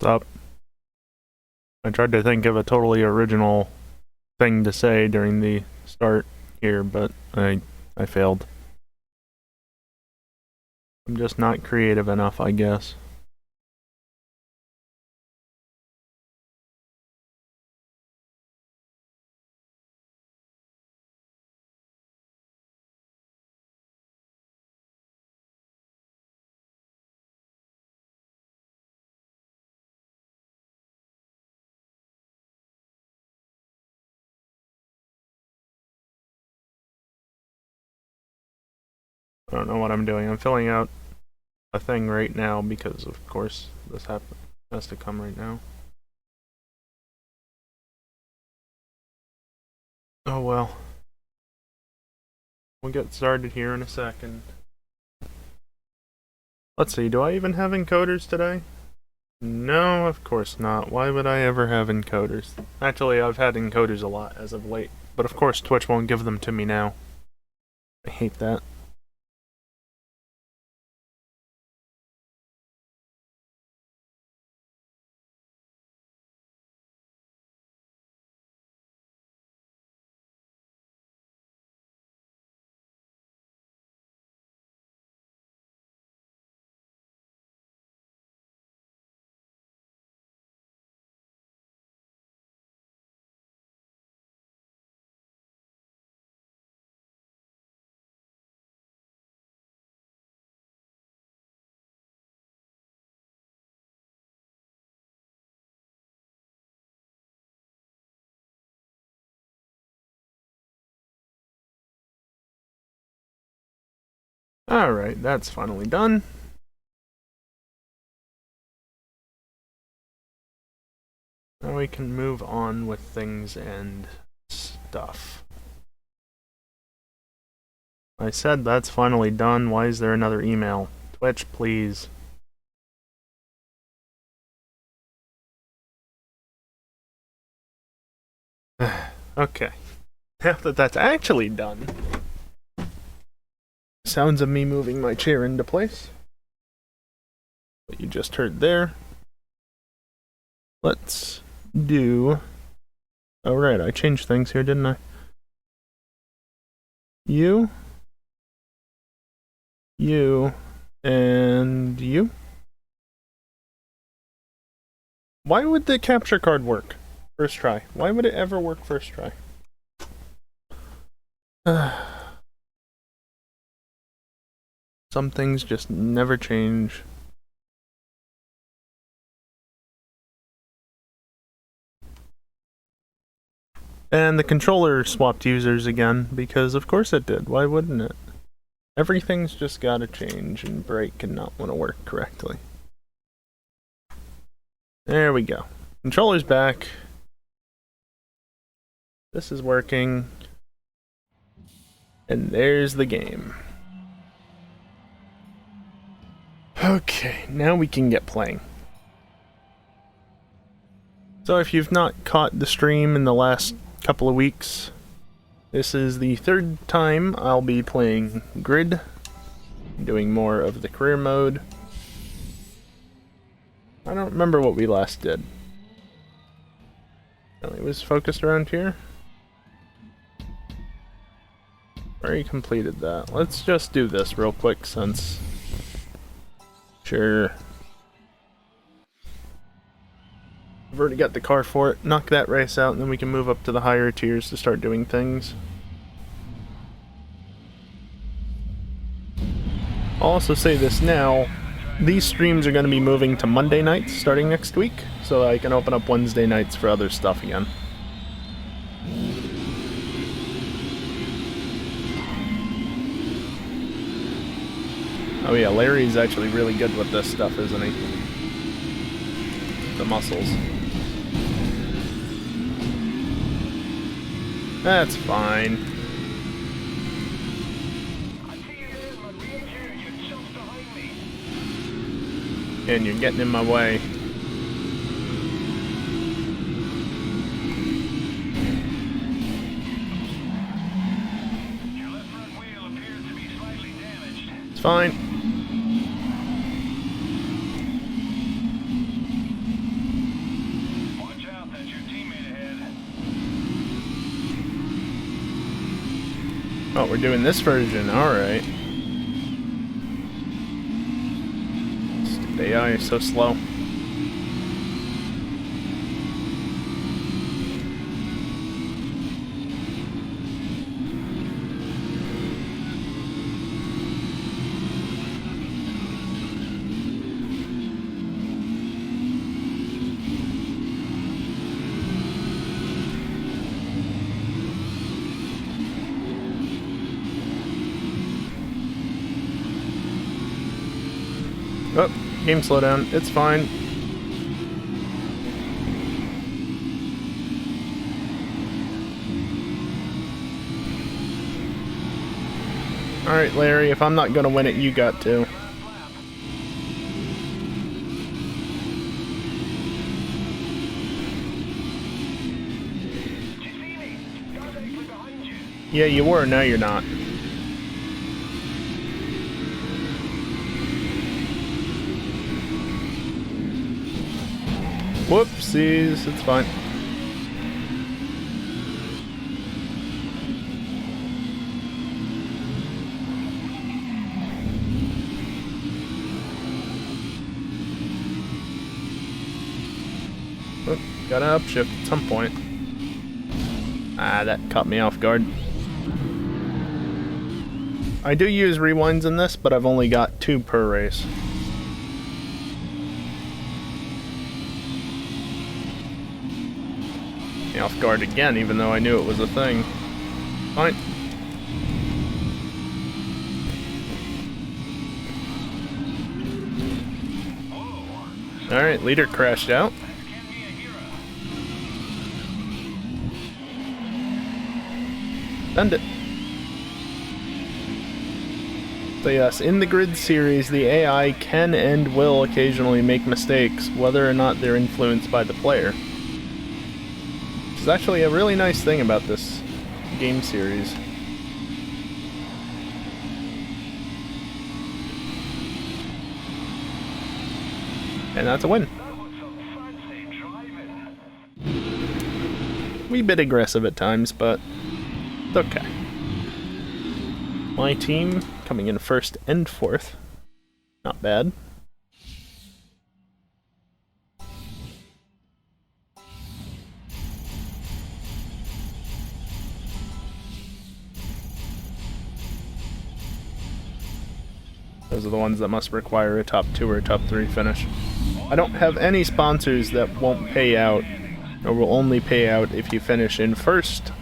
Up. I tried to think of a totally original thing to say during the start here, but I failed. I'm just not creative enough, I guess. I don't know what I'm doing. I'm filling out a thing right now because, of course, this has to come right now. Oh well. We'll get started here in a second. Let's see, do I even have encoders today? No, of course not. Why would I ever have encoders? Actually, I've had encoders a lot as of late, but of course Twitch won't give them to me now. I hate that. Alright, that's finally done. Now we can move on with things and stuff. I said that's finally done. Why is there another email? Twitch, please. Okay. Now that that's actually done, sounds of me moving my chair into place. What you just heard there. Let's do... Oh right, I changed things here, didn't I? You, and you? Why would the capture card work? First try. Why would it ever work first try? Some things just never change. And the controller swapped users again, because of course it did. Why wouldn't it? Everything's just gotta change and break and not want to work correctly. There we go. Controller's back. This is working. And there's the game. Okay, now we can get playing. So if you've not caught the stream in the last couple of weeks, this is the third time I'll be playing Grid, doing more of the career mode. I don't remember what we last did. It was focused around here. Already completed that. Let's just do this real quick since... Sure. I've already got the car for it. Knock that race out and then we can move up to the higher tiers to start doing things. I'll also say this now. These streams are going to be moving to Monday nights starting next week, so I can open up Wednesday nights for other stuff again. Oh yeah, Larry's actually really good with this stuff, isn't he? The muscles. That's fine. And you're getting in my way. It's fine. Oh, we're doing this version, alright. Stupid AI is so slow. Oh, game slowdown. It's fine. Alright, Larry, if I'm not gonna win it, you got to. Yeah, you were, now you're not. Whoopsies, it's fine. Oh, gotta upshift at some point. Ah, that caught me off guard. I do use rewinds in this, but I've only got 2 per race. Off guard again, even though I knew it was a thing. Fine. Alright, leader crashed out. Send it. So yes, in the Grid series, the AI can and will occasionally make mistakes, whether or not they're influenced by the player. It's actually a really nice thing about this game series. And that's a win. Wee bit aggressive at times, but it's okay. My team coming in 1st and 4th. Not bad. Those are the ones that must require a top 2 or top 3 finish. I don't have any sponsors that won't pay out, or will only pay out if you finish in 1st,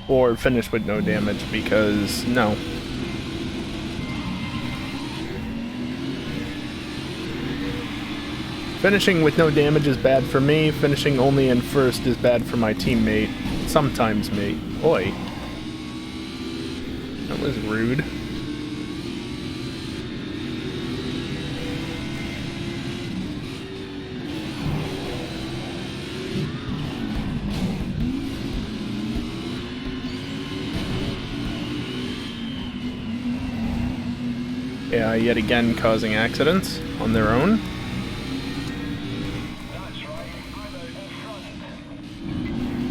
or finish with no damage, because no. Finishing with no damage is bad for me, finishing only in 1st is bad for my teammate, sometimes me. Oi. That was rude. Yeah, yet again causing accidents on their own.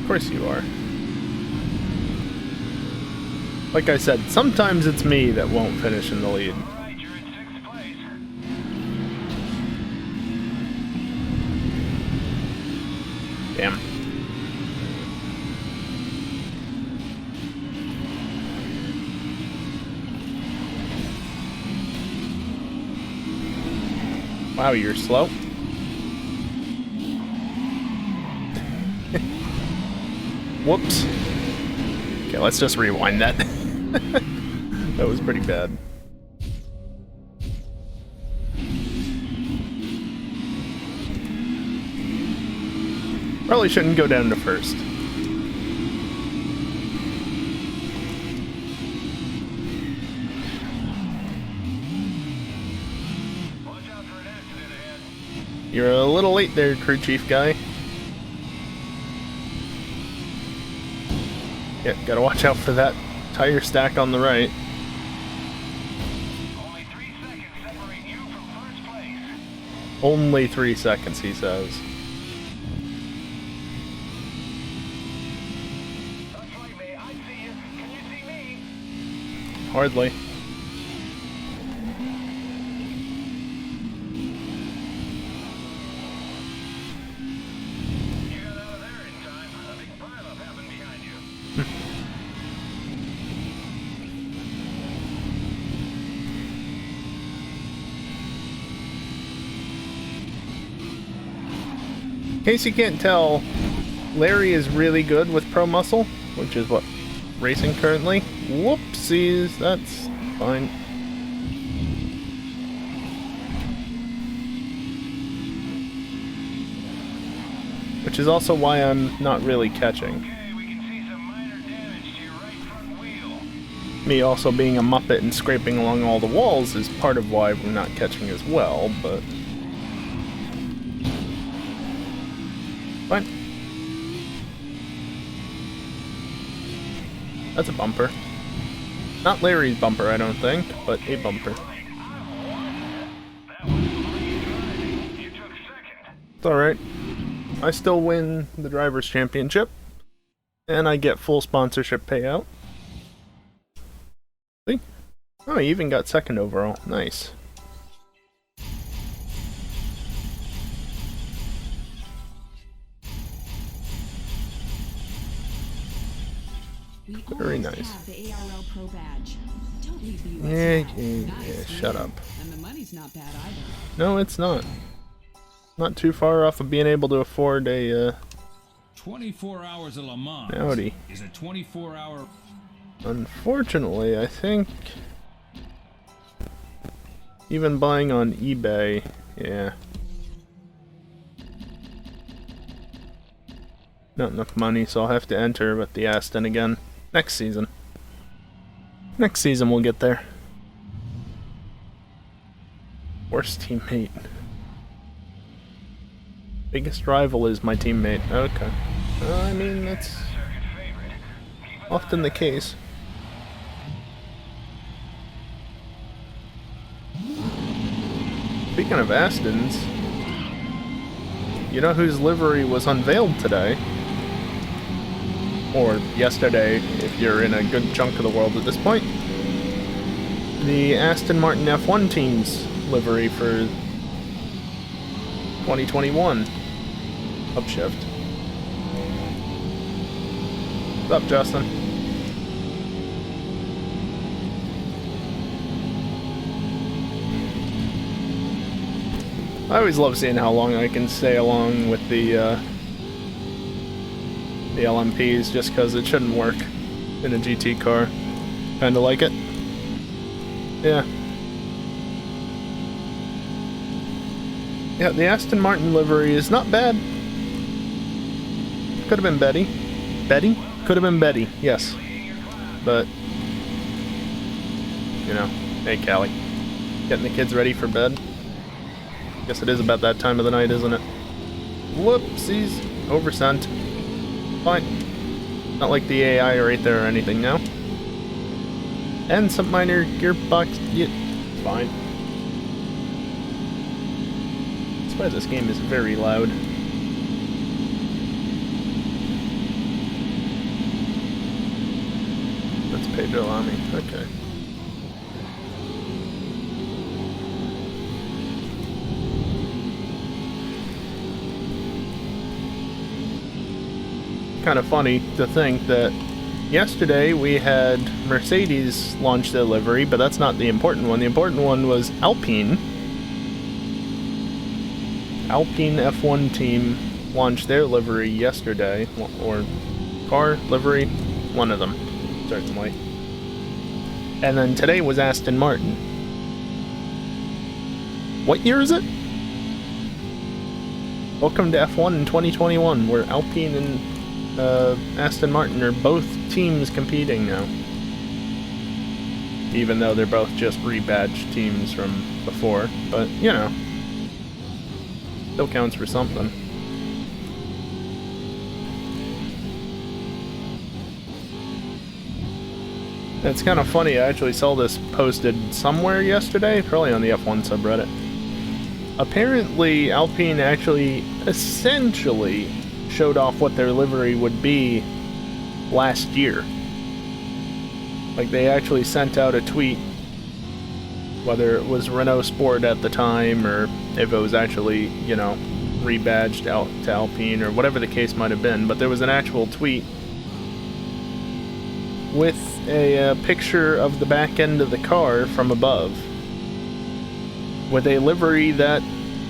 Of course you are. Like I said, sometimes it's me that won't finish in the lead. Damn. Wow, you're slow. Whoops. Okay, let's just rewind that. That was pretty bad. Probably shouldn't go down to 1st. You're a little late there, crew chief guy. Yeah, gotta watch out for that tire stack on the right. Only 3 seconds separate you from 1st place. Only 3 seconds, he says. That's right, mate. I see you. Can you see me? hardly. You got out of there in time. A big pileup happened behind you. In case you can't tell, Larry is really good with Pro Muscle, which is what racing currently. Whoopsies, that's fine. Which is also why I'm not really catching. Okay, we can see some minor damage to your right front wheel. Me also being a Muppet and scraping along all the walls is part of why we're not catching as well, but... fine. That's a bumper. Not Larry's bumper, I don't think, but a bumper. That was great driving. You took second. It's alright. I still win the Drivers' Championship, and I get full sponsorship payout. See? Oh, I even got second overall. Nice. Very nice. Yeah, shut up. And the money's not bad either. No, it's not. Not too far off of being able to afford a, 24 hours of Le Mans Audi. is a 24-hour... Unfortunately, I think... even buying on eBay, yeah. Not enough money, so I'll have to enter with the Aston again. Next season. Next season we'll get there. Worst teammate. Biggest rival is my teammate. Okay. I mean, that's often the case. Speaking of Astons, you know whose livery was unveiled today? Or yesterday, if you're in a good chunk of the world at this point. The Aston Martin F1 team's livery for 2021. Upshift. What's up, Justin? I always love seeing how long I can stay along with the LMPs, just because it shouldn't work in a GT car. Kinda like it. Yeah. Yeah, the Aston Martin livery is not bad. Could have been Betty. Betty? Could have been Betty, yes. But, you know, hey Callie. Getting the kids ready for bed. Guess it is about that time of the night, isn't it? Whoopsies. Oversent. Fine. Not like the AI right there or anything now. And some minor gearbox... yeah, fine. I suppose this game is very loud. That's Pedro Lamy. Okay. Kind of funny to think that yesterday we had Mercedes launch their livery, but that's not the important one. The important one was Alpine. Alpine F1 team launched their livery yesterday, or car livery, one of them, certainly. And then today was Aston Martin. What year is it? Welcome to F1 in 2021, where Alpine and Aston Martin are both teams competing now. Even though they're both just rebadged teams from before, but you know, still counts for something. It's kind of funny, I actually saw this posted somewhere yesterday, probably on the F1 subreddit. Apparently, Alpine actually essentially showed off what their livery would be last year. Like, they actually sent out a tweet, whether it was Renault Sport at the time, or if it was actually, you know, rebadged out to Alpine, or whatever the case might have been, but there was an actual tweet with a picture of the back end of the car from above, with a livery that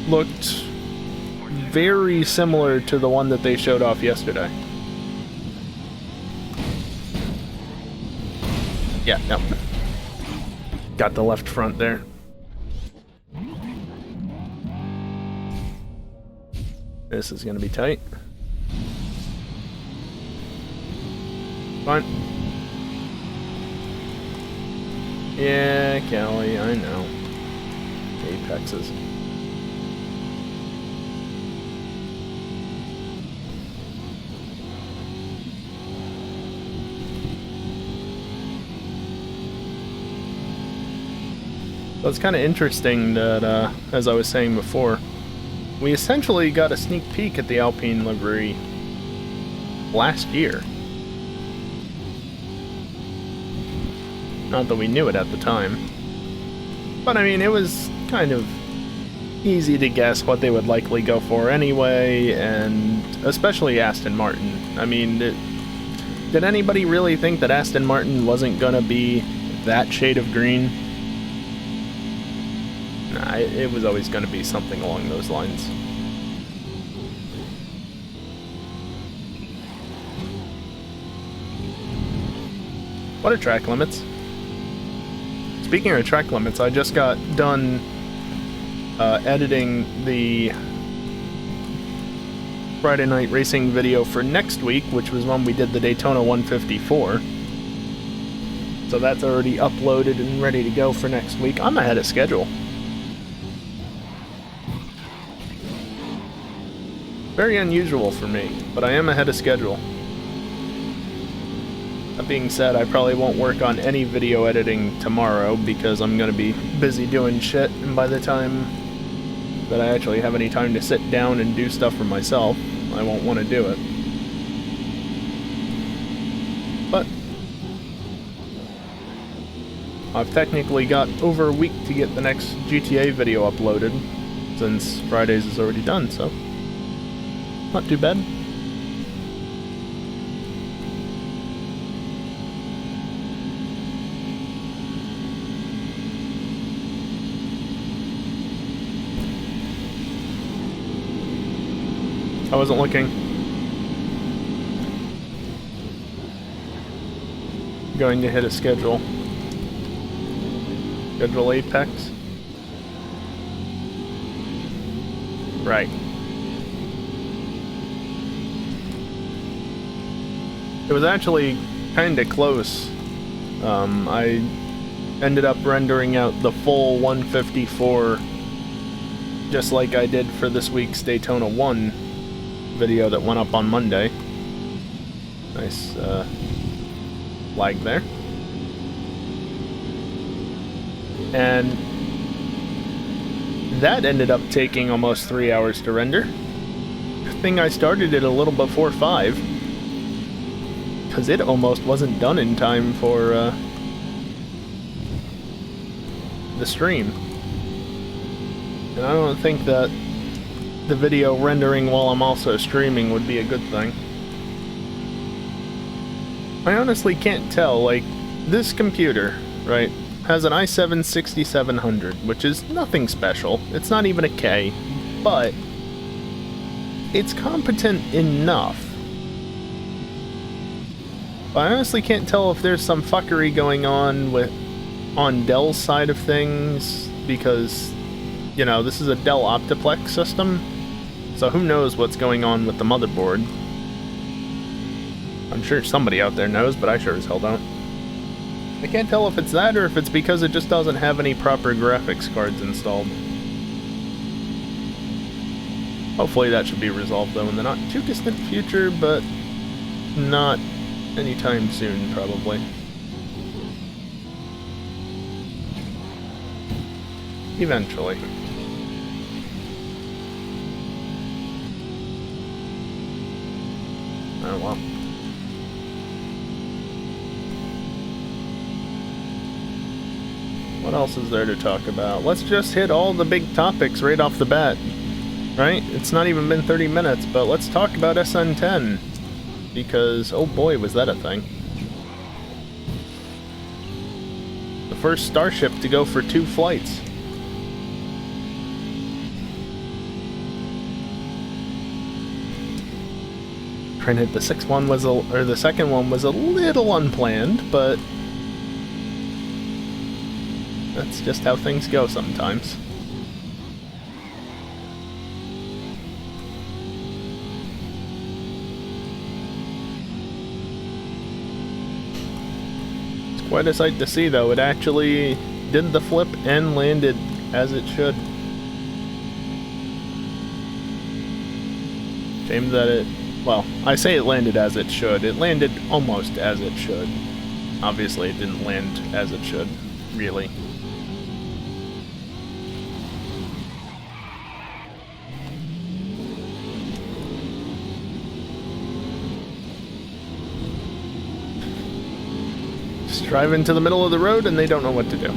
looked very similar to the one that they showed off yesterday. Yeah, no. Got the left front there. This is gonna be tight. Fine. Yeah, Callie, I know. Apexes. So it's kind of interesting that, as I was saying before, we essentially got a sneak peek at the Alpine livery last year. Not that we knew it at the time. But I mean, it was kind of easy to guess what they would likely go for anyway, and especially Aston Martin. I mean, did anybody really think that Aston Martin wasn't gonna be that shade of green? Nah, it was always gonna be something along those lines. What are track limits? Speaking of track limits, I just got done editing the Friday night racing video for next week, which was when we did the Daytona 154. So that's already uploaded and ready to go for next week. I'm ahead of schedule. Very unusual for me, but I am ahead of schedule. That being said, I probably won't work on any video editing tomorrow because I'm going to be busy doing shit, and by the time that I actually have any time to sit down and do stuff for myself, I won't want to do it. But I've technically got over a week to get the next GTA video uploaded, since Fridays is already done, so not too bad. I wasn't looking. Going to hit a schedule. Schedule Apex. Right. It was actually kinda close. I ended up rendering out the full 154 just like I did for this week's Daytona 1 video that went up on Monday. Nice lag there. And that ended up taking almost 3 hours to render. Good thing I started it a little before 5, because it almost wasn't done in time for the stream. And I don't think that the video rendering while I'm also streaming would be a good thing. I honestly can't tell, like, this computer, right, has an i7-6700, which is nothing special. It's not even a K, but it's competent enough. But I honestly can't tell if there's some fuckery going on Dell's side of things, because, you know, this is a Dell Optiplex system, so who knows what's going on with the motherboard. I'm sure somebody out there knows, but I sure as hell don't. I can't tell if it's that or if it's because it just doesn't have any proper graphics cards installed. Hopefully that should be resolved though in the not too distant future, but not anytime soon, probably. Eventually. Oh well. What else is there to talk about? Let's just hit all the big topics right off the bat. Right? It's not even been 30 minutes, but let's talk about SN10. Because, oh boy, was that a thing. The first Starship to go for 2 flights. Granted, the second one was a little unplanned, but that's just how things go sometimes. It's quite a sight to see, though. It actually did the flip and landed as it should. Shame that it... Well, I say it landed as it should. It landed almost as it should. Obviously, it didn't land as it should, really. Just drive into the middle of the road and they don't know what to do.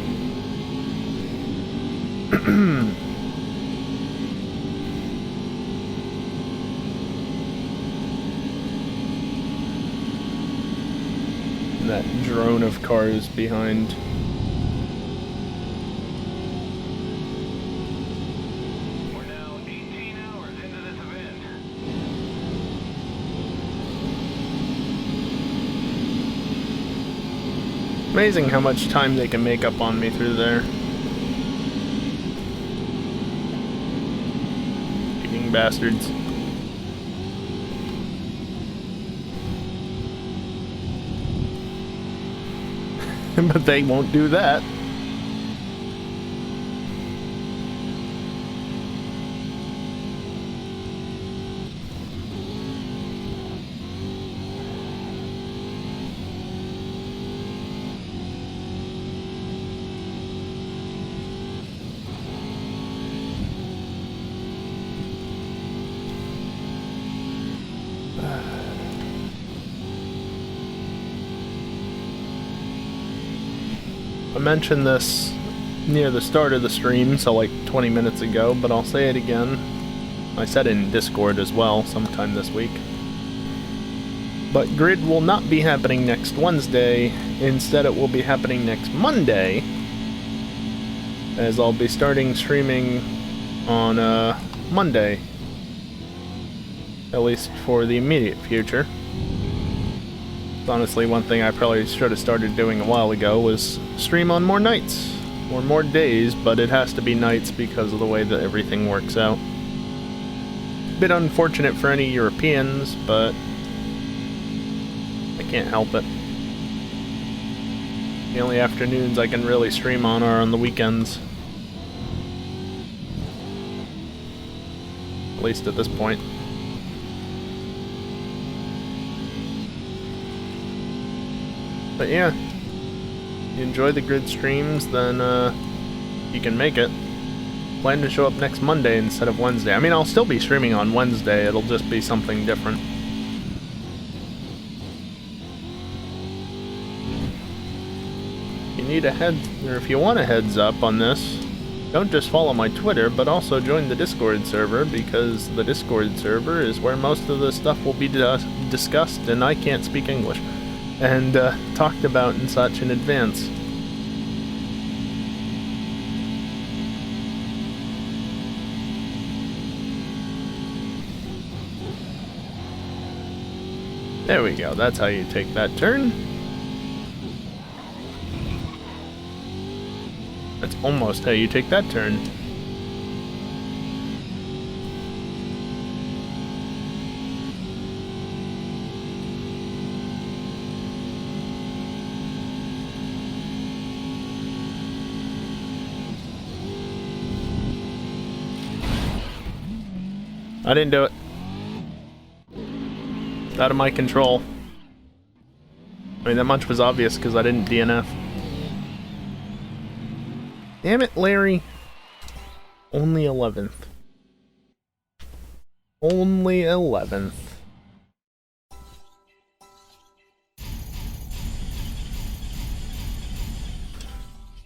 That drone of cars behind. We're now 18 hours into this event. Amazing how much time they can make up on me through there. Cheating bastards. But they won't do that. I mentioned this near the start of the stream, so like 20 minutes ago, but I'll say it again. I said it in Discord as well sometime this week. But Grid will not be happening next Wednesday. Instead, it will be happening next Monday, as I'll be starting streaming on Monday, at least for the immediate future. Honestly, one thing I probably should have started doing a while ago was stream on more nights, or more days, but it has to be nights because of the way that everything works out. Bit unfortunate for any Europeans, but I can't help it. The only afternoons I can really stream on are on the weekends. At least at this point. But yeah, you enjoy the Grid streams, then you can make it. Plan to show up next Monday instead of Wednesday. I mean, I'll still be streaming on Wednesday, it'll just be something different. If you need a if you want a heads up on this, don't just follow my Twitter, but also join the Discord server, because the Discord server is where most of the stuff will be discussed, and I can't speak English. And talked about and such in advance. There we go, that's how you take that turn. That's almost how you take that turn. I didn't do it. It's out of my control. I mean, that much was obvious because I didn't DNF. Damn it, Larry. Only 11th. Only 11th.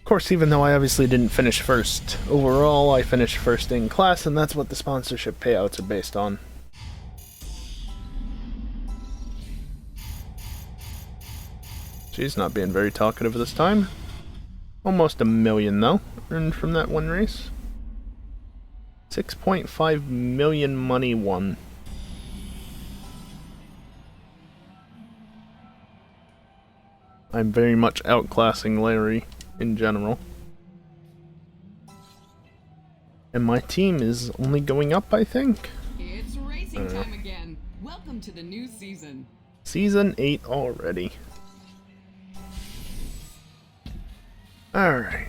Of course, even though I obviously didn't finish first overall, I finished first in class, and that's what the sponsorship payouts are based on. She's not being very talkative this time. Almost $1 million, though, earned from that one race. 6.5 million money won. I'm very much outclassing Larry in general. And my team is only going up, I think. It's racing time again. Welcome to the new season. Season 8 already. Alright.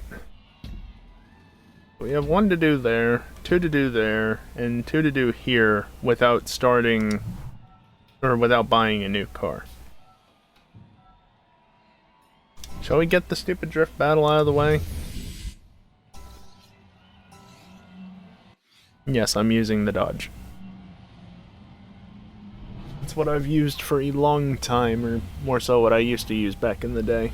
We have 1 to do there, 2 to do there, and 2 to do here without starting, or without buying a new car. Shall we get the stupid drift battle out of the way? Yes, I'm using the Dodge. It's what I've used for a long time, or more so what I used to use back in the day.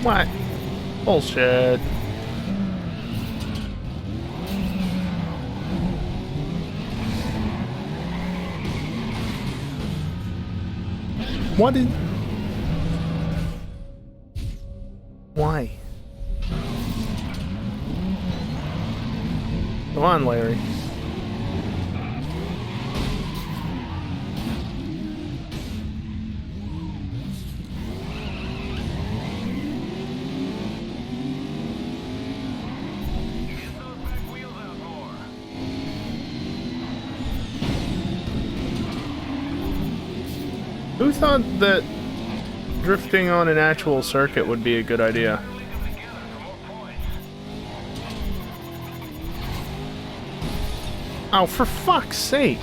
What? Bullshit. What did... Why? Come on, Larry. Who thought that drifting on an actual circuit would be a good idea? Oh, for fuck's sake!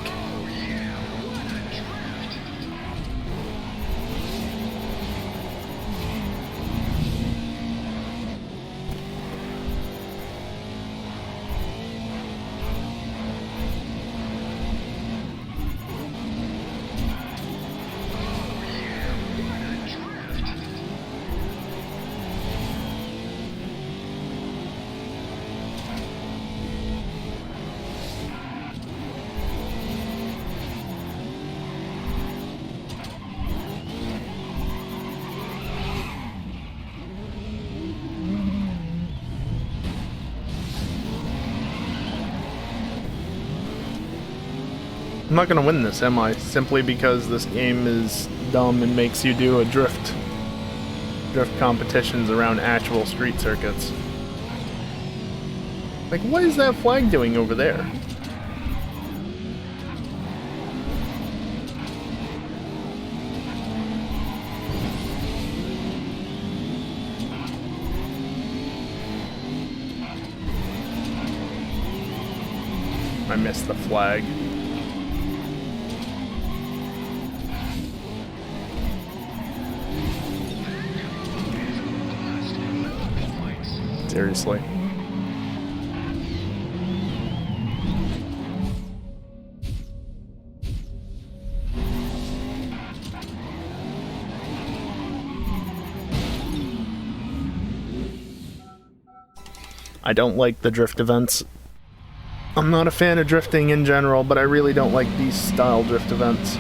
I'm not gonna win this, am I? Simply because this game is dumb and makes you do a drift competitions around actual street circuits. Like, what is that flag doing over there? I missed the flag. Seriously. I don't like the drift events. I'm not a fan of drifting in general, but I really don't like these style drift events.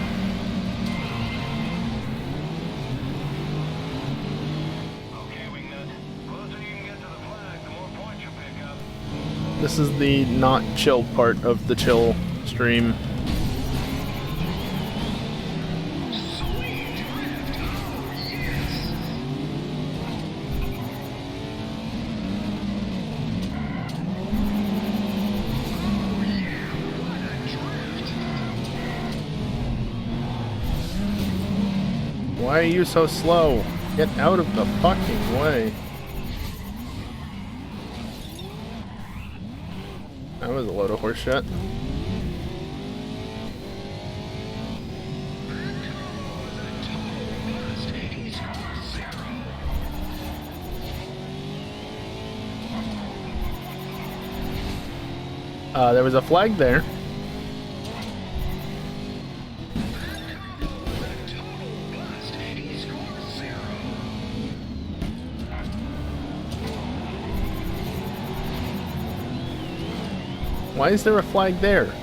This is the not chill part of the chill stream. Why are you so slow? Get out of the fucking way. That was a load of horse shit. There was a flag there. Why is there a flag there?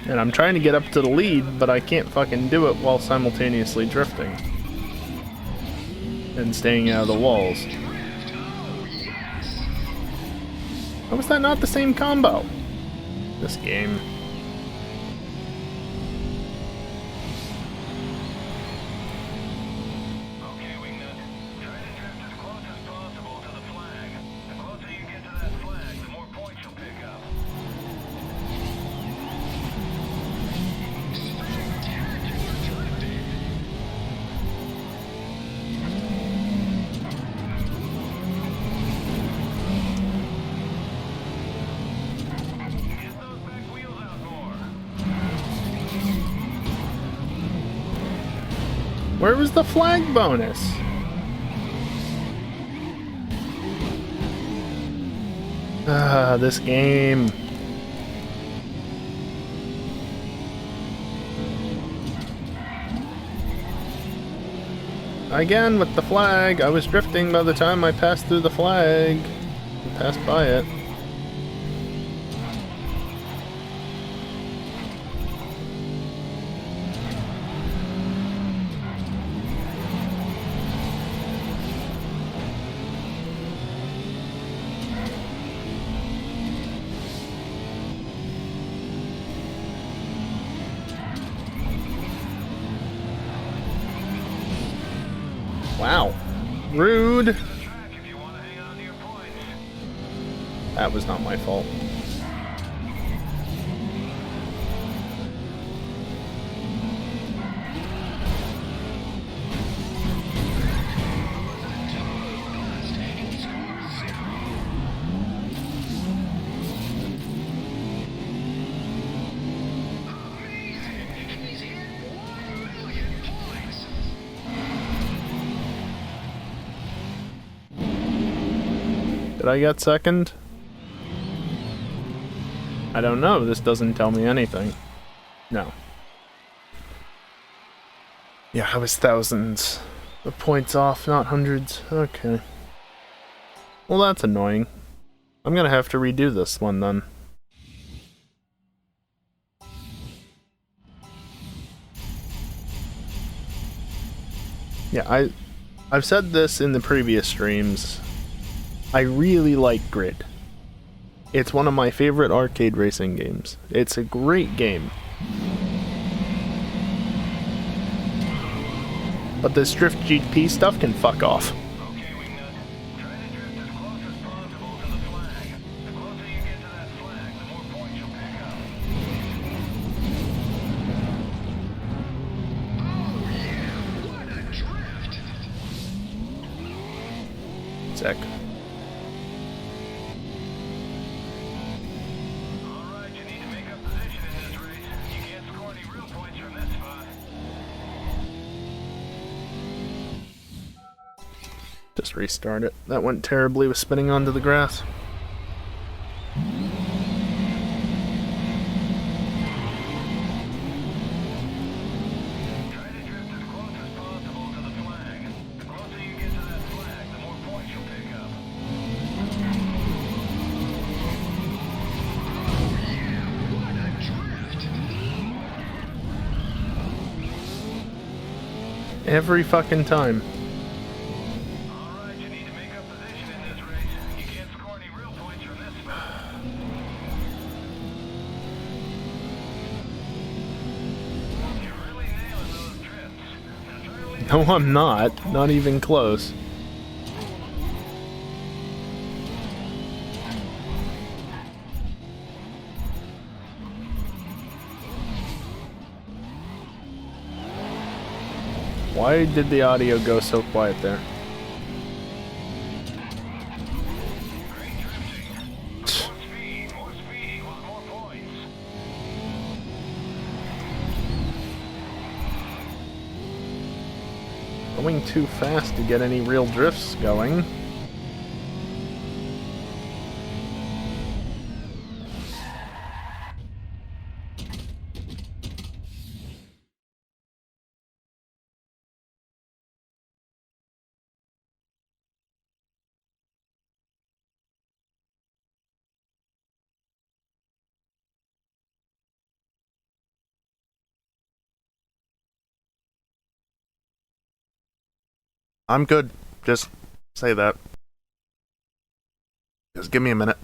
And I'm trying to get up to the lead, but I can't fucking do it while simultaneously drifting. And staying out of the walls. How was that not the same combo? This game. Okay, Wingnut. Try to drift as close as possible to the flag. The closer you get to that flag, the more points you'll pick up. Get those back wheels out more. Where was the flag bonus? This game. Again with the flag. I was drifting by the time I passed through the flag. I passed by it. Wow. Rude. Track if you want to hang on to your points. That was not my fault. Did I get second? I don't know. This doesn't tell me anything. No. Yeah, I was thousands of points off, not hundreds. Okay. Well, that's annoying. I'm gonna have to redo this one then. Yeah, I've said this in the previous streams. I really like Grid. It's one of my favorite arcade racing games. It's a great game. But this Drift GP stuff can fuck off. Okay, Wingnut. Try to drift as close as possible to the flag. The closer you get to that flag, the more points you'll pick up. Oh yeah, what a drift! Sick. Alright, you need to make up position in this race. You can't score any real points from this spot. Just restart it. That went terribly with spinning onto the grass. Try to drift as close as possible to the flag. The closer you get to that flag, the more points you'll pick up. What a drift! Every fucking time. Alright, you need to make up position in this race. You can't score any real points from this spot. No, I'm not. Not even close. Why did the audio go so quiet there? More speed equals more points. Going too fast to get any real drifts going. I'm good. Just say that. Just give me a minute.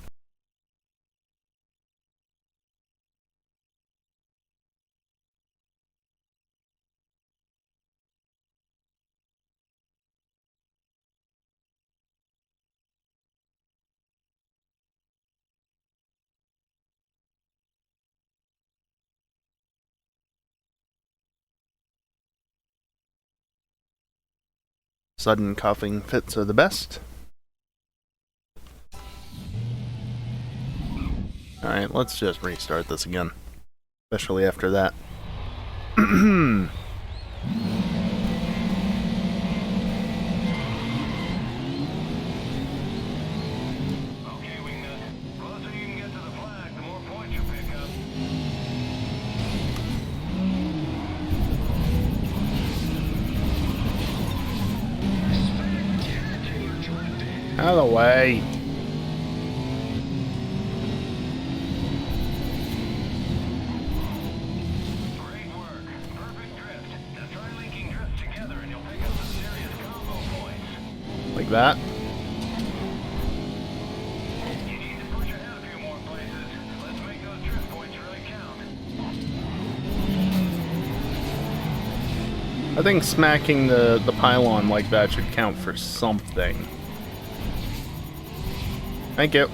Sudden coughing fits are the best. Alright, let's just restart this again. Especially after that. Okay, Wingnut. Closer you can get to the flag, the more points you pick up. Out of the way. Great work. Perfect drift. Now try linking drifts together and you'll pick up some serious combo points. Like that. You need to push ahead a few more places. Let's make those drift points really count. I think smacking the pylon like that should count for something. Thank you.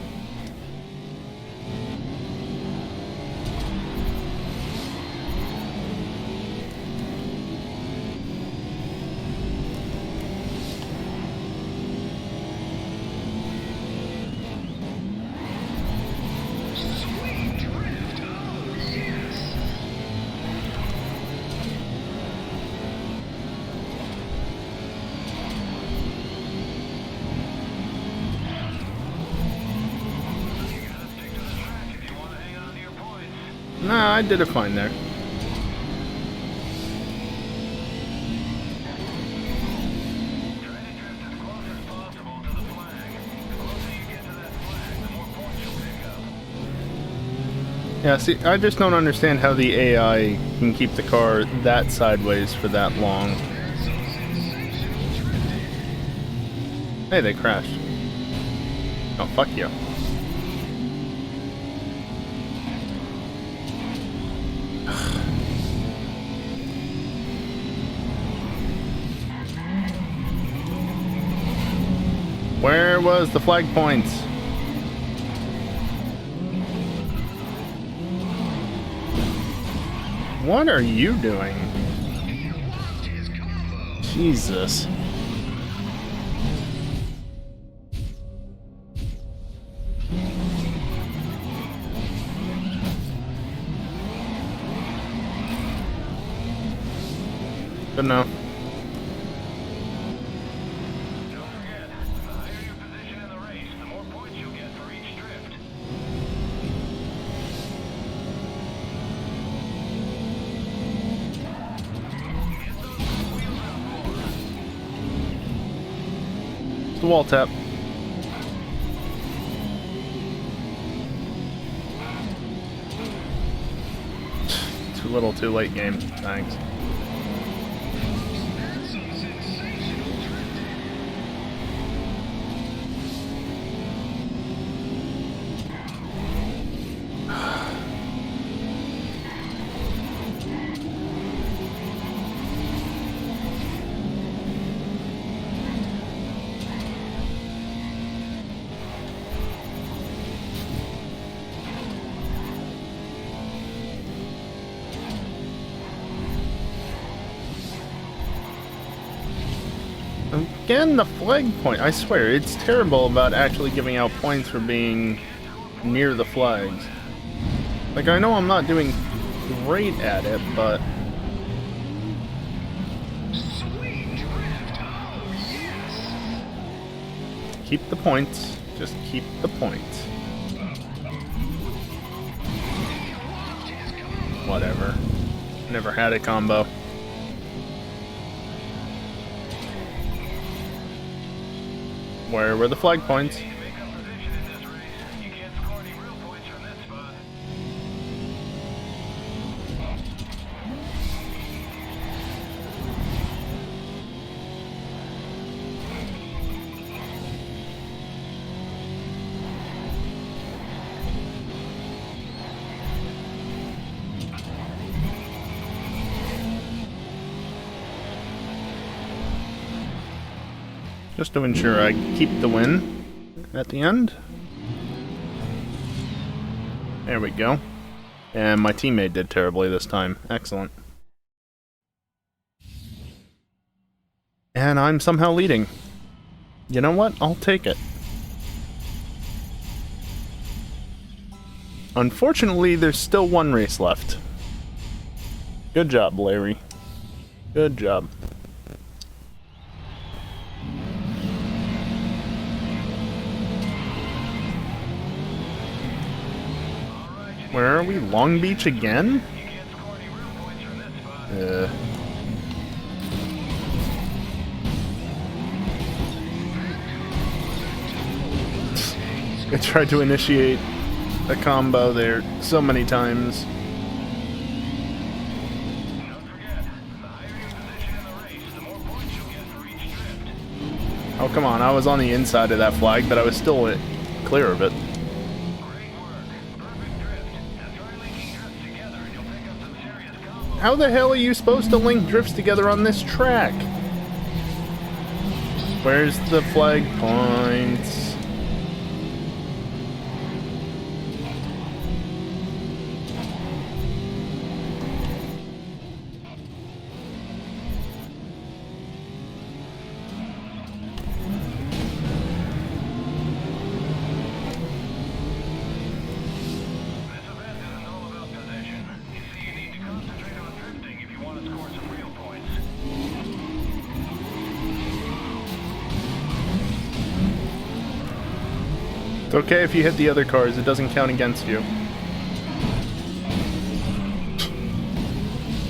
Nah, I did it fine there. Try to drift as close as possible to the flag. The closer you get to that flag, the more points you'll pick up. Yeah, see, I just don't understand how the AI can keep the car that sideways for that long. Hey, they crashed. Oh, fuck you. Where was the flag points? What are you doing? Jesus. Good enough. Don't forget, the higher your position in the race, the more points you'll get for each drift. Get those wheels out more. It's the wall tap. Too little, too late game. Thanks. again, the flag point. I swear, it's terrible about actually giving out points for being near the flags. Like, I know I'm not doing great at it, but... Keep the points. Just keep the points. Whatever. Never had a combo. Where were the flag points? Make up position in this race. You can't score any real points from this spot. Just to ensure I keep the win at the end. There we go. And my teammate did terribly this time. Excellent. And I'm somehow leading. You know what? I'll take it. Unfortunately, there's still one race left. Good job, Larry. Good job. Where are we? Long Beach again? You can't score any real points from this spot. I tried to initiate a combo there so many times. Don't forget, the higher your position in the race, the more points you'll get for each drift. Oh, come on. I was on the inside of that flag, but I was still clear of it. Great work. Perfect drift. Now try linking drifts together and you'll pick up some serious combos. How the hell are you supposed to link drifts together on this track? Where's the flag points? This event isn't all about position. You see, you need to concentrate on drifting if you want to score some real points. It's okay if you hit the other cars, it doesn't count against you.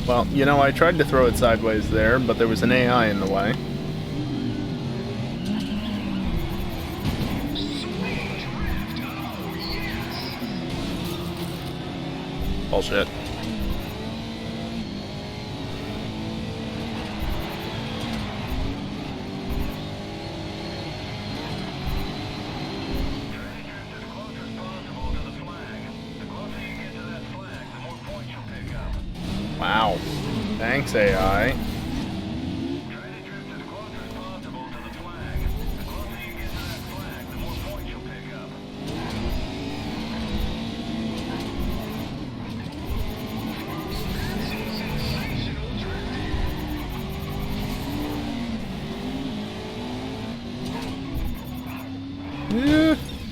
Well, you know, I tried to throw it sideways there, but there was an AI in the way. Bullshit. Try to drift as close as possible to the flag. The closer you get to that flag, the more points you'll pick up. Wow. Thanks, AI. Try to drift as close as possible to the flag. The closer you get to that flag, the more points you'll pick up.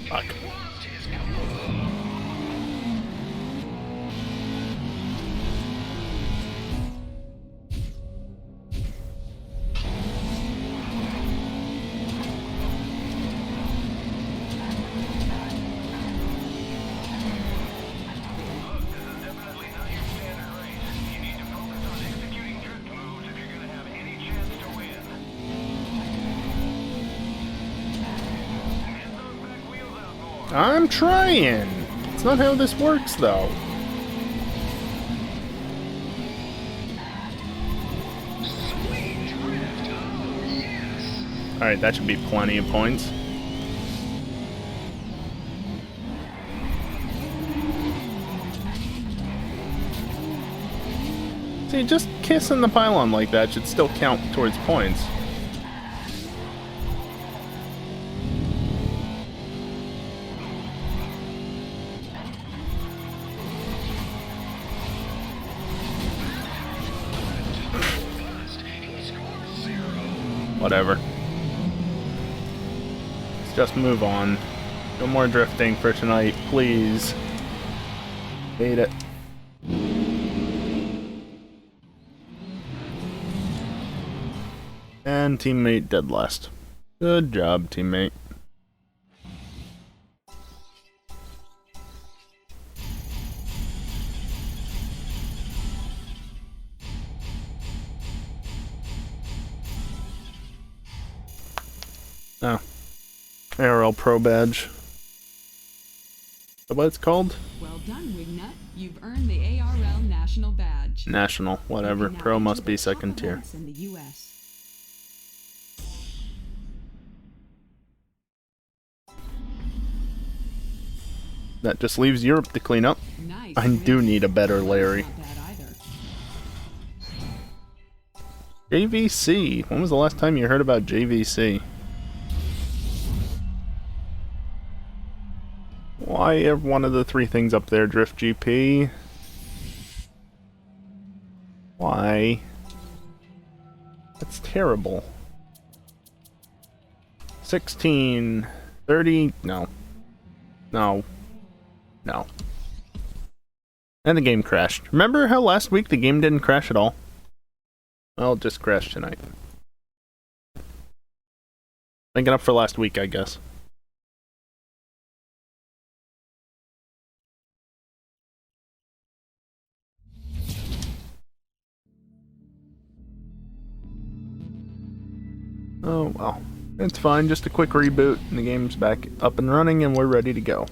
Fuck. Look, this is definitely not your standard race. You need to focus on executing drift moves if you're gonna have any chance to win. Get those back wheels out more. I'm trying. It's not how this works, though. Alright, that should be plenty of points. See, just kissing the pylon like that should still count towards points. Whatever. just move on. No more drifting for tonight, please. Hate it. And teammate dead last. Good job, teammate. Oh. ARL Pro badge. Is that what it's called? Well done, Wignut. You've earned the ARL National Badge. National, whatever. You can now Pro enter must be the top second tier. events in the US. That just leaves Europe to clean up. Nice. I do need a better Larry. Not bad either. JVC. When was the last time you heard about JVC? Why one of the three things up there, Drift GP? Why? That's terrible. 16, 30, no. No. No. And the game crashed. Remember how last week the game didn't crash at all? Well, it just crashed tonight. Making up for last week, I guess. Oh well. It's fine, just a quick reboot, and the game's back up and running, and we're ready to go.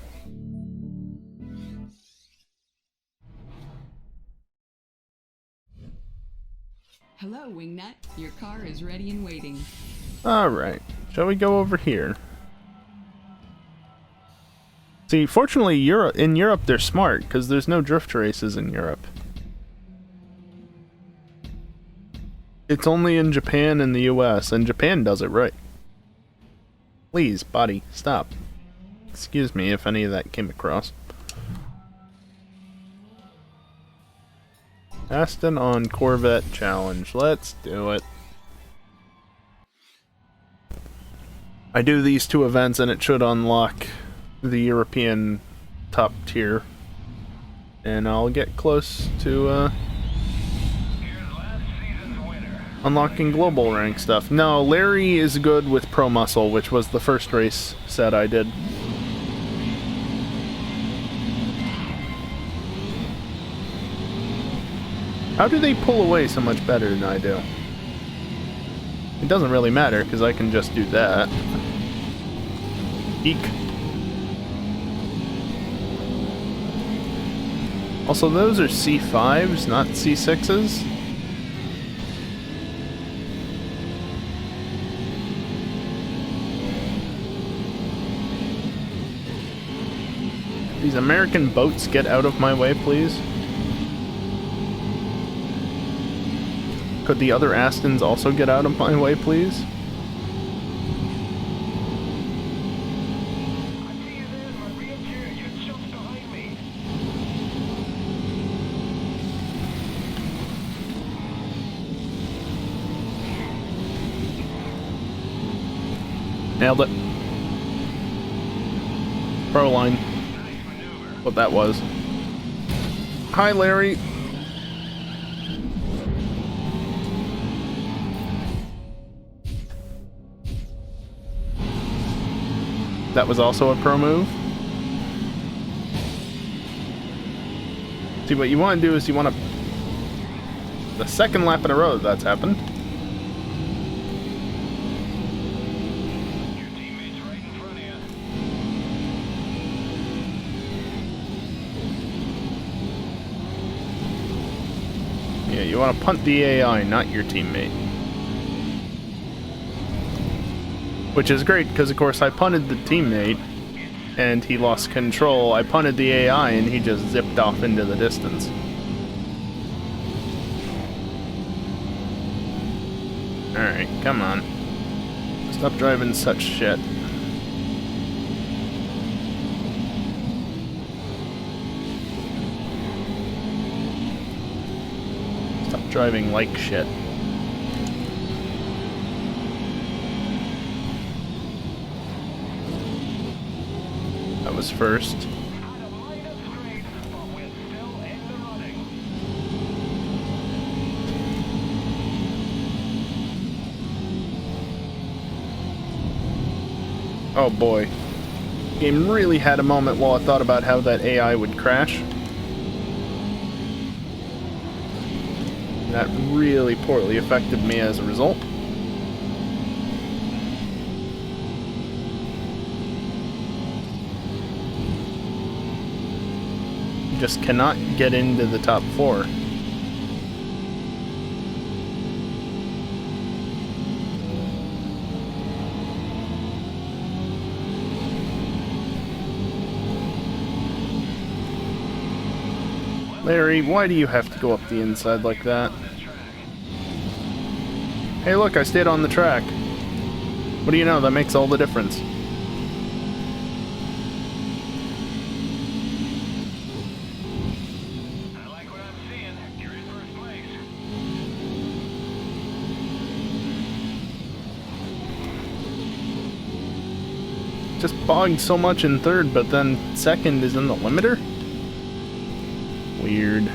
Hello, Wingnut. Your car is ready and waiting. Alright, shall we go over here? See, fortunately, in Europe they're smart, because there's no drift races in Europe. It's only in Japan and the US, and Japan does it right. Please, body, stop. Excuse me if any of that came across. Aston on Corvette Challenge. Let's do it. I do these two events and it should unlock the European top tier. And I'll get close to Here's last season's winner. unlocking global rank stuff. No, Larry is good with Pro Muscle, which was the first race set I did. How do they pull away so much better than I do? It doesn't really matter, because I can just do that. Eek. Also, those are C5s, not C6s. These American boats get out of my way, please. Could the other Astons also get out of my way, please? I see you there, my rear chair. You're just behind me. Nailed it. Pro line. Nice maneuver. What that was. Hi, Larry. That was also a pro move. See, what you want to do is you want to... The second lap in a row that's happened. Your teammate's right in front of you. Yeah, you want to punt the AI, not your teammate. Which is great, because of course I punted the teammate, and he lost control. I punted the AI, and he just zipped off into the distance. Alright, come on. Stop driving such shit. Stop driving like shit. goes first. Had a minor scrape, but we're still in the running. Oh boy. Game really had a moment while I thought about how that AI would crash. That really poorly affected me as a result. Just cannot get into the top 4. Larry, why do you have to go up the inside like that? Hey look, I stayed on the track. What do you know, that makes all the difference. I like what I'm seeing. You're in first place. Just bogged so much in third, but then second is in the limiter? Weird.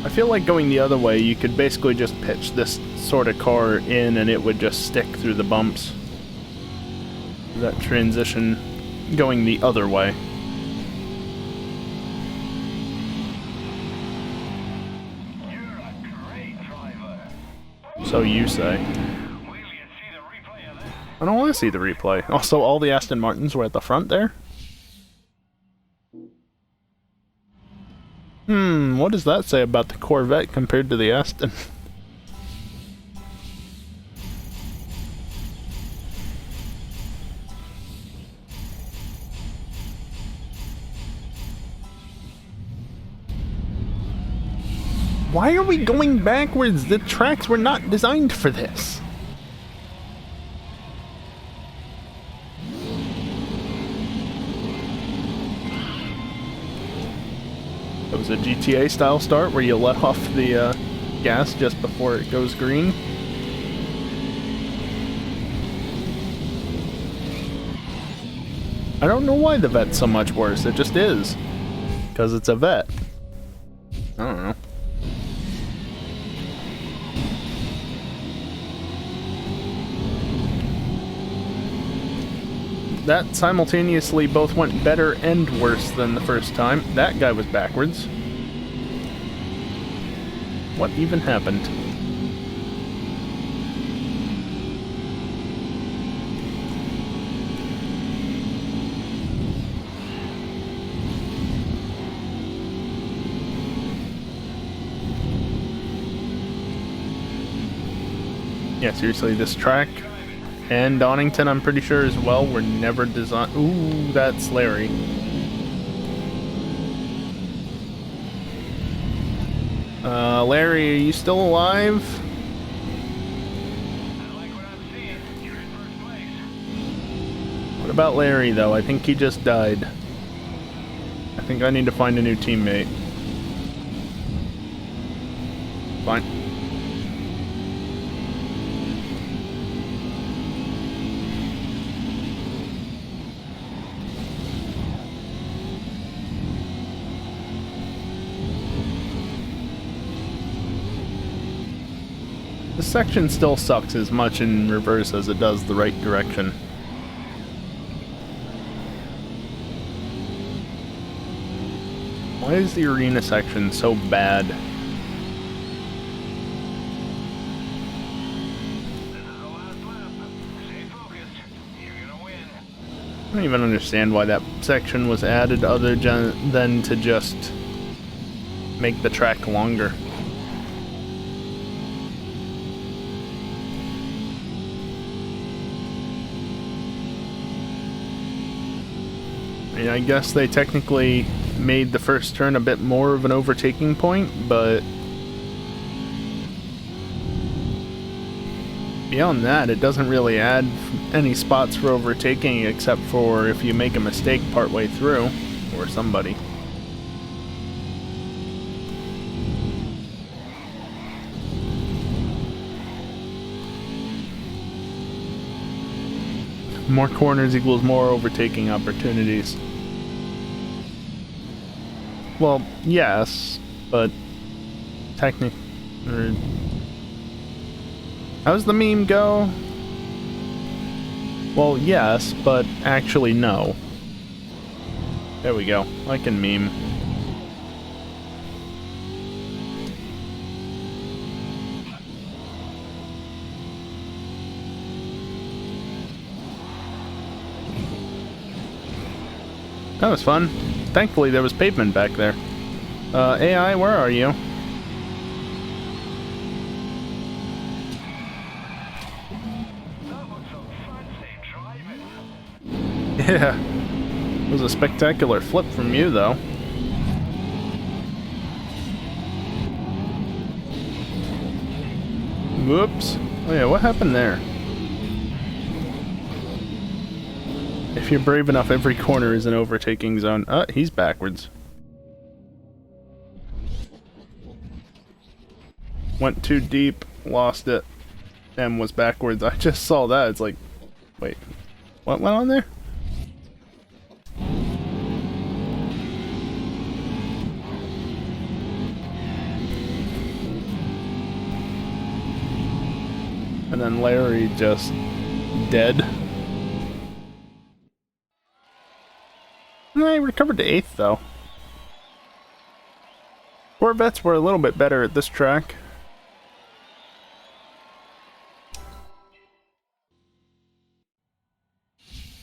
I feel like going the other way, you could basically just pitch this sort of car in and it would just stick through the bumps. That transition going the other way. You're a great driver. So you say. Wait till you see the replay of this. I don't want to see the replay. Also, all the Aston Martins were at the front there? What does that say about the Corvette compared to the Aston? Why are we going backwards? The tracks were not designed for this. It was a GTA style start where you let off the gas just before it goes green. I don't know why the Vet's so much worse, it just is. Because it's a Vet. I don't know. That simultaneously both went better and worse than the first time. That guy was backwards. What even happened? Yeah, seriously, this track and Donington, I'm pretty sure as well, were never designed. Ooh, that's Larry. Larry, are you still alive? I like what I'm seeing. You're in first place. What about Larry, though? I think he just died. I think I need to find a new teammate. Fine. This section still sucks as much in reverse as it does the right direction. Why is the arena section so bad? This is the last lap. Stay focused. You're gonna win. I don't even understand why that section was added other than to just make the track longer. I mean, I guess they technically made the first turn a bit more of an overtaking point, but beyond that, it doesn't really add any spots for overtaking except for if you make a mistake partway through, or somebody. More corners equals more overtaking opportunities. Well, yes, but technically, how's the meme go? Well, yes, but actually no. There we go. I can meme. That was fun. Thankfully, there was pavement back there. AI, where are you? That was some fancy driving. Yeah. It was a spectacular flip from you, though. Whoops. Oh yeah, what happened there? If you're brave enough, every corner is an overtaking zone. He's backwards. Went too deep, lost it, and was backwards. I just saw that. It's like, wait, what went on there? And then Larry just dead. I recovered to 8th though. Corvettes were a little bit better at this track.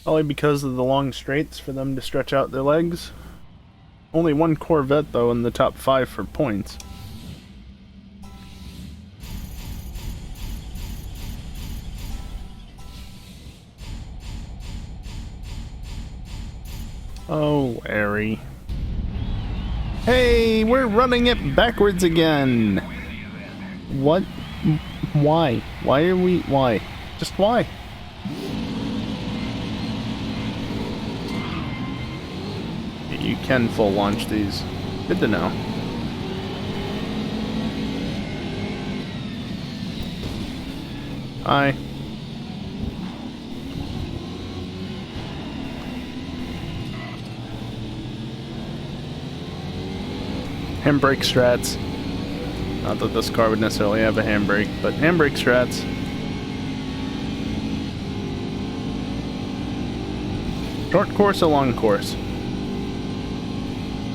Probably because of the long straights for them to stretch out their legs. Only one Corvette though in the top 5 for points. Oh, Larry. Hey, we're running it backwards again! What? Why? Why are we... why? Just why? You can full launch these. Good to know. Hi. Handbrake strats. Not that this car would necessarily have a handbrake, but handbrake strats. Short course or long course?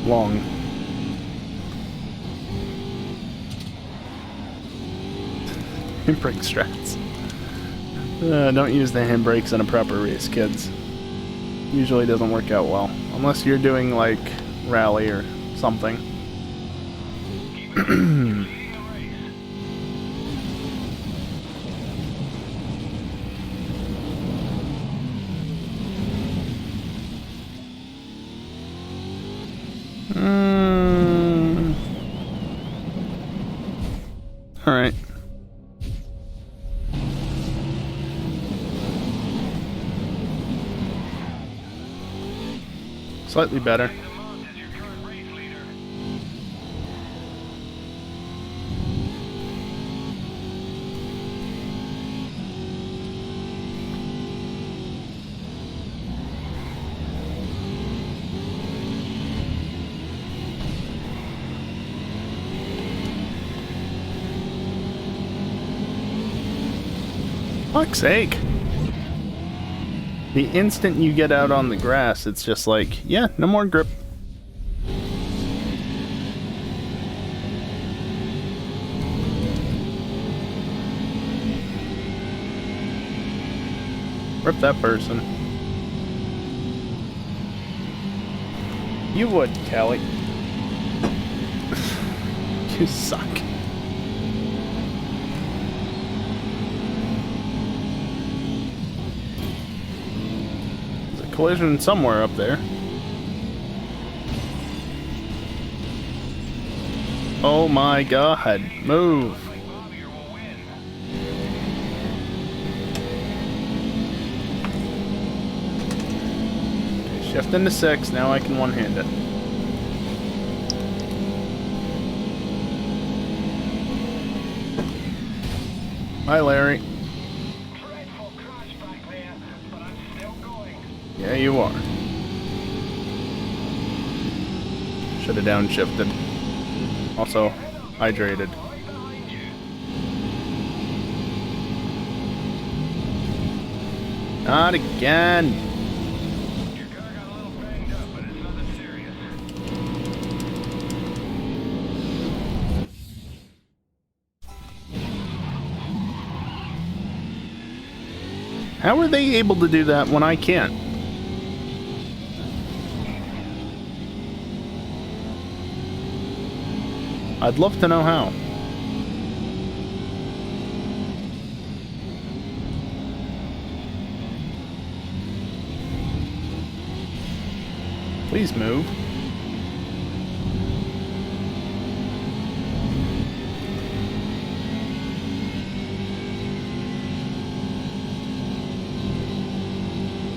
Long. Handbrake strats. Don't use the handbrakes in a proper race, kids. Usually doesn't work out well. Unless you're doing, like, rally or something. Alright. Slightly better. Fuck's sake. The instant you get out on the grass, it's just like, yeah, no more grip. Rip that person. You would, Callie. You suck. Collision somewhere up there. Oh my god, move. Okay, shift into 6, now I can one-hand it. Hi, Larry. Dreadful crash back there, but I'm still you are. Should have downshifted. Also, hydrated. Right behind you. Not again! Your car got a little banged up, but it's nothing serious. How are they able to do that when I can't? I'd love to know how. Please move.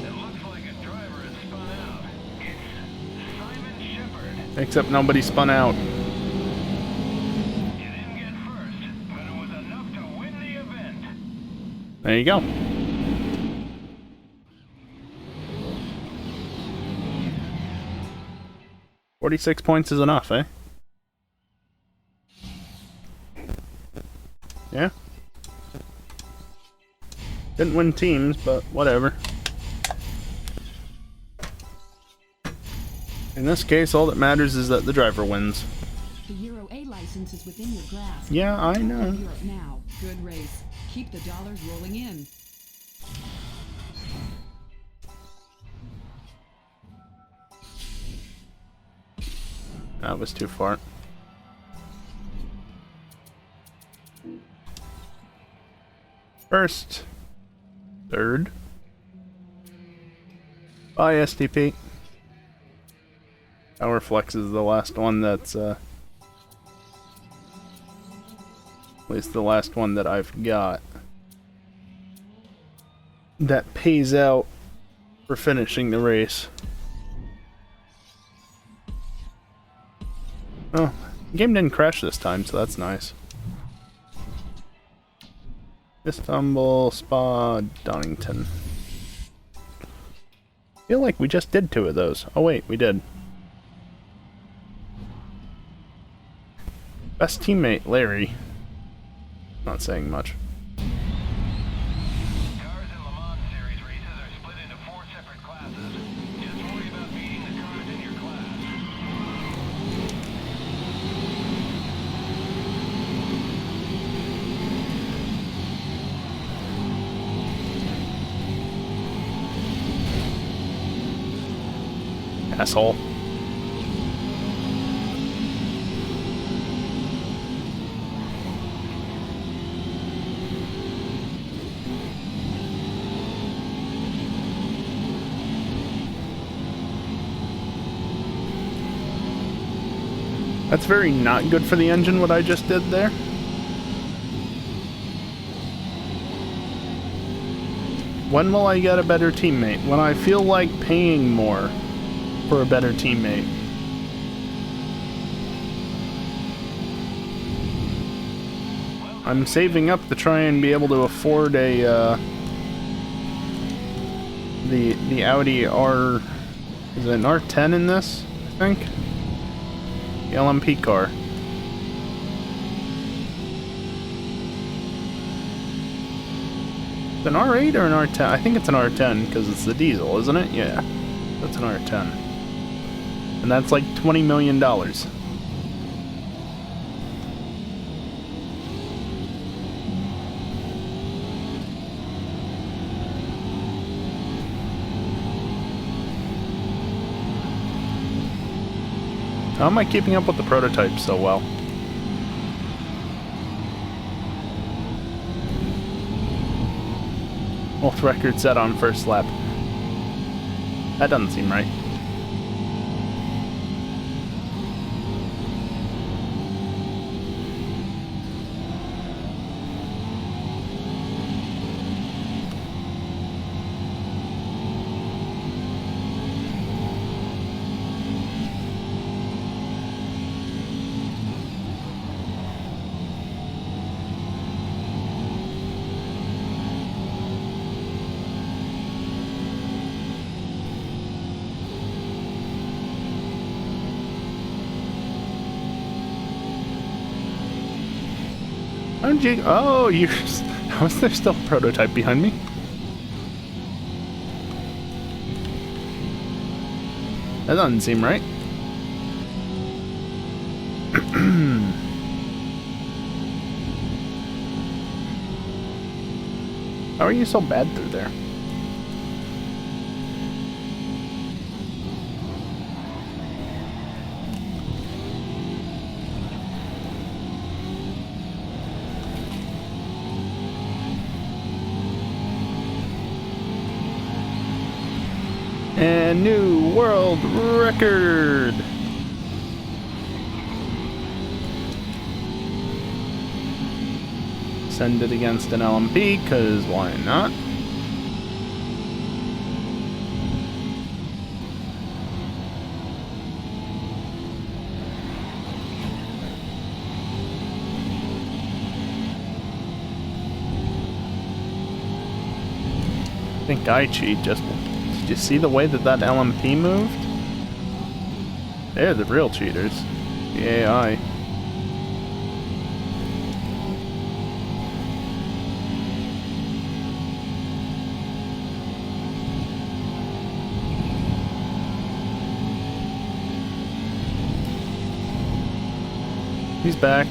It looks like a driver has spun out. It's Simon Shepard. Except nobody spun out. You didn't get first, but it was enough to win the event. There you go. $46 is enough, eh? Yeah. Didn't win teams, but whatever. In this case, all that matters is that the driver wins. The Euro A license is within your grasp. Yeah, I know. Europe now. Good race. Keep the dollars rolling in. That was too far. First. Third. Bye, STP. Power Flex is the last one that's, at least the last one that I've got that pays out for finishing the race. Oh, the game didn't crash this time, so that's nice. Istanbul, Spa, Donington. Feel like we just did 2 of those. Oh wait, we did. Best teammate, Larry. Not saying much. Cars in Le Mans Series races are split into 4 separate classes. Just worry about beating the cars in your class. Asshole. That's very not good for the engine, what I just did there. When will I get a better teammate? When I feel like paying more for a better teammate. I'm saving up to try and be able to afford a, the Audi R... Is it an R10 in this, I think? The LMP car. It's an R8 or an R10? I think it's an R10 because it's the diesel, isn't it? Yeah, that's an R10. And that's like $20 million. How am I keeping up with the prototypes so well? Both records set on first lap. That doesn't seem right. did you... Oh, you're... How is there still a prototype behind me? That doesn't seem right. How are you so bad through there? And new world record! Send it against an LMP, cause why not? I think I cheat just... Did you see the way that that LMP moved? They're the real cheaters. The AI. He's back.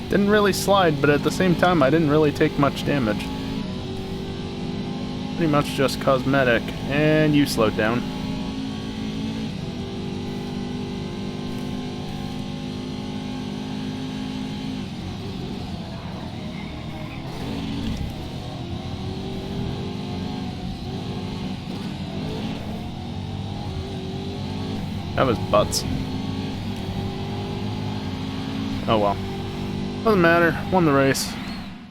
Didn't really slide, but at the same time, I didn't really take much damage. Pretty much just cosmetic. And you slowed down. That was butts. Oh well. Doesn't matter. Won the race.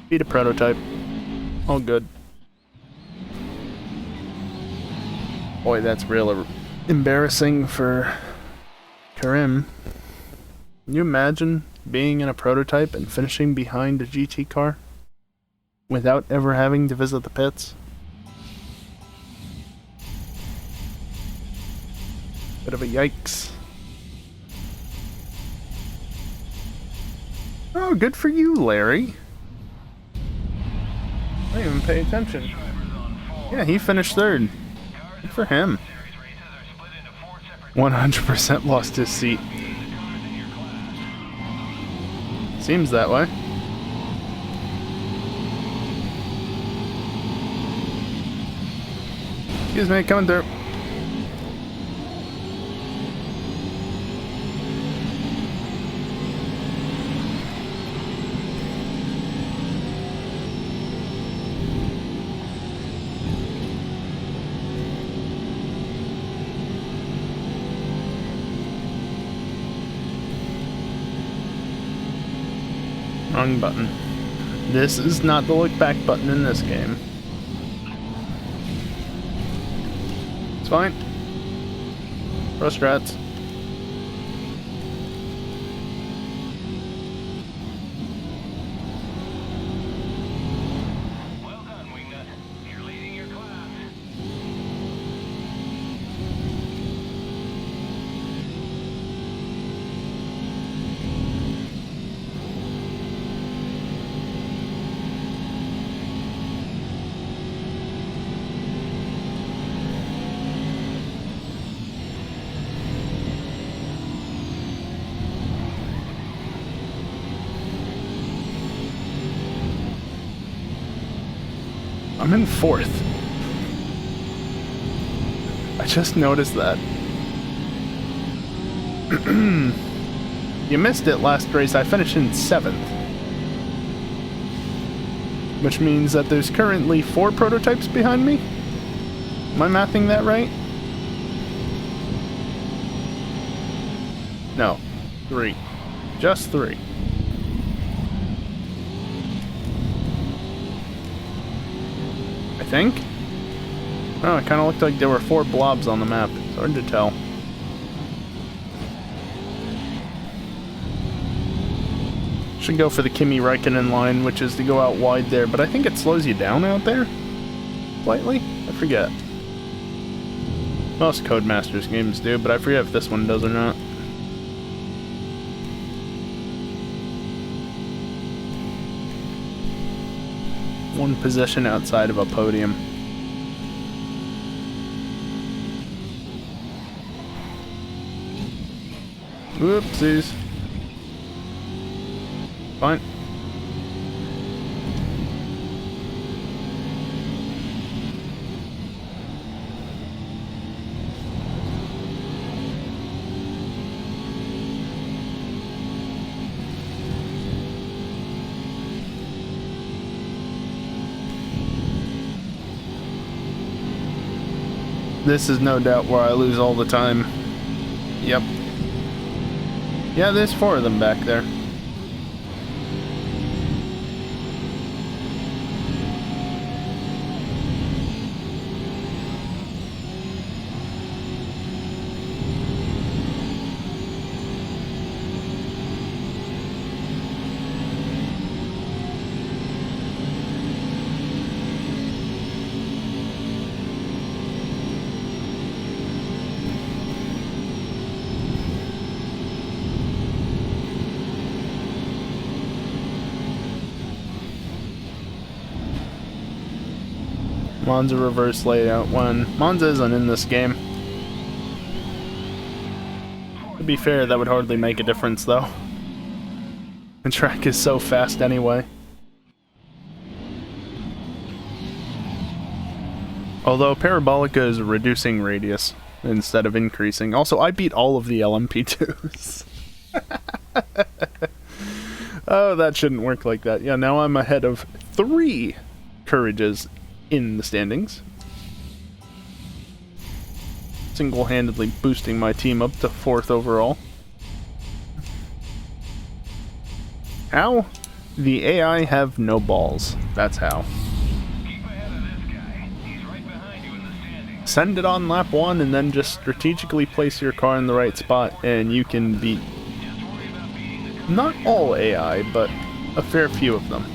Beat a prototype. All good. Boy, that's real embarrassing for Karim. Can you imagine being in a prototype and finishing behind a GT car without ever having to visit the pits? Bit of a yikes. Oh, good for you, Larry. I didn't even pay attention. Yeah, he finished third. Good for him. 100% lost his seat. Seems that way. Excuse me, coming through. Wrong button. This is not the look back button in this game. It's fine. Pro strats. Well done, Wingnut. You're leading your class. I'm in fourth. I just noticed that. You missed it last race. I finished in 7th. Which means that there's currently 4 prototypes behind me? Am I mathing that right? No. 3. Just 3. I think? Oh, it kind of looked like there were 4 blobs on the map. It's hard to tell. Should go for the Kimi Räikkönen line, which is to go out wide there, but I think it slows you down out there? Slightly? I forget. Most Codemasters games do, but I forget if this one does or not. One position outside of a podium. Whoopsies. Fine. This is no doubt where I lose all the time. Yep. Yeah, there's 4 of them back there. Monza reverse layout when Monza isn't in this game. To be fair, that would hardly make a difference though. The track is so fast anyway. Although Parabolica is reducing radius instead of increasing. Also, I beat all of the LMP2s. Oh, that shouldn't work like that. Yeah, now I'm ahead of 3 Courages in the standings. Single-handedly boosting my team up to 4th overall. How? The AI have no balls. That's how. Keep ahead of this guy. He's right behind you in the standings. Send it on lap 1 and then just strategically place your car in the right spot and you can beat Just worry about beating the not all AI, but a fair few of them.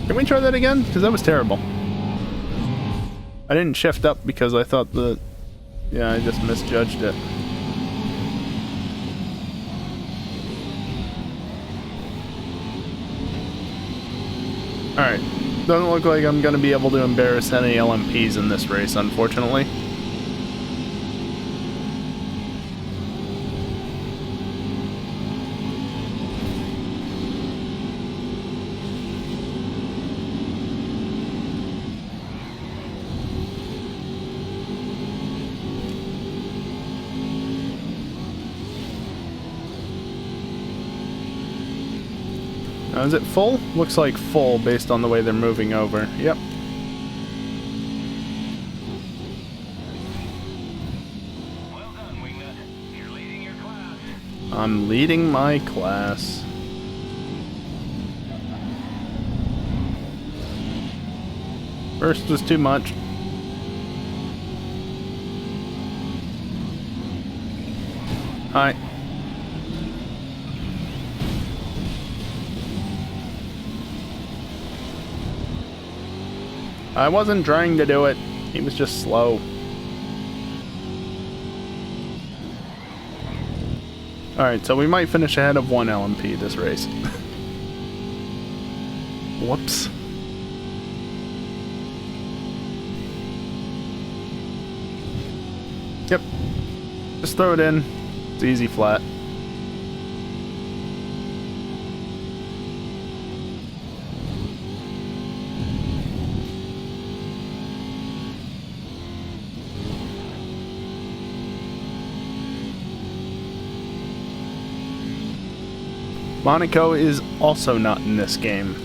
Can we try that again? Because that was terrible. I didn't shift up because I thought that... Yeah, I just misjudged it. Alright. Doesn't look like I'm going to be able to embarrass any LMPs in this race, unfortunately. Now, is it full? Looks like full based on the way they're moving over. Yep. Well done, Wingnut. You're leading your class. I'm leading my class. First was too much. Hi. I wasn't trying to do it. He was just slow. Alright, so we might finish ahead of 1 LMP this race. Whoops. Yep. Just throw it in. It's easy flat. Monaco is also not in this game.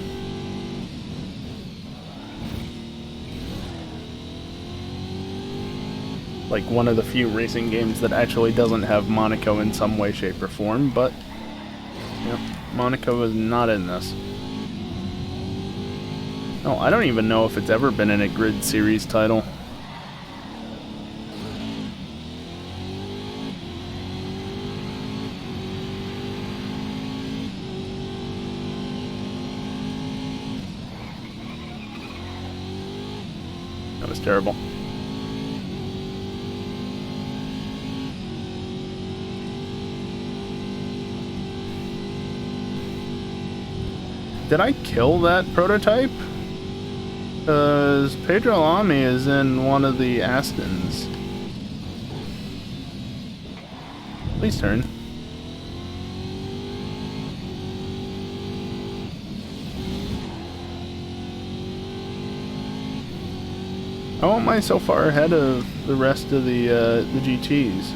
Like one of the few racing games that actually doesn't have Monaco in some way, shape, or form, but yep, Monaco is not in this. Oh, I don't even know if it's ever been in a Grid Series title. Terrible. Did I kill that prototype? Because Pedro Lamy is in one of the Astons. Please turn. How am I so far ahead of the rest of the GTs?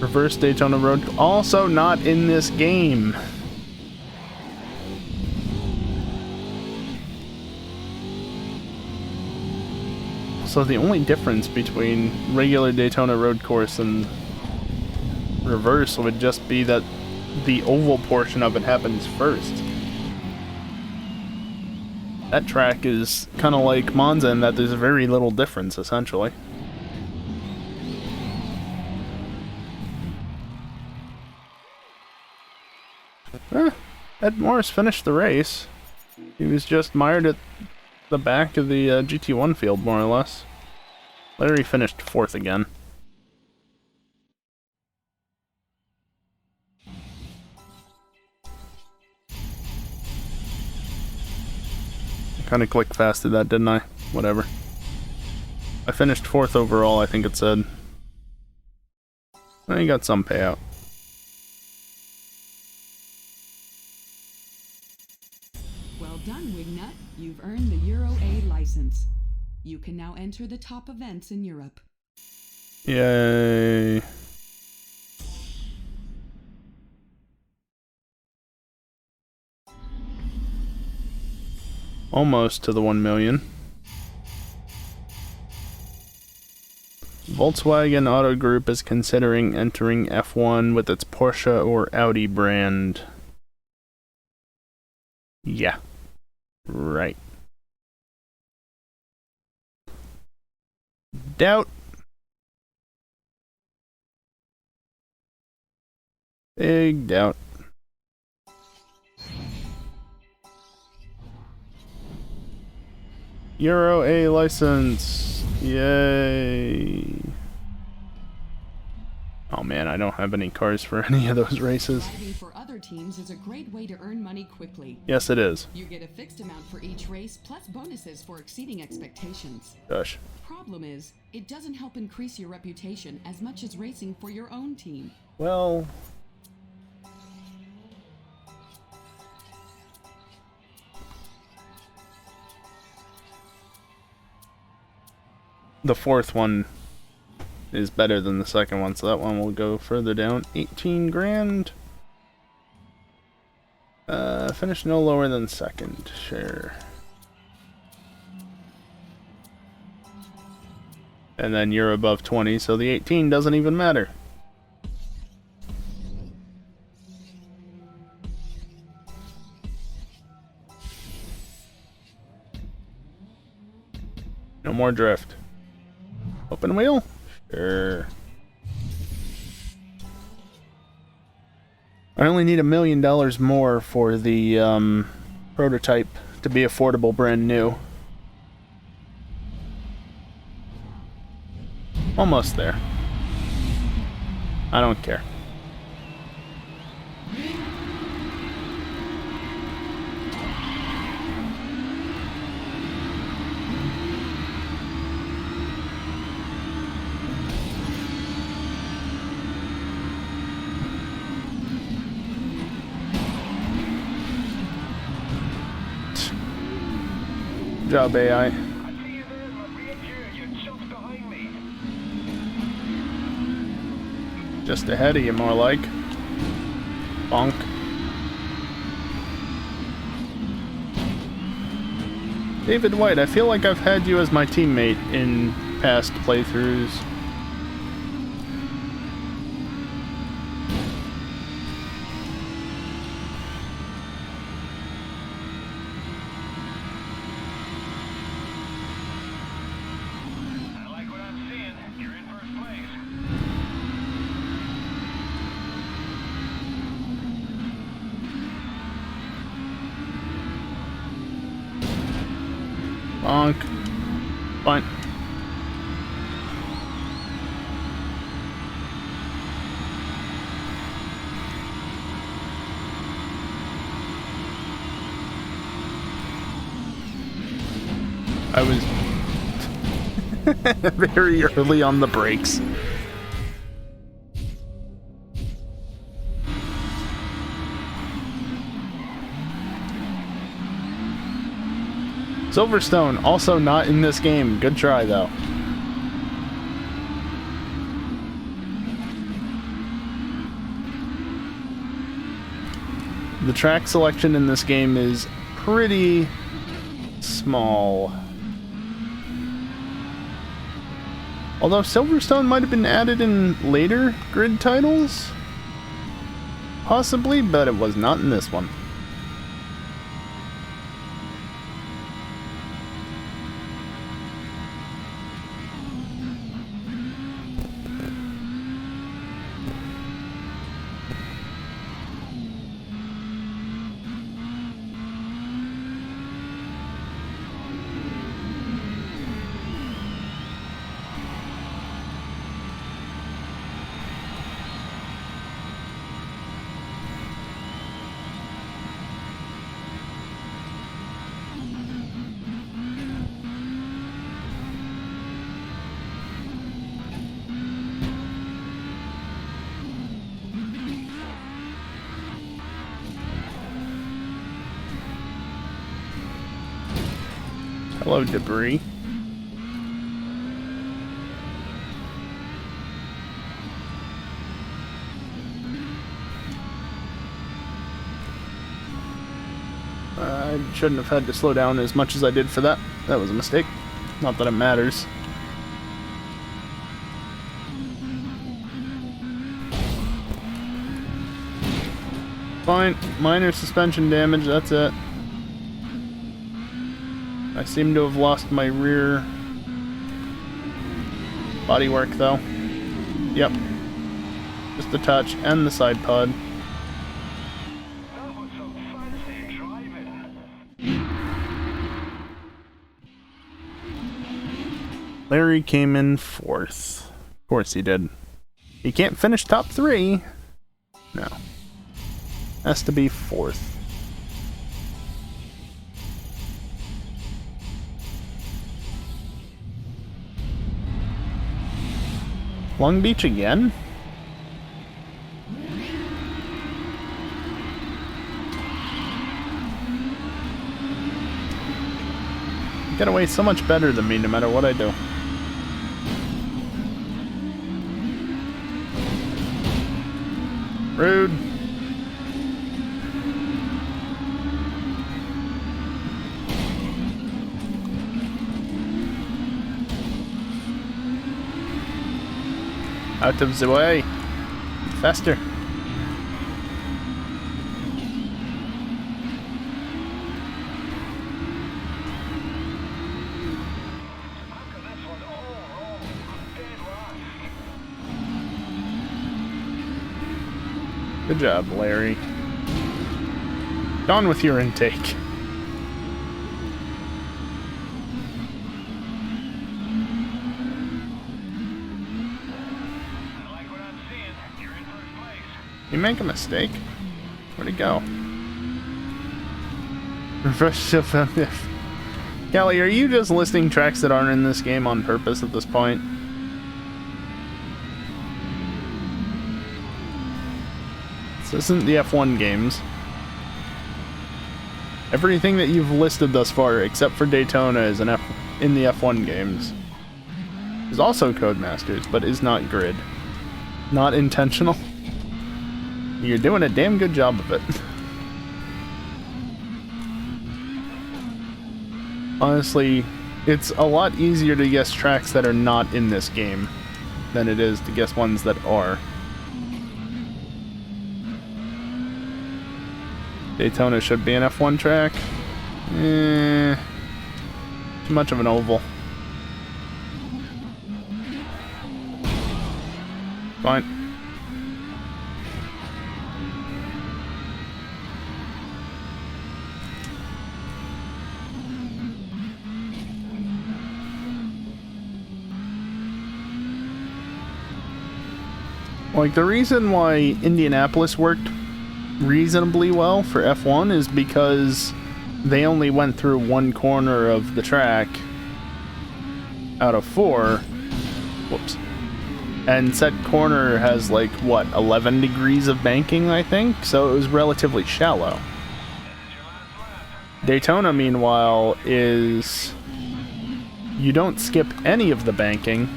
Reverse Daytona Road, also not in this game. So the only difference between regular Daytona Road Course and reverse would just be that the oval portion of it happens first. That track is kind of like Monza in that there's very little difference, essentially. Ed Morris finished the race. He was just mired at the back of the GT1 field, more or less. Larry finished 4th again. Kinda clicked fast at that, didn't I? Whatever. I finished 4th overall, I think it said. I got some payout. Well done, Wignut. You've earned the Euro A license. You can now enter the top events in Europe. Yay. Almost to the 1 million. Volkswagen Auto Group is considering entering F1 with its Porsche or Audi brand. Yeah. Right. Doubt. Big doubt. Euro A license. Yay. Oh man, I don't have any cars for any of those races. Driving for other teams is a great way to earn money quickly. Yes, it is. You get a fixed amount for each race, plus bonuses for exceeding expectations. Gosh. Problem is, it doesn't help increase your reputation as much as racing for your own team. Well... the 4th one is better than the 2nd one, so that one will go further down. 18 grand. Finish no lower than 2nd. Sure. And then you're above 20, so the 18 doesn't even matter. No more drift. Open wheel? Sure. I only need $1 million more for the prototype to be affordable brand new. Almost there. I don't care. Good job, AI. I see you there in my rear view. You're just behind me. Just ahead of you, more like. Bonk. David White, I feel like I've had you as my teammate in past playthroughs. I like what I'm seeing. You're in first place. Bonk. Fine. I was very early on the brakes. Silverstone, also not in this game. Good try, though. The track selection in this game is pretty small. Although Silverstone might have been added in later grid titles? Possibly, but it was not in this one. Hello, debris. I shouldn't have had to slow down as much as I did for that. That was a mistake. Not that it matters. Fine. Minor suspension damage, that's it. I seem to have lost my rear bodywork, though. Yep. Just a touch, and the side pod. That was some fancy driving. Larry came in 4th. Of course he did. He can't finish top 3. No. Has to be 4th. Long Beach again? You get away so much better than me no matter what I do. Rude. Out of the way. Faster. How could this one all wrong? Dead last. Good job, Larry. On with your intake. You make a mistake? Where'd he go? Reverse if. Callie, are you just listing tracks that aren't in this game on purpose at this point? This isn't the F1 games. Everything that you've listed thus far, except for Daytona, is in the F1 games. Is also Codemasters, but is not Grid. Not intentional. You're doing a damn good job of it. Honestly, it's a lot easier to guess tracks that are not in this game than it is to guess ones that are. Daytona should be an F1 track. Too much of an oval. Fine. Like, the reason why Indianapolis worked reasonably well for F1 is because they only went through one corner of the track out of 4. Whoops. And said corner has, like, what, 11 degrees of banking, I think? So it was relatively shallow. Daytona, meanwhile, is... you don't skip any of the banking,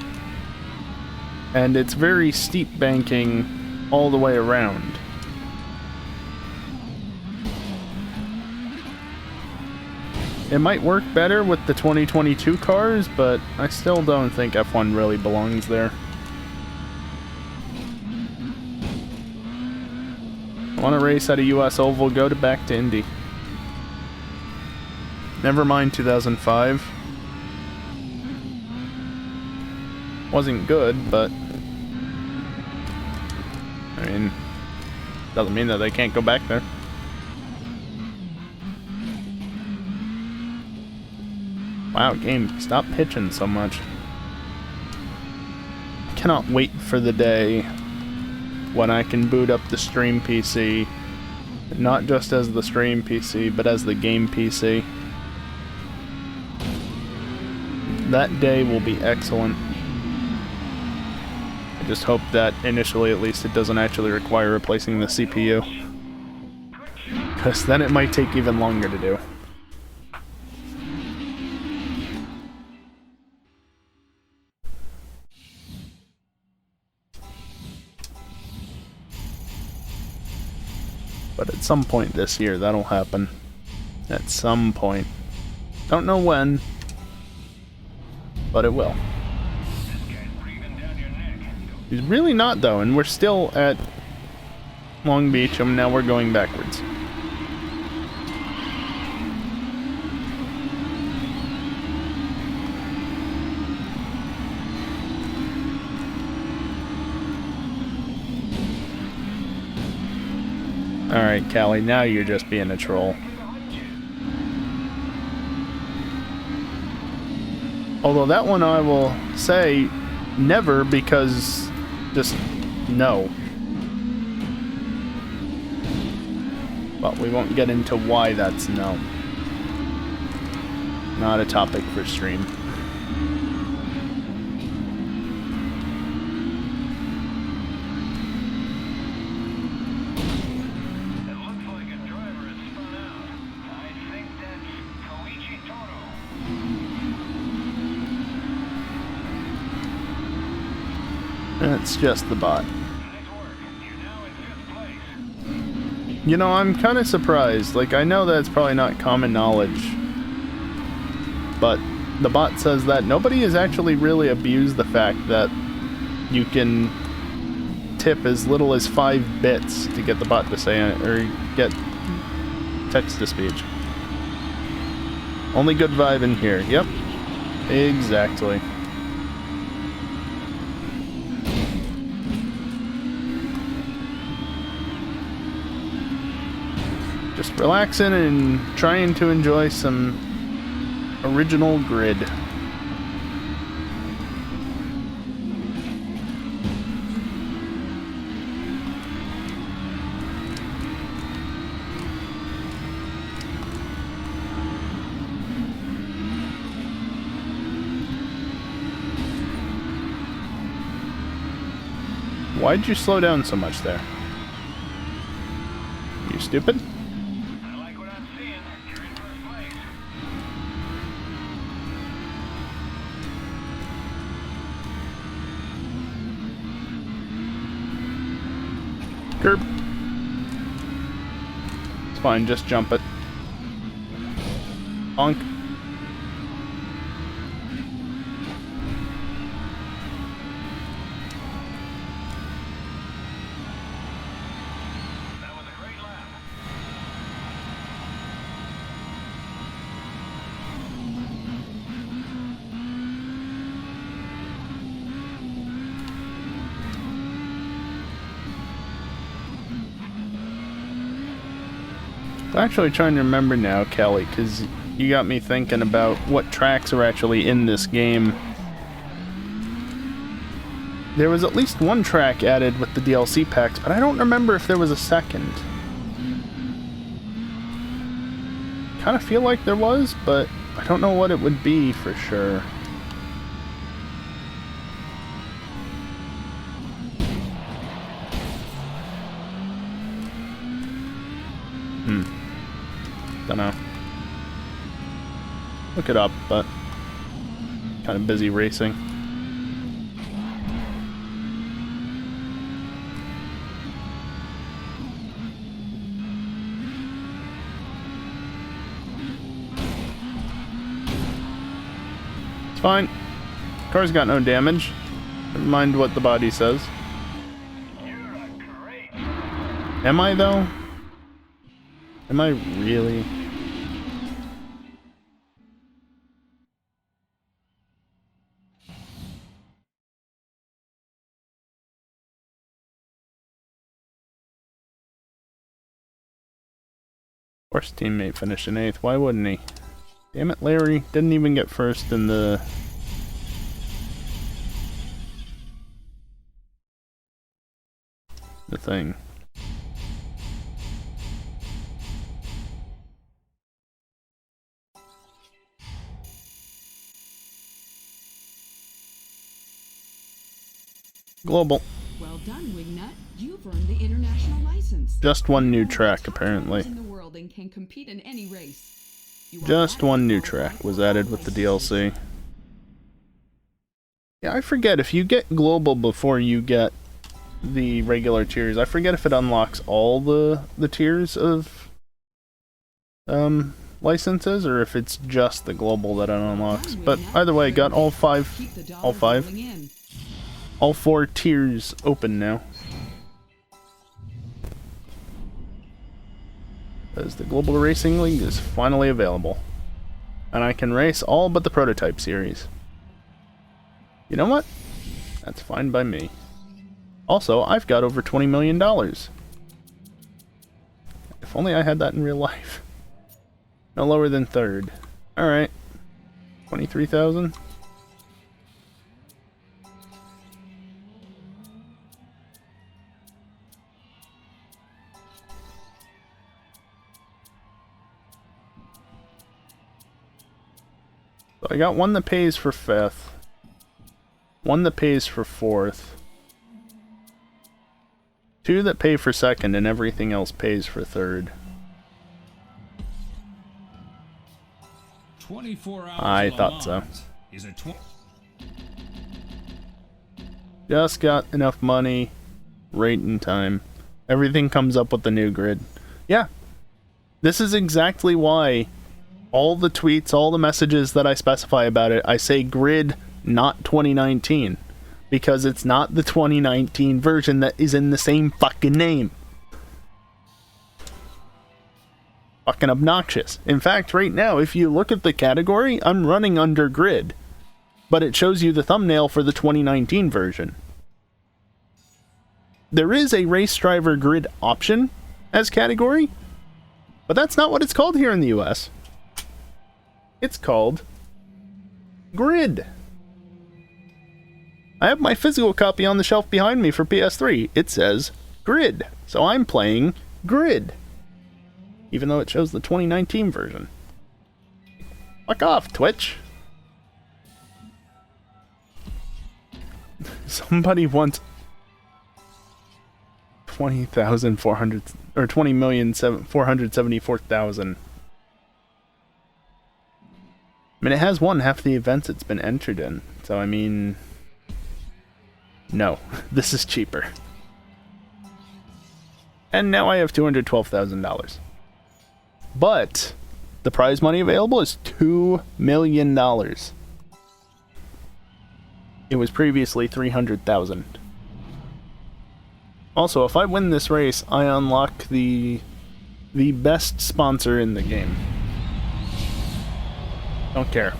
and it's very steep banking all the way around. It might work better with the 2022 cars, but I still don't think F1 really belongs there. Want to race at a US Oval, go back to Indy. Never mind 2005. Wasn't good, but I mean, doesn't mean that they can't go back there. Wow, game, stop pitching so much. Cannot wait for the day when I can boot up the stream PC, not just as the stream PC, but as the game PC. That day will be excellent. I just hope that initially, at least, it doesn't actually require replacing the CPU, because then it might take even longer to do. But at some point this year, that'll happen. At some point. Don't know when, but it will. He's really not, though, and we're still at Long Beach, and now we're going backwards. Alright, Callie, now you're just being a troll. Although that one I will say never, because just no. But we won't get into why that's no. Not a topic for stream. It's just the bot. You know, I'm kind of surprised. Like, I know that it's probably not common knowledge, but the bot says that nobody has actually really abused the fact that you can tip as little as 5 bits to get the bot to say it, or get text-to-speech. Only good vibe in here. Yep. Exactly. Just relaxing and trying to enjoy some original grid. Why'd you slow down so much there? You stupid? Curb. It's fine, just jump it. Honk. That was a great lap. I'm actually trying to remember now, Kelly, because you got me thinking about what tracks are actually in this game. There was at least one track added with the DLC packs, but I don't remember if there was a second. Kind of feel like there was, but I don't know what it would be for sure. Don't know. Look it up, but kind of busy racing. It's fine. Car's got no damage. Never mind what the body says. Am I, though? Am I really? Of course, teammate finished in 8th. Why wouldn't he? Damn it, Larry. Didn't even get first in the thing. Global. Well done, Wignut. You've earned the international license. Just one new You're track, the top apparently. drivers in the world and can compete in any race. You are Just one new qualified track for was all added with the licenses. DLC. Yeah, I forget if you get global before you get the regular tiers. I forget if it unlocks all the tiers of licenses or if it's just the global that it unlocks. But either way, got all Keep the dollars all five, rolling in. all 4 tiers open now. As the Global Racing League is finally available. And I can race all but the prototype series. You know what? That's fine by me. Also, I've got over $20 million. If only I had that in real life. No lower than 3rd. Alright. 23,000? So I got one that pays for 5th. One that pays for 4th. 2 that pay for 2nd, and everything else pays for 3rd. 24 hours I a thought so. month is a Just got enough money, rate and time. Everything comes up with the new grid. Yeah. This is exactly why all the tweets, all the messages that I specify about it, I say grid, not 2019. Because it's not the 2019 version that is in the same fucking name. Fucking obnoxious. In fact, right now, if you look at the category, I'm running under grid. But it shows you the thumbnail for the 2019 version. There is a race driver grid option as category, but that's not what it's called here in the US. It's called grid. I have my physical copy on the shelf behind me for PS3. It says grid, so I'm playing grid. Even though it shows the 2019 version. Fuck off, Twitch. Somebody wants 20,400 or 20,474,000. I mean, it has won half the events it's been entered in, so I mean, no, this is cheaper. And now I have $212,000. But the prize money available is $2 million. It was previously $300,000. Also, if I win this race, I unlock the best sponsor in the game. Don't care.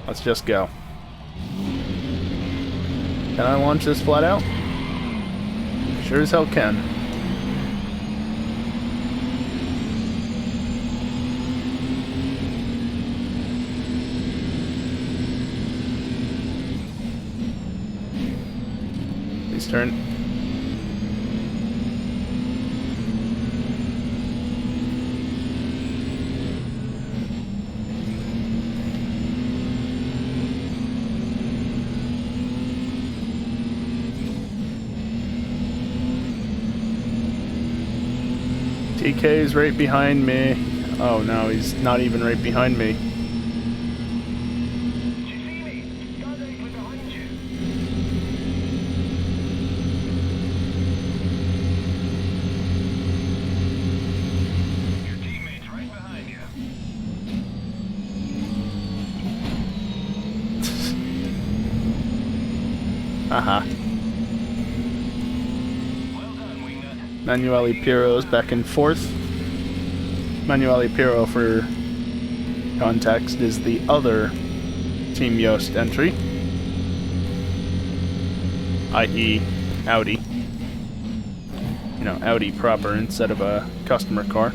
Let's just go. Can I launch this flat out? Sure as hell can. Please turn. TK is right behind me. Oh no, he's not even right behind me. Do you see me? Guys directly behind you. Your teammate's right behind you. Haha. Well done, Wingnut. Manueli Piro's back and forth. Manueli Piro, for context, is the other Team Yost entry, i.e. Audi. You know, Audi proper instead of a customer car.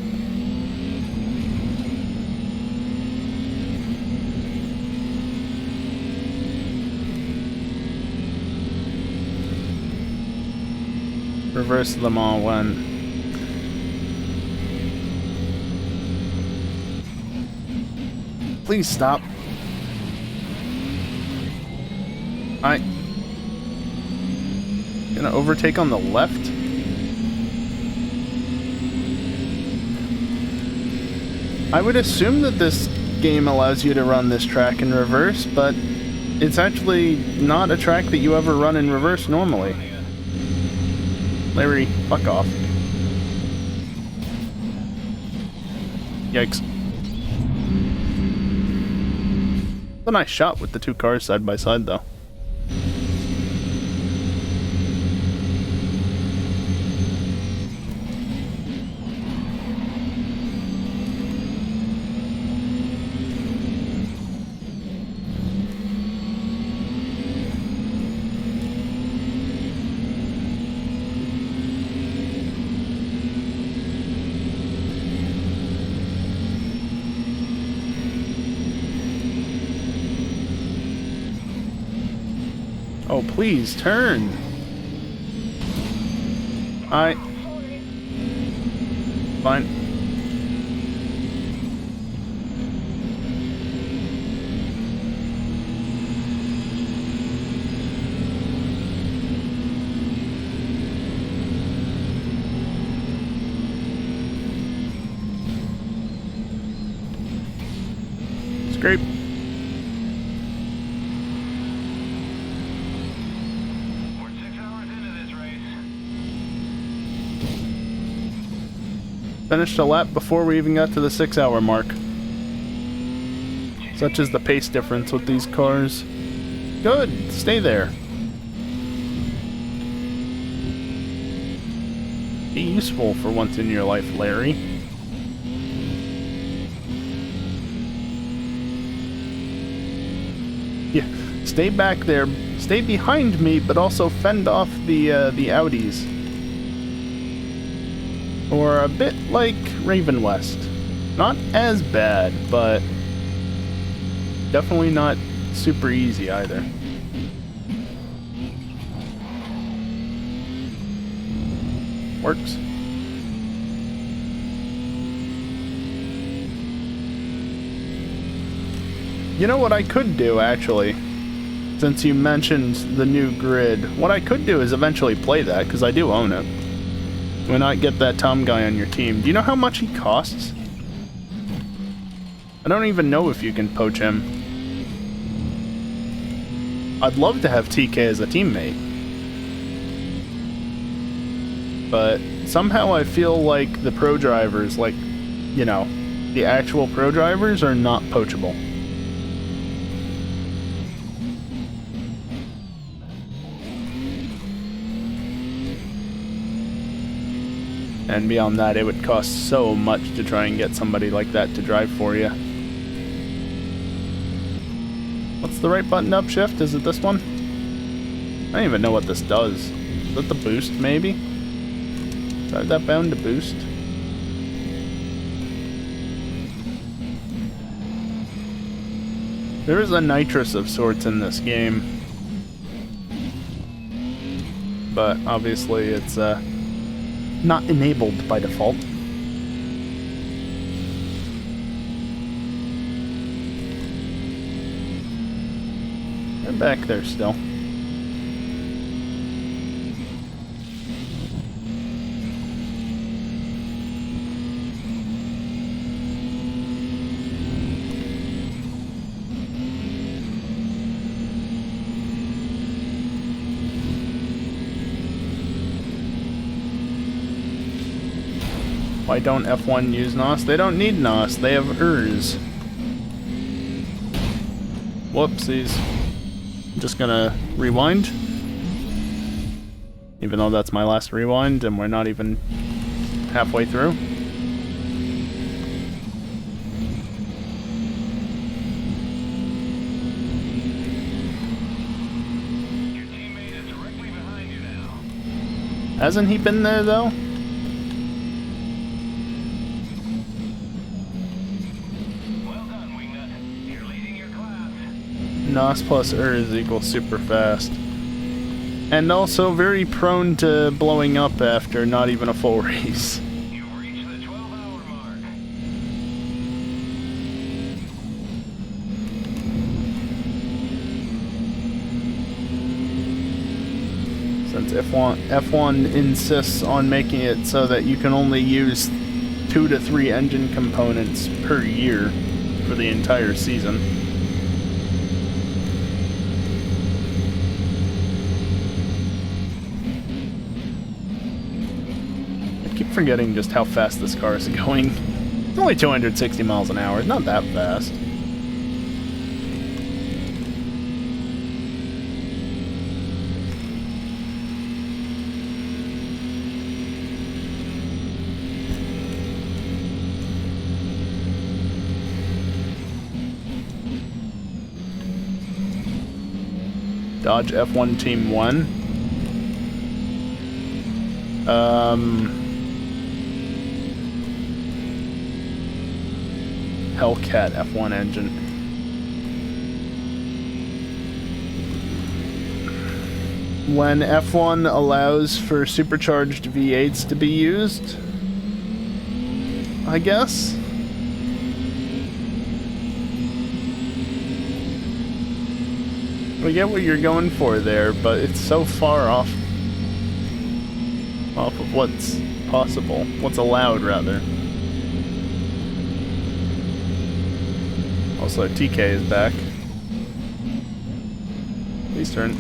Reverse Le Mans 1. Please stop. Gonna overtake on the left? I would assume that this game allows you to run this track in reverse, but it's actually not a track that you ever run in reverse normally. Larry, fuck off. Yikes. It's a nice shot with the two cars side by side, though. Oh, please, turn! Fine. Scrape. We're 6 hours into this race. Finished a lap before we even got to the 6-hour mark. Such is the pace difference with these cars. Good, stay there. Be useful for once in your life, Larry. Yeah, stay back there. Stay behind me, but also fend off the Audis. Or a bit like Raven West. Not as bad, but definitely not super easy either. Works. You know what I could do, actually? Since you mentioned the new grid, what I could do is eventually play that, because I do own it. Why not get that Tom guy on your team? Do you know how much he costs? I don't even know if you can poach him. I'd love to have TK as a teammate. But somehow I feel like the pro drivers, like, you know, the actual pro drivers are not poachable. And beyond that, it would cost so much to try and get somebody like that to drive for you. What's the right button upshift? Is it this one? I don't even know what this does. Is that the boost, maybe? Drive that bound to boost. There is a nitrous of sorts in this game. but obviously it's not enabled by default. They're back there still. Why don't F1 use NOS? They don't need NOS, they have ERS. Whoopsies. I'm just gonna rewind. Even though that's my last rewind and we're not even halfway through. Your teammate is directly behind you now. Hasn't he been there though? Well done, Wingnut. You're leading your class. NOS plus ERS equals super fast. And also very prone to blowing up after not even a full race. You've reached the 12-hour mark. Since F1 insists on making it so that you can only use 2 to 3 engine components per year for the entire season. I keep forgetting just how fast this car is going. It's only 260 miles an hour, it's not that fast. Dodge F1 Team 1. Hellcat F1 engine. When F1 allows for supercharged V8s to be used, I guess. We get what you're going for there, but it's so far off of what's possible, what's allowed rather. Also, TK is back. Please turn.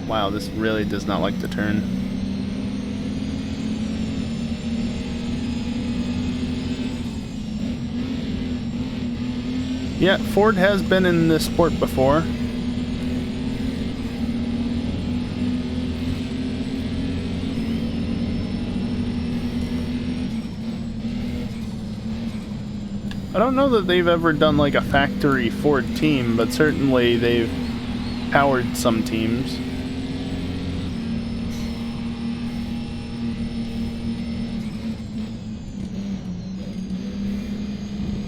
Wow, this really does not like to turn. Yeah, Ford has been in this sport before. I don't know that they've ever done like a factory Ford team, but certainly they've powered some teams.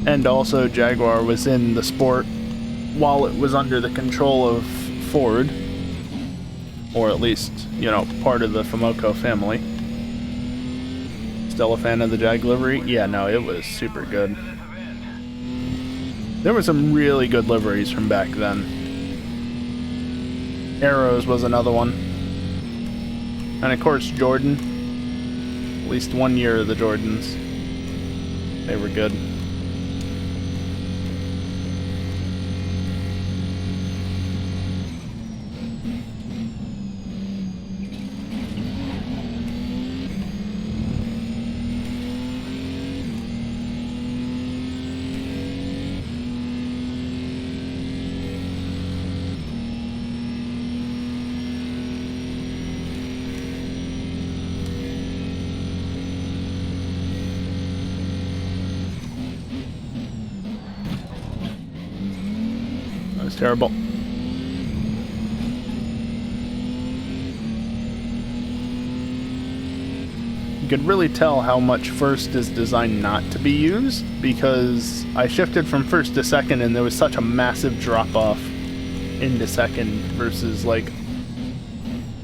And also Jaguar was in the sport while it was under the control of Ford. Or at least, you know, part of the Fomoco family. Still a fan of the Jag livery? Yeah, no, it was super good. There were some really good liveries from back then. Arrows was another one. And of course Jordan. At least 1 year of the Jordans. They were good. terrible. You could really tell how much first is designed not to be used, because I shifted from first to second and there was such a massive drop off into second versus like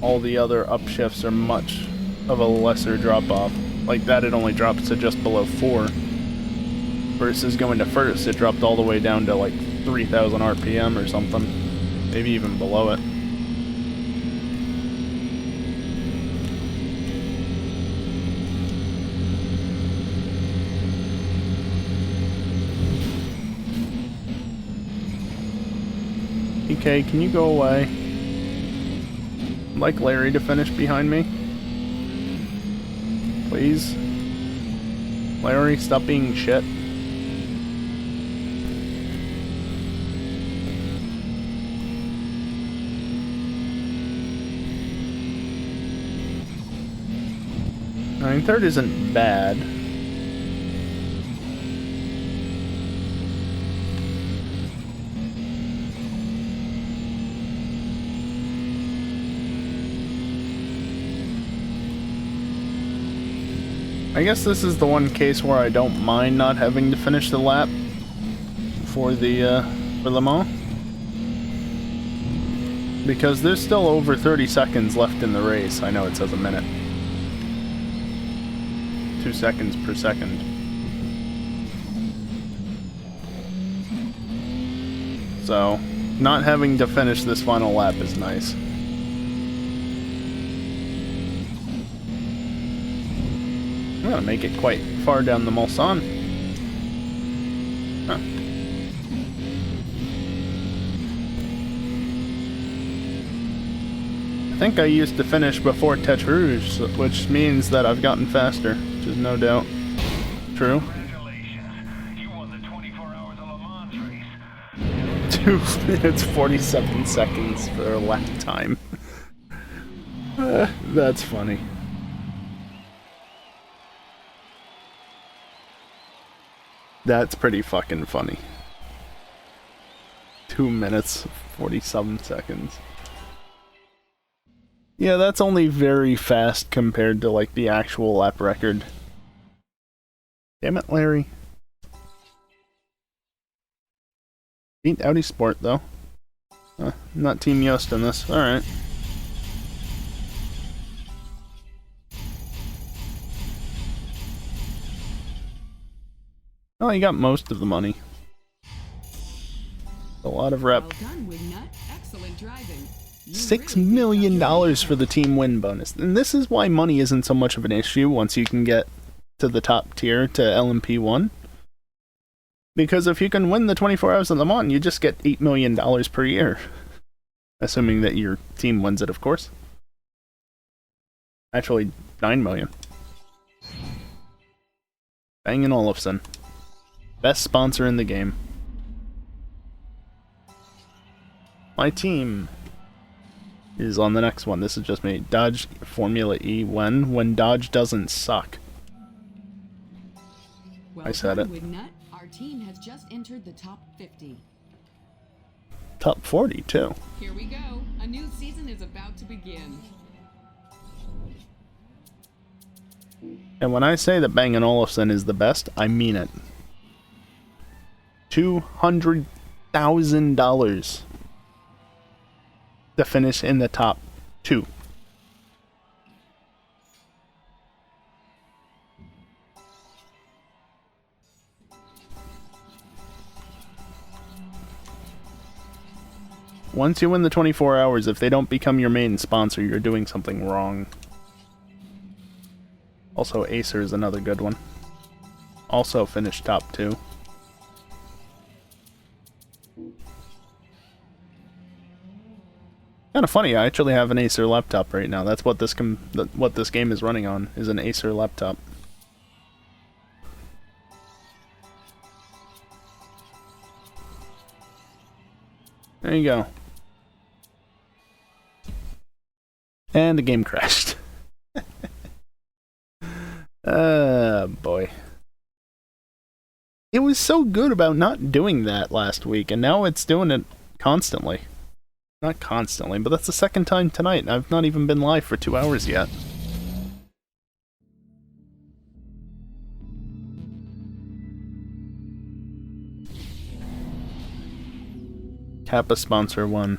all the other upshifts are much of a lesser drop off. Like that, it only drops to just below 4. Versus going to first, it dropped all the way down to like 3,000 RPM or something. Maybe even below it. Okay, can you go away? I'd like Larry to finish behind me. Please. Larry, stop being shit. I mean, third isn't bad. I guess this is the one case where I don't mind not having to finish the lap for Le Mans. Because there's still over 30 seconds left in the race. I know it says a minute. 2 seconds per second. So, not having to finish this final lap is nice. I'm gonna make it quite far down the Mulsanne. Huh. I think I used to finish before Tete Rouge, which means that I've gotten faster, which is no doubt true. Congratulations. You won the 24 hours of Le Mans race. 2 minutes 47 seconds for a lap time. That's funny. That's pretty fucking funny. 2 minutes 47 seconds. Yeah, that's only very fast compared to like the actual lap record. Damn it, Larry. Beat Audi Sport though. Not Team Yost in this. Alright. Oh, you got most of the money. A lot of rep. Well done, Wignut. Excellent driving. You $6 really million picked up your for the team win bonus. And this is why money isn't so much of an issue once you can get to the top tier to LMP1. Because if you can win the 24 hours of Le Mans, you just get $8 million per year. Assuming that your team wins it, of course. Actually, $9 million. Bang & Olufsen. Best sponsor in the game. My team is on the next one. This is just me. Dodge Formula E when Dodge doesn't suck. Well I said done, it. Wignut. Our team has just entered the top 50. Top 40 too. Here we go. A new season is about to begin. And when I say that Bang & Olufsen is the best, I mean it. $200,000 to finish in the top 2. Once you win the 24 hours, if they don't become your main sponsor, you're doing something wrong. Also, Acer is another good one. Also finished top 2. Kind of funny, I actually have an Acer laptop right now. That's what this game is running on, is an Acer laptop. There you go. And the game crashed. Boy. It was so good about not doing that last week, and now it's doing it constantly. Not constantly, but that's the second time tonight, and I've not even been live for 2 hours yet. Kappa sponsor one.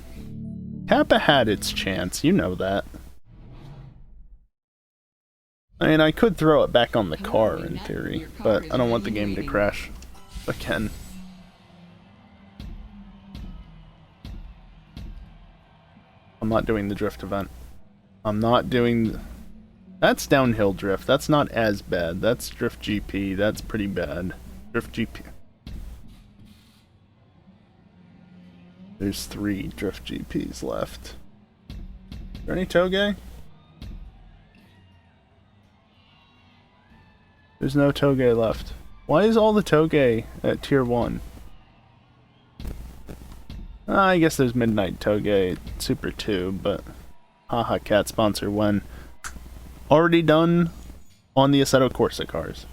Kappa had its chance, you know that. I mean, I could throw it back on the car in theory, but I don't want the game to crash again. I'm not doing the drift event. I'm not doing... That's downhill drift. That's not as bad. That's drift GP. That's pretty bad. Drift GP. There's 3 drift GPs left. Is there any Toge? There's no Toge left. Why is all the Toge at tier 1? I guess there's Midnight Toge at Super 2, but... Haha, cat sponsor when... Already done on the Assetto Corsa cars.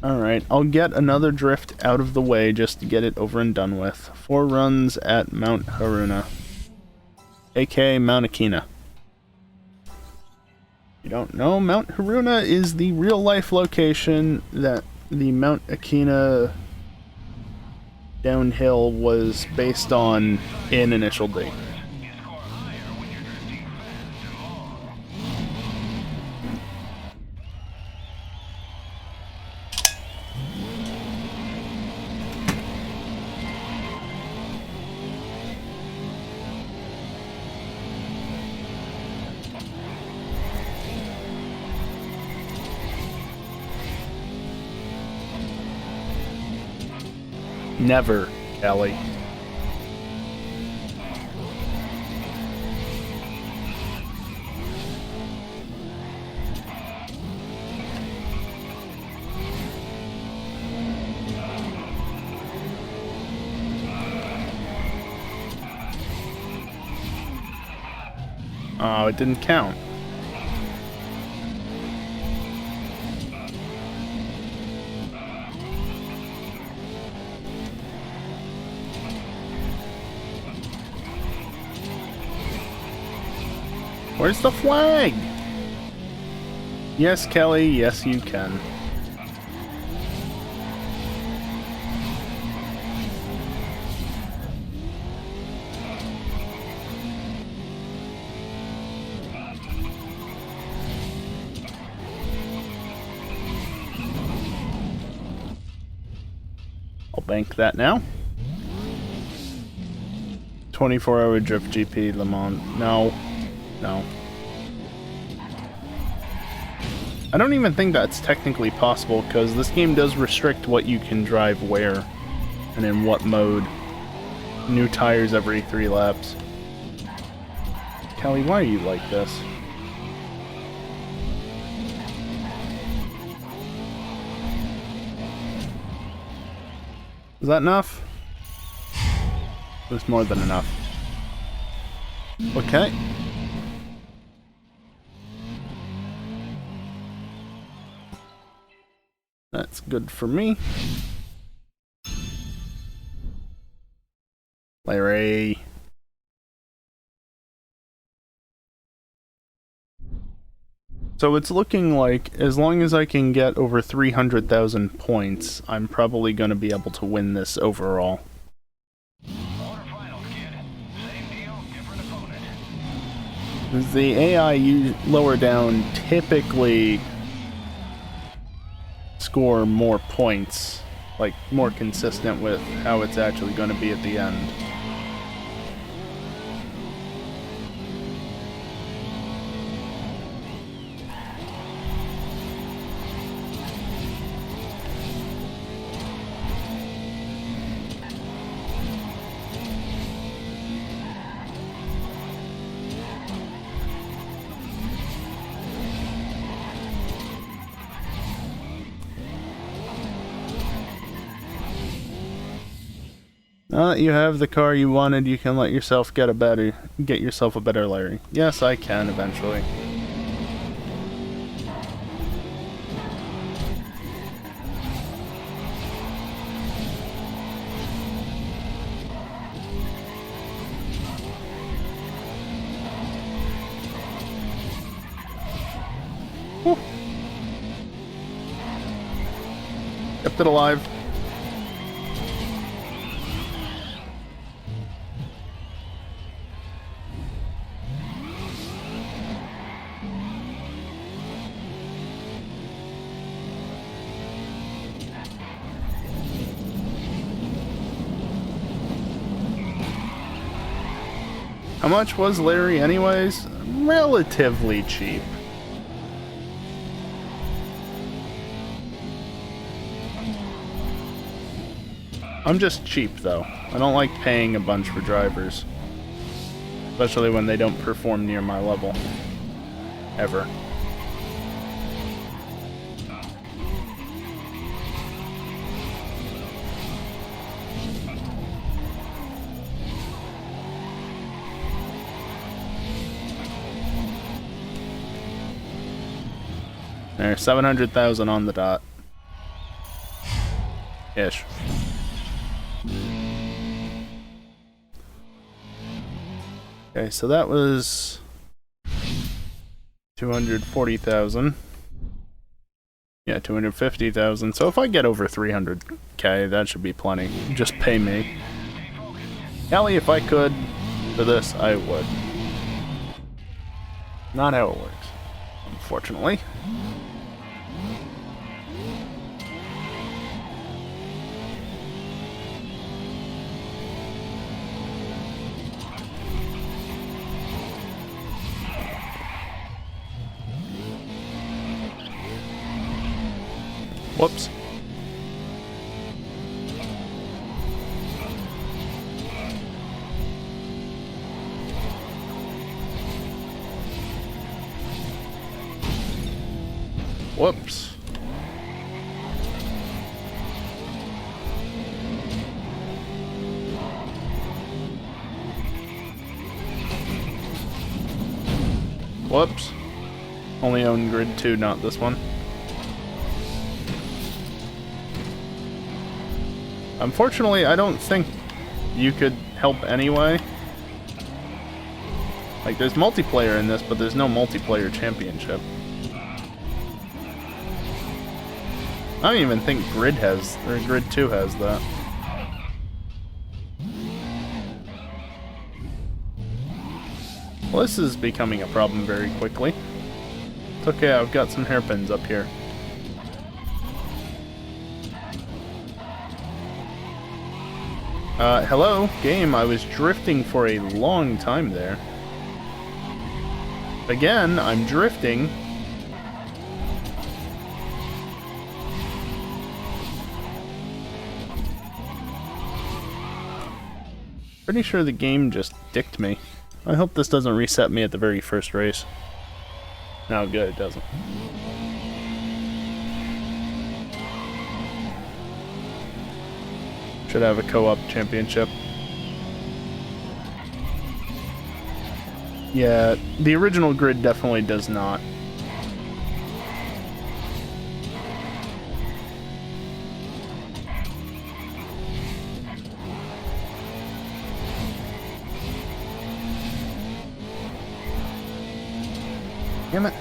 Alright, I'll get another drift out of the way just to get it over and done with. 4 runs at Mount Haruna, aka Mount Akina. You don't know, Mount Haruna is the real-life location that the Mount Akina downhill was based on in Initial D. You score higher when you're drifting fast and long. Never, Kelly. Oh, it didn't count. Where's the flag? Yes, Kelly, yes you can. I'll bank that now. 24-hour drift GP Le Mans. No. No. I don't even think that's technically possible, because this game does restrict what you can drive where, and in what mode. New tires every 3 laps. Kelly, why are you like this? Is that enough? There's more than enough. Okay. That's good for me. Larry. So it's looking like, as long as I can get over 300,000 points, I'm probably going to be able to win this overall. Quarterfinals, kid. Same deal, different opponent. The AI lower down typically score more points, like more consistent with how it's actually going to be at the end. Now that you have the car you wanted, you can let yourself get yourself a better Larry. Yes, I can eventually. Whew. Kept it alive. How much was Larry anyways? Relatively cheap. I'm just cheap though. I don't like paying a bunch for drivers. Especially when they don't perform near my level. Ever. There's 700,000 on the dot. Ish. Okay, so that was 240,000. Yeah, 250,000. So if I get over 300k, that should be plenty. Just pay me. Kelly, if I could, for this, I would. Not how it works, unfortunately. Whoops. Whoops. Whoops. Only own grid 2, not this one. Unfortunately, I don't think you could help anyway. Like, there's multiplayer in this, but there's no multiplayer championship. I don't even think Grid 2 has that. Well, this is becoming a problem very quickly. It's okay, I've got some hairpins up here. Hello, game, I was drifting for a long time there. Again, I'm drifting. Pretty sure the game just dicked me. I hope this doesn't reset me at the very first race. No, good, it doesn't. Should have a co-op championship. Yeah, the original Grid definitely does not. Damn it.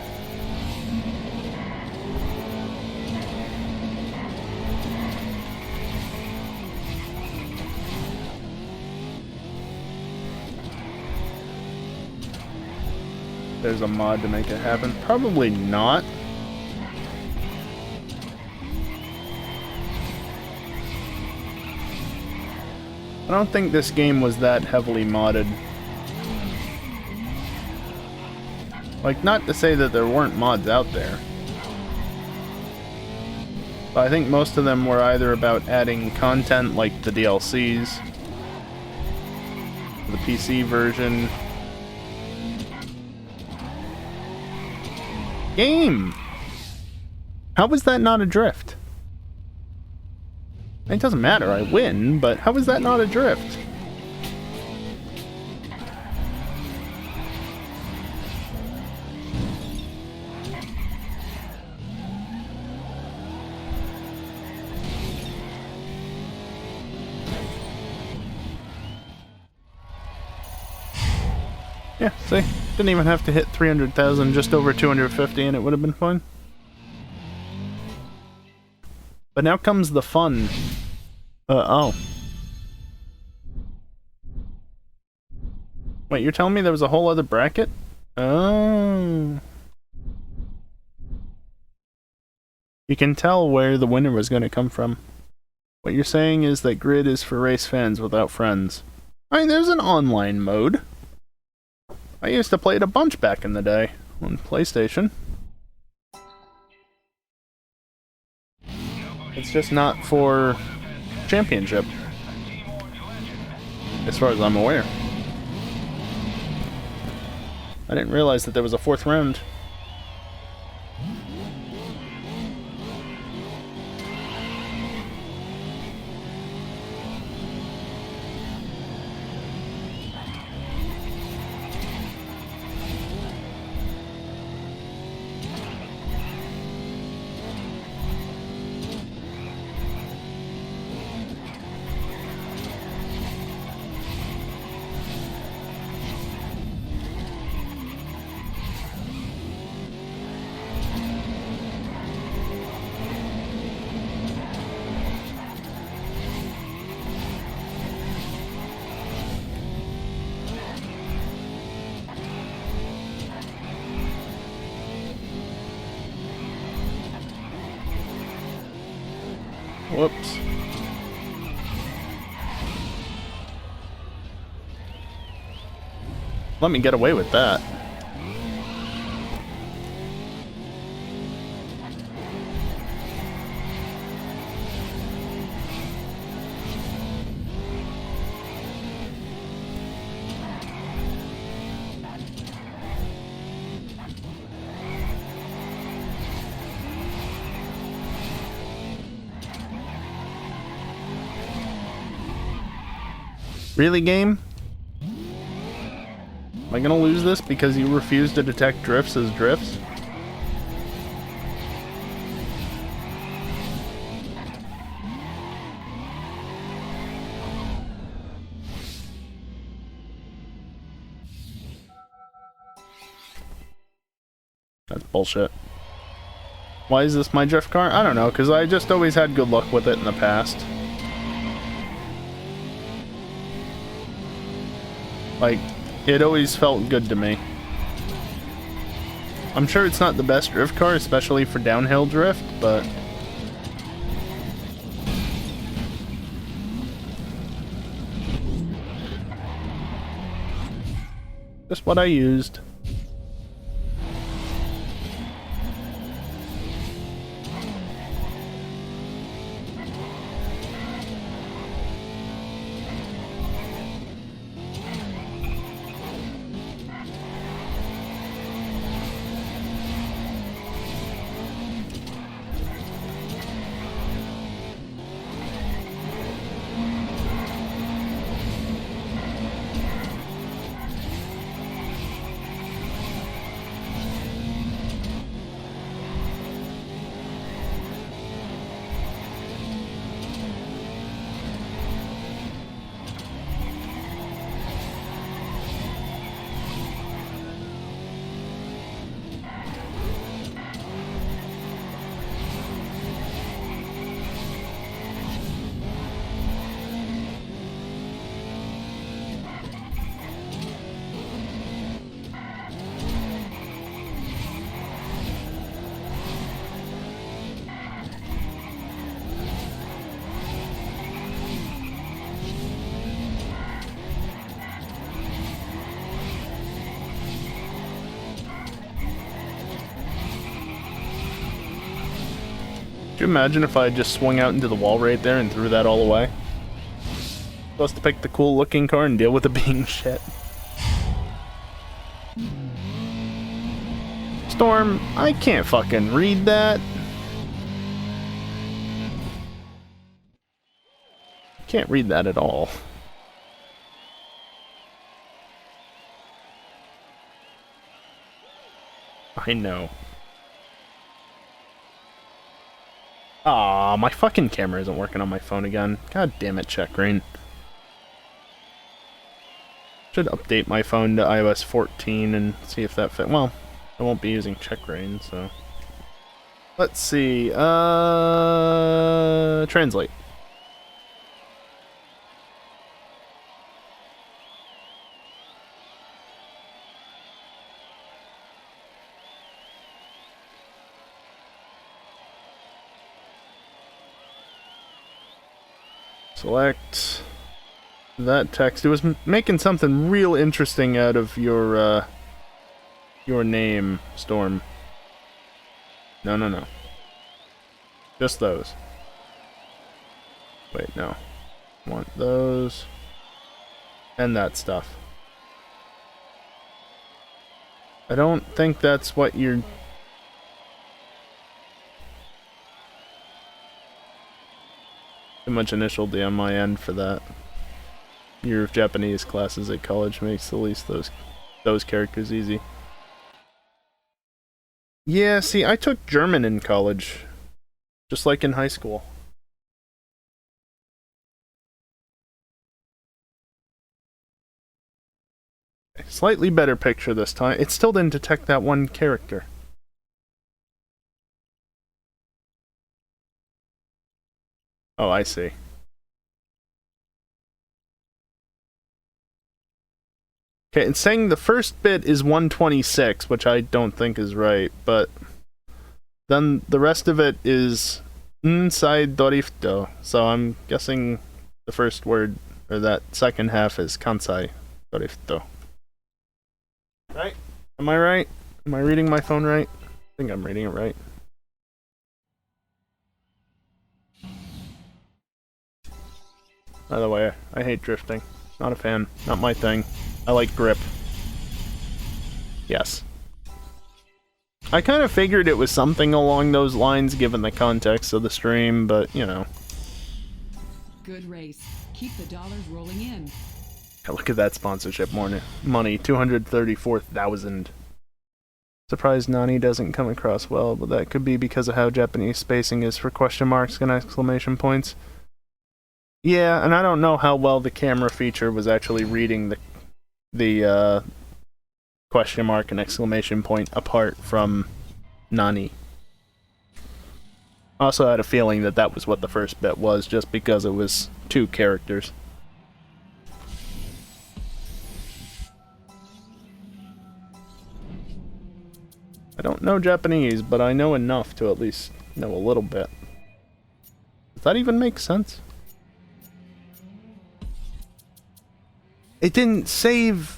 There's a mod to make it happen. Probably not. I don't think this game was that heavily modded. Like, not to say that there weren't mods out there. But I think most of them were either about adding content like the DLCs, the PC version. Game! How was that not a drift? It doesn't matter, I win, but how is that not a drift? Yeah, see? Didn't even have to hit 300,000, just over 250 and it would have been fine. But now comes the fun. Oh. Wait, you're telling me there was a whole other bracket? Oh. You can tell where the winner was going to come from. What you're saying is that Grid is for race fans without friends. I mean, there's an online mode. I used to play it a bunch back in the day on PlayStation. It's just not for championship, as far as I'm aware. I didn't realize that there was a 4th round. Whoops. Let me get away with that. Really, game? Am I gonna lose this because you refuse to detect drifts as drifts? That's bullshit. Why is this my drift car? I don't know, because I just always had good luck with it in the past. Like, it always felt good to me. I'm sure it's not the best drift car, especially for downhill drift, but... just what I used. Could you imagine if I just swung out into the wall right there and threw that all away? Supposed to pick the cool looking car and deal with it being shit. Storm, I can't fucking read that. can't read that at all. I know. Ah, my fucking camera isn't working on my phone again. God damn it, check green. Should update my phone to iOS 14 and see if that fit. Well, I won't be using check rain, so. Let's see. Translate. Select that text. It was making something real interesting out of your name, Storm. No, no, no. Just those. Wait, no. Want those. And that stuff. I don't think that's what you're... Too much initial D on my end for that. Year of Japanese classes at college makes at least those characters easy. Yeah, see, I took German in college. Just like in high school. Slightly better picture this time. It still didn't detect that one character. Oh, I see. Okay, it's saying the first bit is 126, which I don't think is right, but then the rest of it is inside dorifto, so I'm guessing the first word, or that second half, is kansai dorifto. Right? Am I right? Am I reading my phone right? I think I'm reading it right. By the way, I hate drifting. Not a fan. Not my thing. I like grip. Yes. I kind of figured it was something along those lines given the context of the stream, but, you know. Good race. Keep the dollars rolling in. Look at that sponsorship money. 234,000. Surprised Nani doesn't come across well, but that could be because of how Japanese spacing is for question marks and exclamation points. Yeah, and I don't know how well the camera feature was actually reading the question mark and exclamation point apart from Nani. I also had a feeling that that was what the first bit was, just because it was two characters. I don't know Japanese, but I know enough to at least know a little bit. Does that even make sense? It didn't save...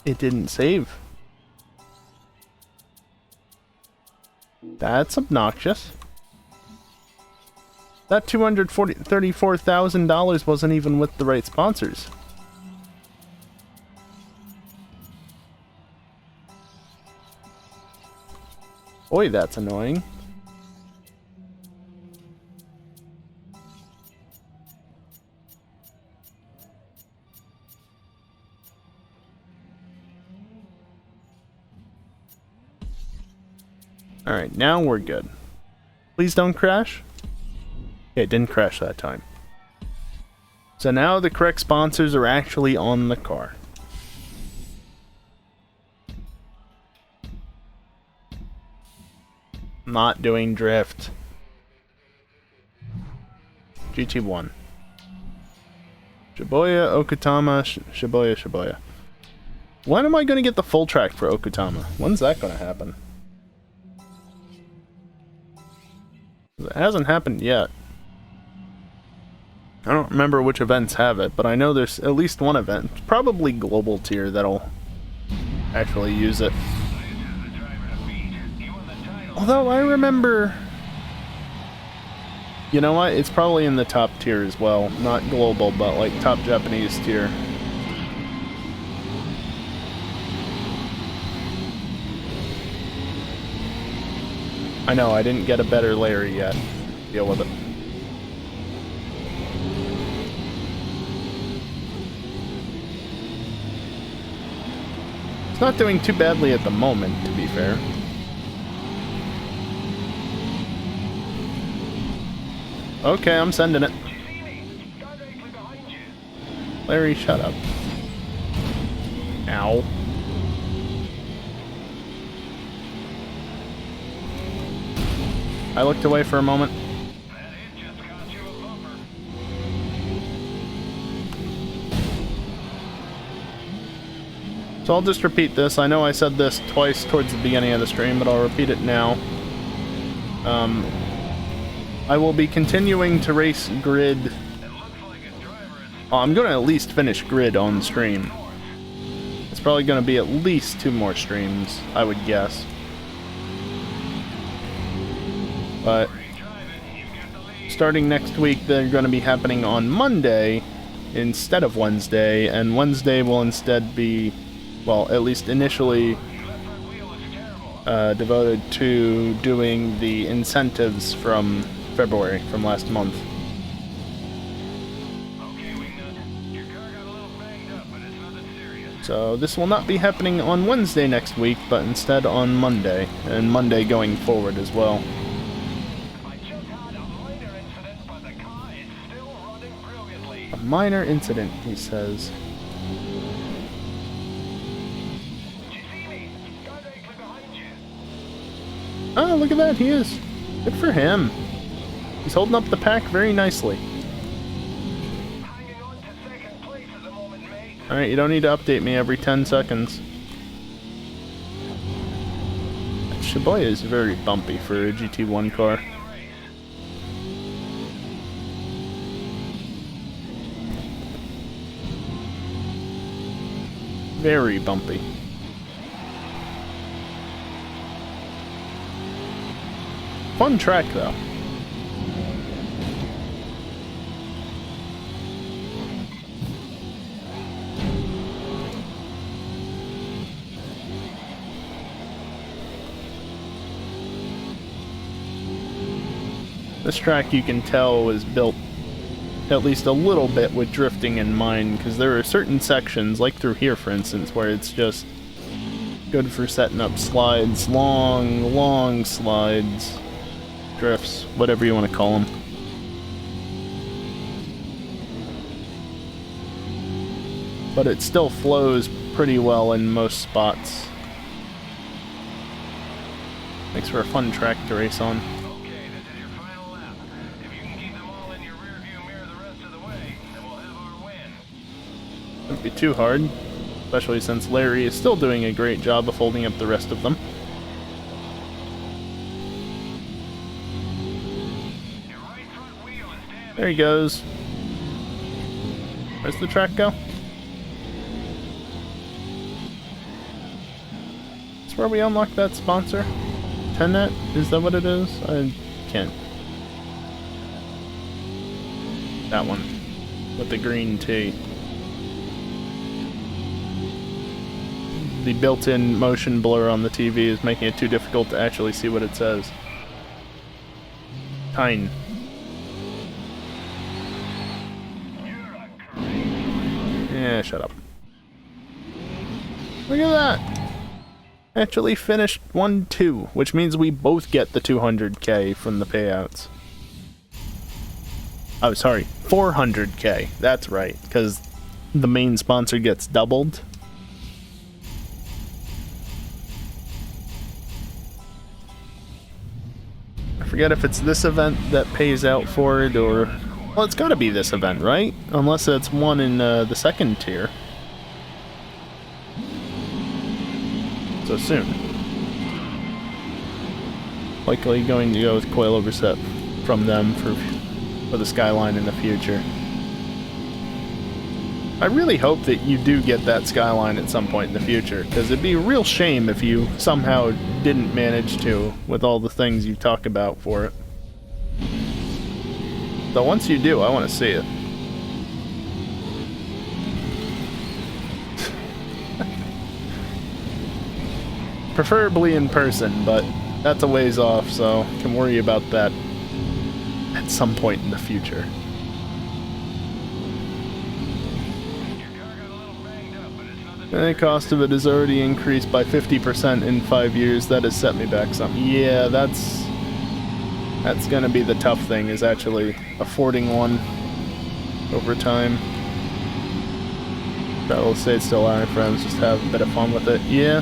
It didn't save. That's obnoxious. That $234,000 wasn't even with the right sponsors. Boy, that's annoying. Alright, now we're good. Please don't crash. Okay, it didn't crash that time. So now the correct sponsors are actually on the car. Not doing drift. GT1. Shibuya, Okutama, Shibuya. When am I going to get the full track for Okutama? When's that going to happen? It hasn't happened yet. I don't remember which events have it, but I know there's at least one event, probably global tier, that'll actually use it. Although I remember... You know what? It's probably in the top tier as well. Not global, but like top Japanese tier. I know, I didn't get a better Larry yet. Deal with it. It's not doing too badly at the moment, to be fair. Okay, I'm sending it. Larry, shut up. Ow. I looked away for a moment. So I'll just repeat this. I know I said this twice towards the beginning of the stream, but I'll repeat it now. I will be continuing to race Grid. I'm going to at least finish Grid on stream. It's probably going to be at least 2 more streams, I would guess. But starting next week, they're going to be happening on Monday instead of Wednesday, and Wednesday will instead be, well, at least initially, devoted to doing the incentives from February, from last month. So this will not be happening on Wednesday next week, but instead on Monday, and Monday going forward as well. A minor incident, he says. Oh, look at that, he is. Good for him. He's holding up the pack very nicely. Alright, you don't need to update me every 10 seconds. Shibuya is very bumpy for a GT1 car. Very bumpy. Fun track, though. This track, you can tell, was built at least a little bit with drifting in mind, because there are certain sections, like through here for instance, where it's just good for setting up slides, long slides, drifts, whatever you want to call them. But it still flows pretty well in most spots. Makes for a fun track to race on. Wouldn't be too hard, especially since Larry is still doing a great job of holding up the rest of them. There he goes. Where's the track go? Is where we unlock that sponsor? 10net? Is that what it is? I can't. That one. With the green T. The built-in motion blur on the TV is making it too difficult to actually see what it says. Tine. Yeah, shut up. Look at that! Actually finished 1-2, which means we both get the 200k from the payouts. Oh, sorry, 400k. That's right, because the main sponsor gets doubled. I forget if it's this event that pays out for it, or... Well, it's gotta be this event, right? Unless it's one in the second tier. So soon. Likely going to go with coilover set from them for the Skyline in the future. I really hope that you do get that Skyline at some point in the future, because it'd be a real shame if you somehow didn't manage to, with all the things you talk about for it. Though once you do, I want to see it. Preferably in person, but that's a ways off, so can worry about that at some point in the future. The cost of it has already increased by 50% in 5 years. That has set me back some. Yeah, that's gonna be the tough thing, is actually affording one over time. Travel state still allowing friends, just have a bit of fun with it. Yeah.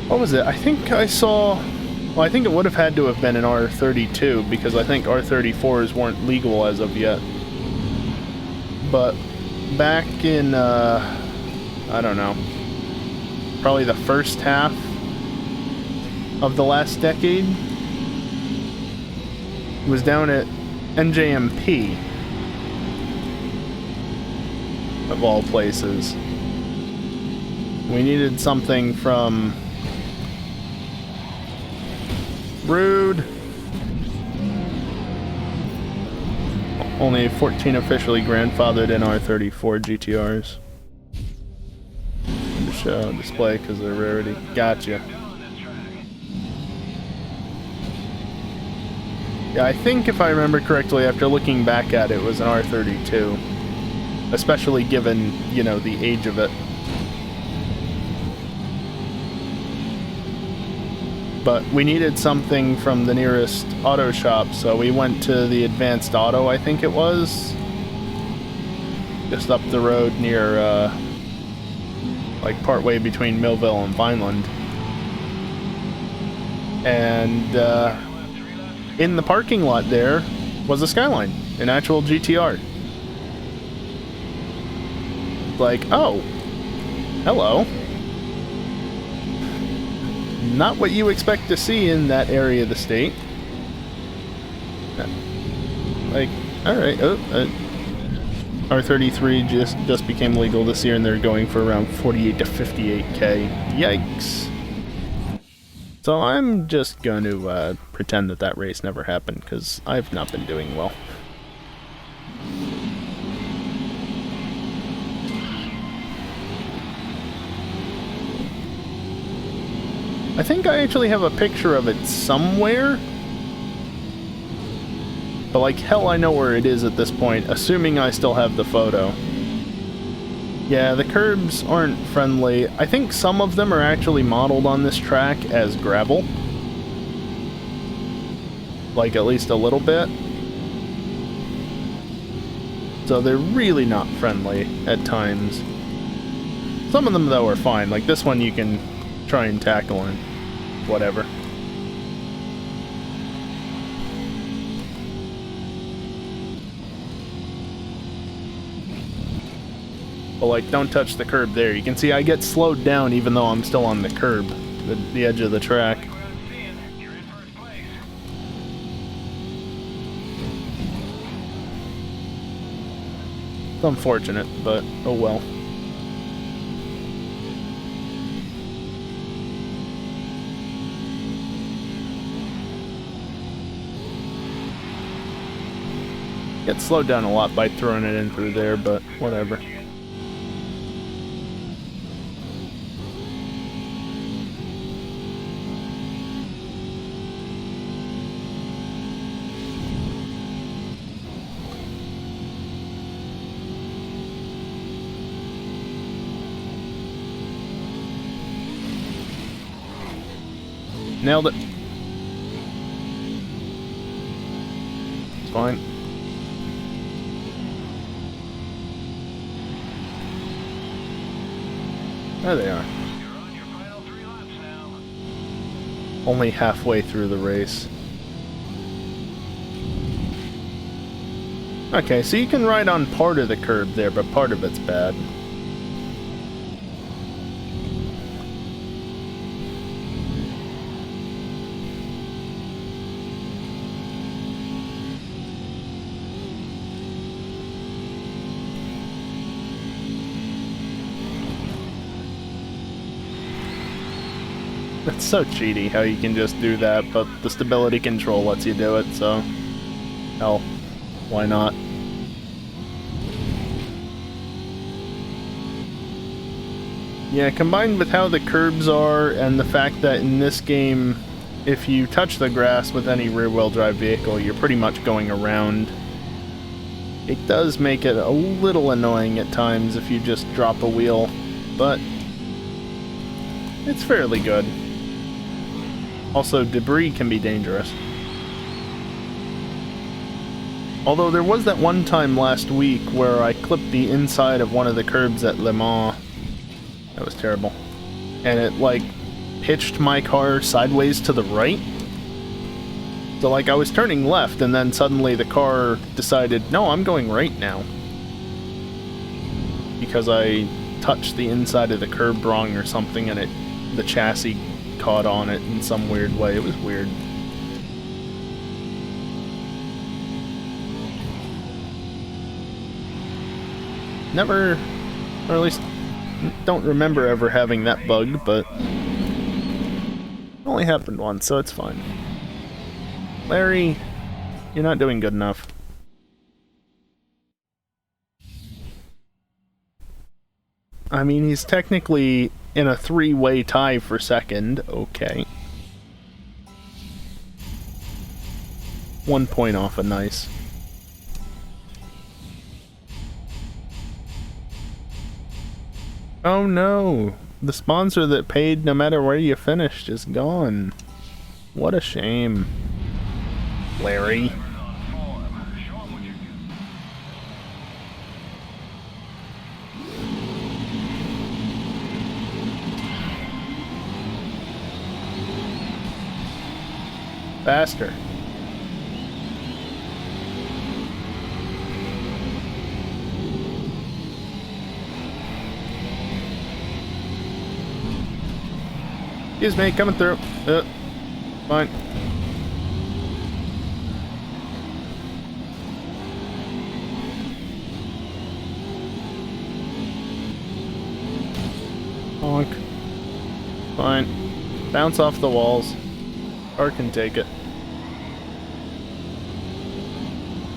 What was it? I think I saw... Well, I think it would have had to have been an R32, because I think R34s weren't legal as of yet. But back in, I don't know, probably the first half of the last decade, it was down at NJMP, of all places. We needed something from... Rude. Only 14 officially grandfathered in R34 GTRs. To show display because they're rarity. Gotcha. Yeah, I think if I remember correctly, after looking back at it, it was an R32. Especially given, you know, the age of it. But we needed something from the nearest auto shop, so we went to the Advanced Auto, I think it was. Just up the road near, like partway between Millville and Vineland. And, in the parking lot there was a Skyline, an actual GTR. Like, oh, hello. Not what you expect to see in that area of the state. Like, alright, R33 just became legal this year and they're going for around 48 to 58k. Yikes. So I'm just going to pretend that race never happened, because I've not been doing well. I think I actually have a picture of it somewhere. But like hell I know where it is at this point, assuming I still have the photo. Yeah, the curbs aren't friendly. I think some of them are actually modeled on this track as gravel. Like at least a little bit. So they're really not friendly at times. Some of them though are fine, like this one you can try and tackle and whatever. But like, don't touch the curb there. You can see I get slowed down even though I'm still on the curb, the edge of the track. It's unfortunate, but oh well. Get slowed down a lot by throwing it in through there, but whatever. Nailed it. It's fine. There they are. You're on your final 3 laps now. Only halfway through the race. Okay, so you can ride on part of the curb there, but part of it's bad. It's so cheaty how you can just do that, but the stability control lets you do it, so... hell, why not? Yeah, combined with how the curbs are and the fact that in this game, if you touch the grass with any rear-wheel drive vehicle, you're pretty much going around. It does make it a little annoying at times if you just drop a wheel, but it's fairly good. Also, debris can be dangerous. Although there was that one time last week where I clipped the inside of one of the curbs at Le Mans. That was terrible. And it, like, pitched my car sideways to the right. So, like, I was turning left, and then suddenly the car decided, no, I'm going right now. Because I touched the inside of the curb wrong or something, and the chassis caught on it in some weird way. It was weird. Never, or at least don't remember ever having that bug, but it only happened once, so it's fine. Larry, you're not doing good enough. I mean, he's technically in a 3-way tie for second. Okay. 1 point off a nice. Oh no! The sponsor that paid no matter where you finished is gone. What a shame. Larry. Faster. Excuse me, coming through. Fine. Honk. Fine. Bounce off the walls. Car can take it.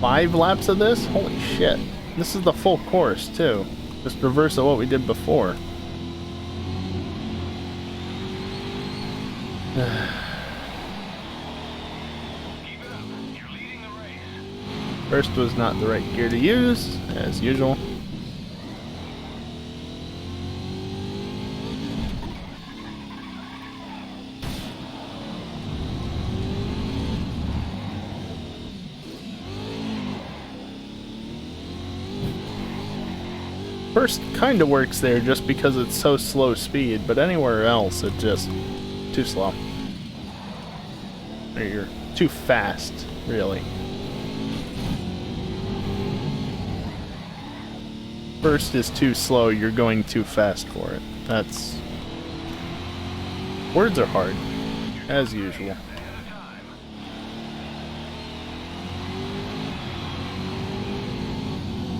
5 laps of this? Holy shit. This is the full course, too. Just reverse of what we did before. First was not the right gear to use, as usual. First kinda works there just because it's so slow speed, but anywhere else it just too slow. Or you're too fast, really. First is too slow, you're going too fast for it. That's... Words are hard, as usual.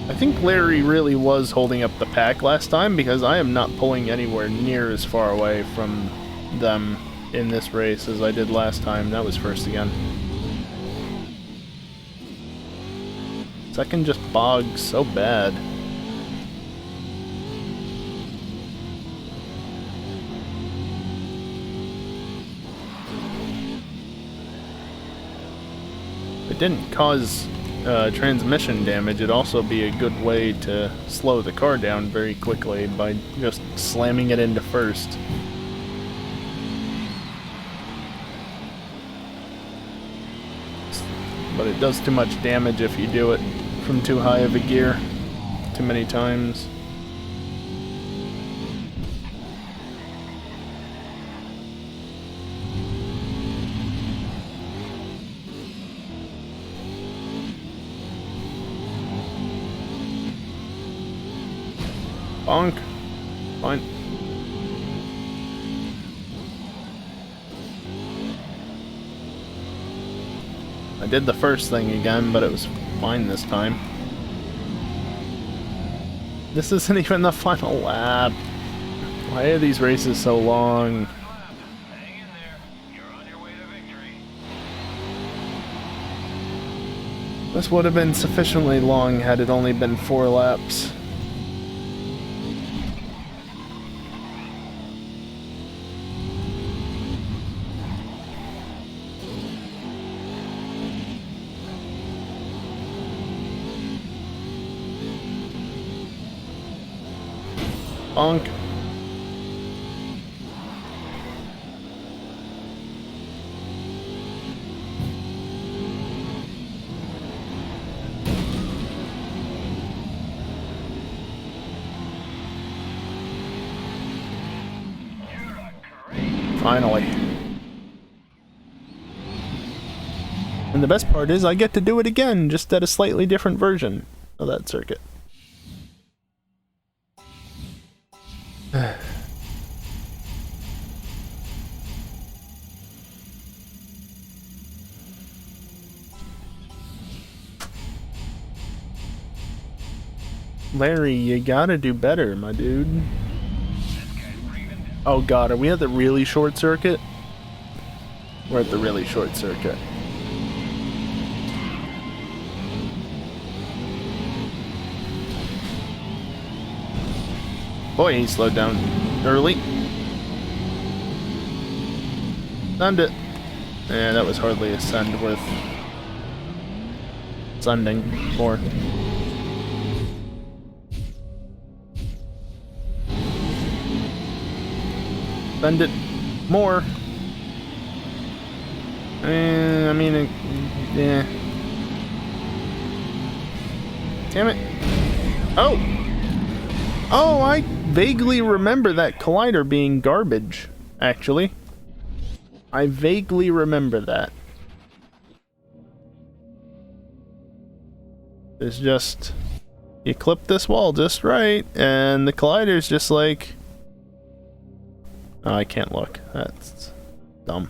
I think Larry really was holding up the pack last time because I am not pulling anywhere near as far away from them in this race as I did last time. That was first again. Second just bogs so bad. If it didn't cause transmission damage, it'd also be a good way to slow the car down very quickly by just slamming it into first. But it does too much damage if you do it from too high of a gear too many times. Bonk. Fine. I did the first thing again, but it was fine this time. This isn't even the final lap. Why are these races so long? Hang in there. You're on your way to victory. This would have been sufficiently long had it only been 4 laps. Bonk. Finally. And the best part is I get to do it again, just at a slightly different version of that circuit. Larry, you gotta do better, my dude. Oh god, are we at the really short circuit? We're at the really short circuit. Boy, he slowed down early. Send it. Yeah, that was hardly a send worth sending for. Send it more. I mean, yeah. Damn it. Oh! Oh, I vaguely remember that collider being garbage, actually. I vaguely remember that. It's just... you clip this wall just right, and the collider's just like... oh, I can't look. That's dumb.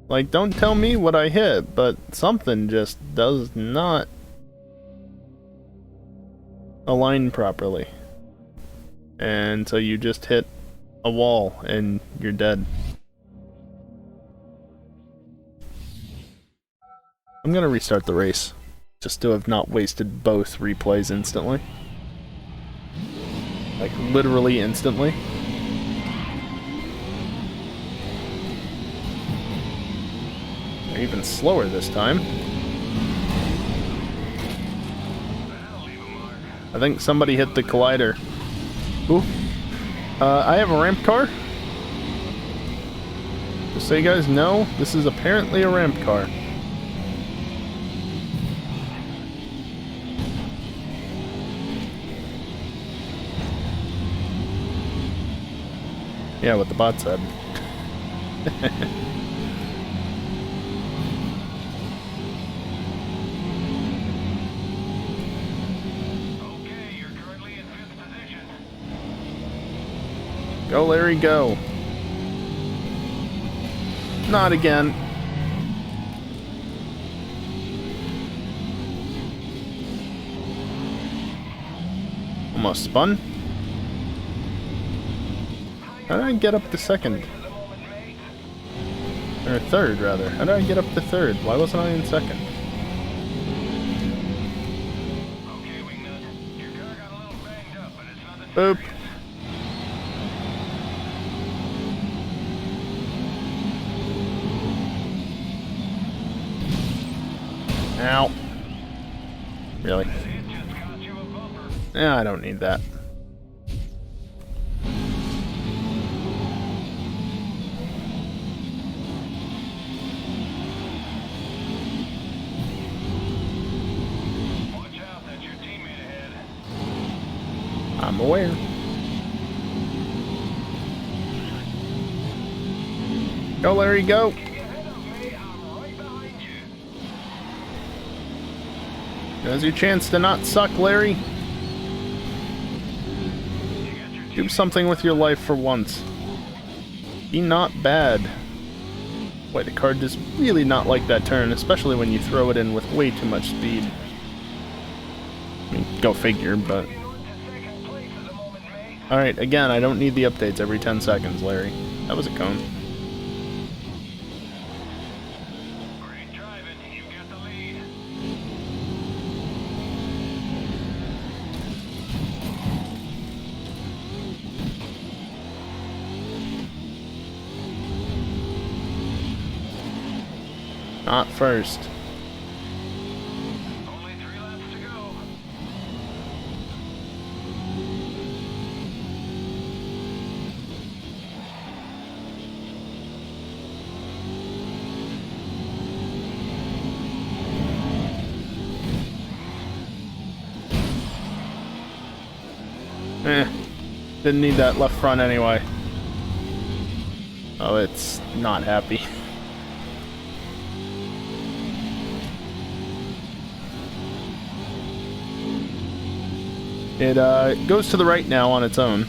Like, don't tell me what I hit, but something just does not align properly. And so you just hit a wall and you're dead. I'm gonna restart the race, just to have not wasted both replays instantly. Like, literally instantly. They're even slower this time. I think somebody hit the collider. Ooh. I have a ramp car. Just so you guys know, this is apparently a ramp car. Yeah, what the bot said. Okay, you're currently in 5th position. Go, Larry, go. Not again. Almost spun. How did I get up to second? Or third, rather. How did I get up to third? Why wasn't I in second? Okay, Wingnut. Your car got a little banged up, but it's nothing Boop. Ow. Really? It just got you a bumper. Yeah, I don't need that. Watch out, that's your teammate ahead. I'm aware. Go, Larry, go. Get ahead of me, I'm right behind you. There's your chance to not suck, Larry. You got your Do something with your life for once. Be not bad. Boy, the car does really not like that turn, especially when you throw it in with way too much speed. I mean, go figure, but... teammate into second place at the moment, mate. alright, again, I don't need the updates every 10 seconds, Larry. That was a cone. Great driving, you got the lead. Not first. Only 3 laps to go. Didn't need that left front anyway. Oh, it's not happy. It goes to the right now on its own.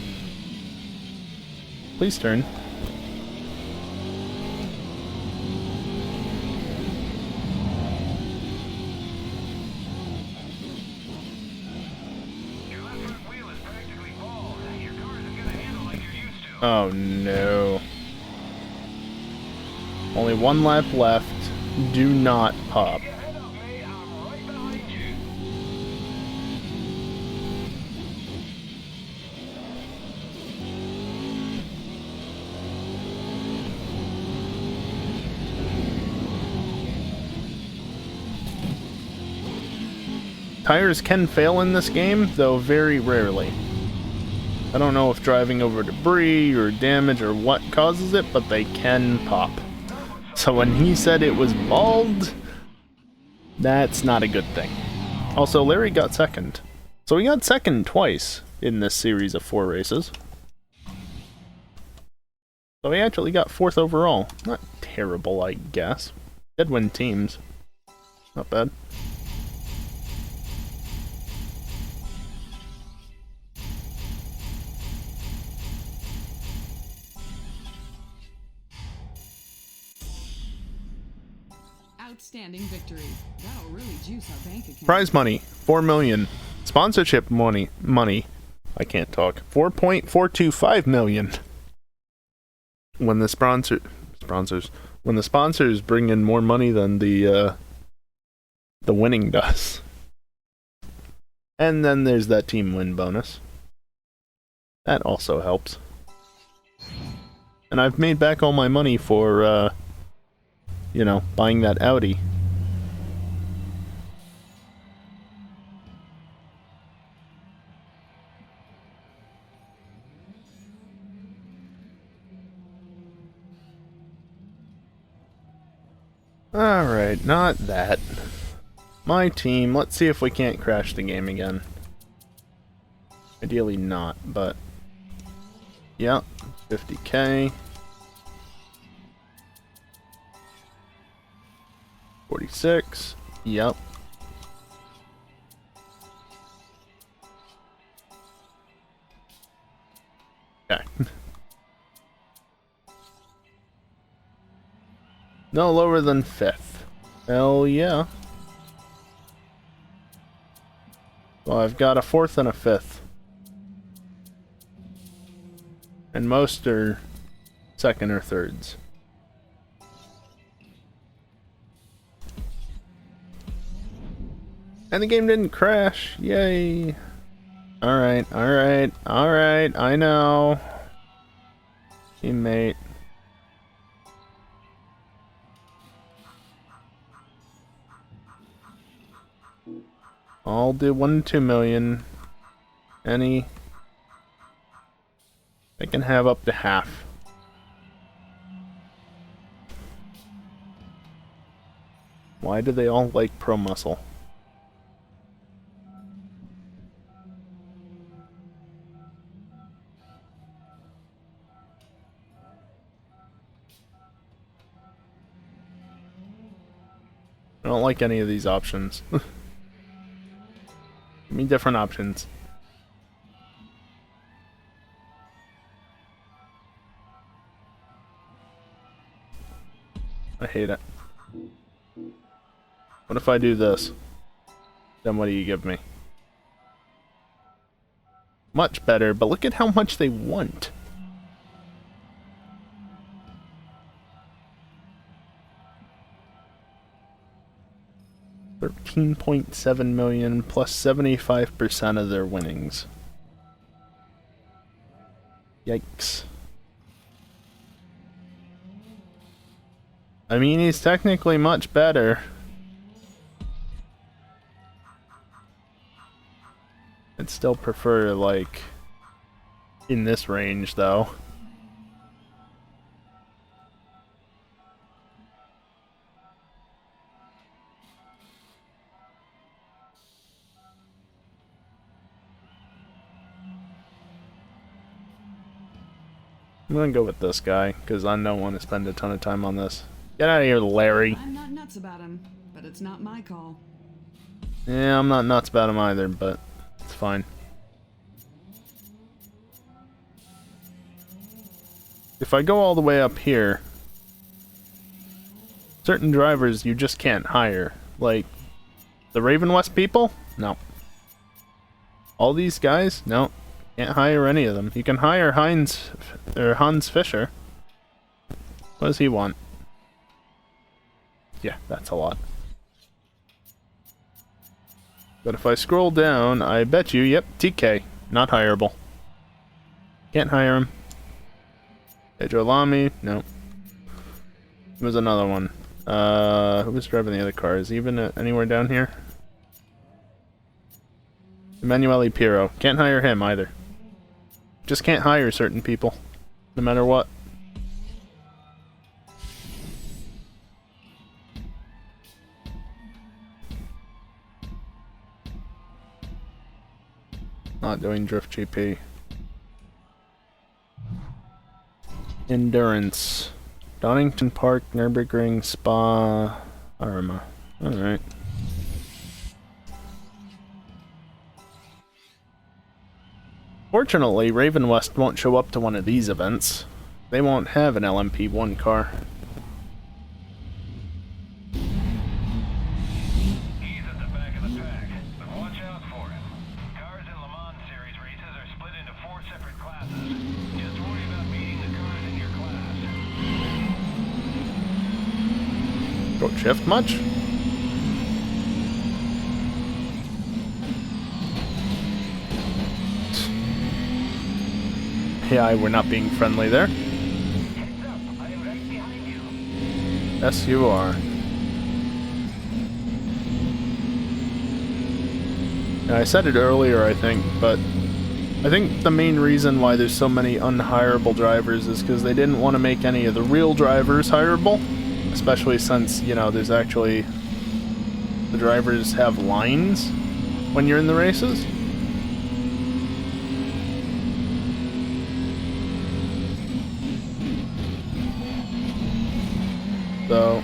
Please turn. Your left front wheel is practically bald. Your car isn't gonna handle like you're used to. Oh no. Only one lap left. Do not pop. Head up, mate. I'm right behind you. Tires can fail in this game, though very rarely. I don't know if driving over debris or damage or what causes it, but they can pop. So when he said it was bald, that's not a good thing. Also, Larry got second. So he got second twice in this series of 4 races. So he actually got 4th overall. Not terrible, I guess. Did win teams. Not bad. Outstanding victory. That'll really juice our bank account. Prize money, 4 million. Sponsorship money. I can't talk. 4.425 million. When the when the sponsors bring in more money than the winning does. And then there's that team win bonus. That also helps. And I've made back all my money for you know, buying that Audi. Alright, not that. My team, let's see if we can't crash the game again. Ideally not, but... yeah, 50k. 46, yep. Okay. No lower than 5th. Hell yeah. Well, I've got a 4th and a 5th. And most are 2nd or 3rds. And the game didn't crash. Yay. Alright, alright, alright. I know. Teammate. I'll do 1 to 2 million. Any. I can have up to half. Why do they all like Pro Muscle? I don't like any of these options. Give me different options. I hate it. What if I do this? Then what do you give me? Much better, but look at how much they want. $13.7 million plus 75% of their winnings. Yikes. I mean, he's technically much better. I'd still prefer, like, in this range, though. I'm gonna go with this guy, because I don't want to spend a ton of time on this. Get out of here, Larry. I'm not nuts about him, but it's not my call. Yeah, I'm not nuts about him either, but it's fine. If I go all the way up here, certain drivers you just can't hire. Like, the Raven West people? No. All these guys? No. Can't hire any of them. You can hire Hans Fischer. What does he want? Yeah, that's a lot. But if I scroll down, I bet you, yep, TK. Not hireable. Can't hire him. Pedro Lamy, no. There was another one. Who was driving the other cars? Even anywhere down here? Emanuele Pirro. Can't hire him either. Just can't hire certain people. No matter what. Not doing Drift GP. Endurance. Donington Park, Nürburgring, Spa, Arma. Alright. Fortunately, Raven West won't show up to one of these events. They won't have an LMP1 car. He's at the back of the pack, but watch out for him. Cars in Le Mans Series races are split into 4 separate classes. Just worry about beating the cars in your class. Don't shift much? Yeah, we're not being friendly there. Heads up, I am right behind you. Yes, you are. And I said it earlier, I think, but I think the main reason why there's so many unhireable drivers is because they didn't want to make any of the real drivers hireable, especially since, you know, there's actually... the drivers have lines when you're in the races. So,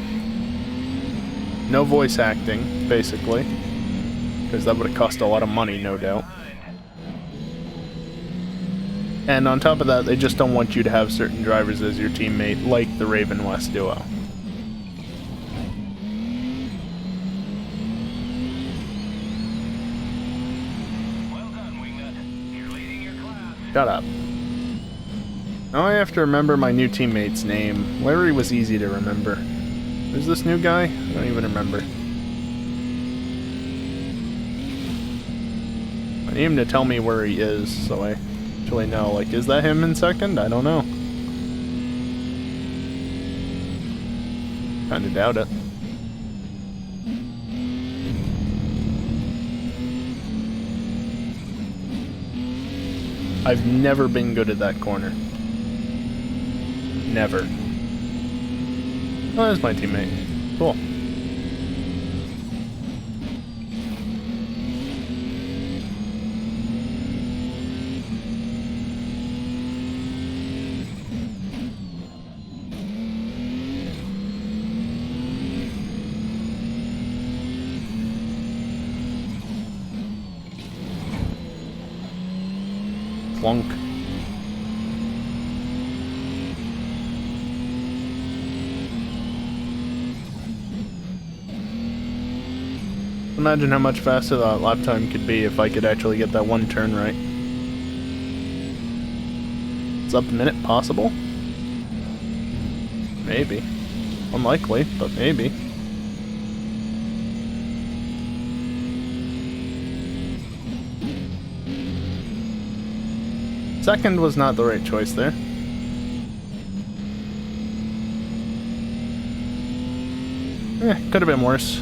no voice acting, basically, because that would have cost a lot of money, no doubt. And on top of that, they just don't want you to have certain drivers as your teammate, like the Raven West duo. Well done, Wingnut. You're leading your class. Shut up. Now I have to remember my new teammate's name. Larry was easy to remember. Who's this new guy? I don't even remember. I need him to tell me where he is, so I actually know. Like, is that him in second? I don't know. Kinda doubt it. I've never been good at that corner. Never. Oh, there's my teammate. Cool. Plunk. Imagine how much faster that lap time could be if I could actually get that one turn right. Sub-minute possible? Maybe. Unlikely, but maybe. Second was not the right choice there. Could have been worse.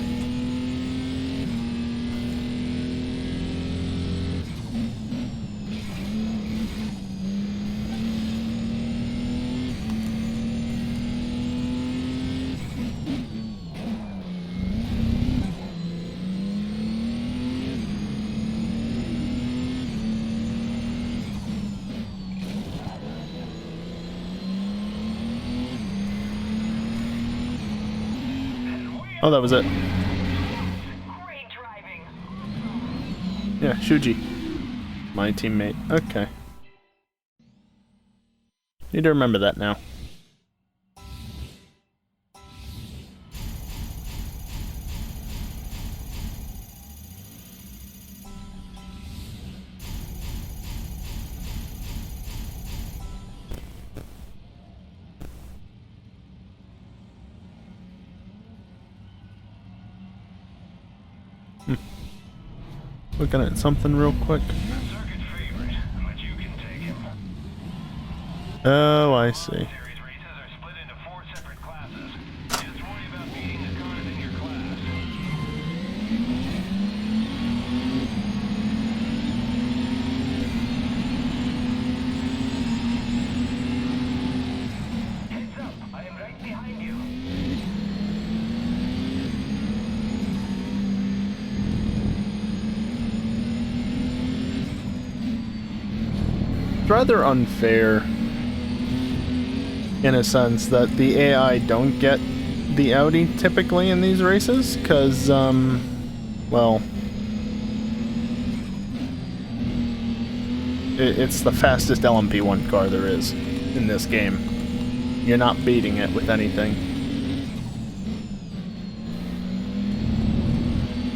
Oh, that was it. Great driving. Yeah, Shuji. My teammate. Okay. Need to remember that now. Looking at something real quick. Circuit favorite, but you can take him. Oh, I see. Series races are split into 4 separate classes. Just worry about beating the cars in your class. Heads up, I am right behind you. It's rather unfair in a sense that the AI don't get the Audi typically in these races, because, well, it's the fastest LMP1 car there is in this game. You're not beating it with anything.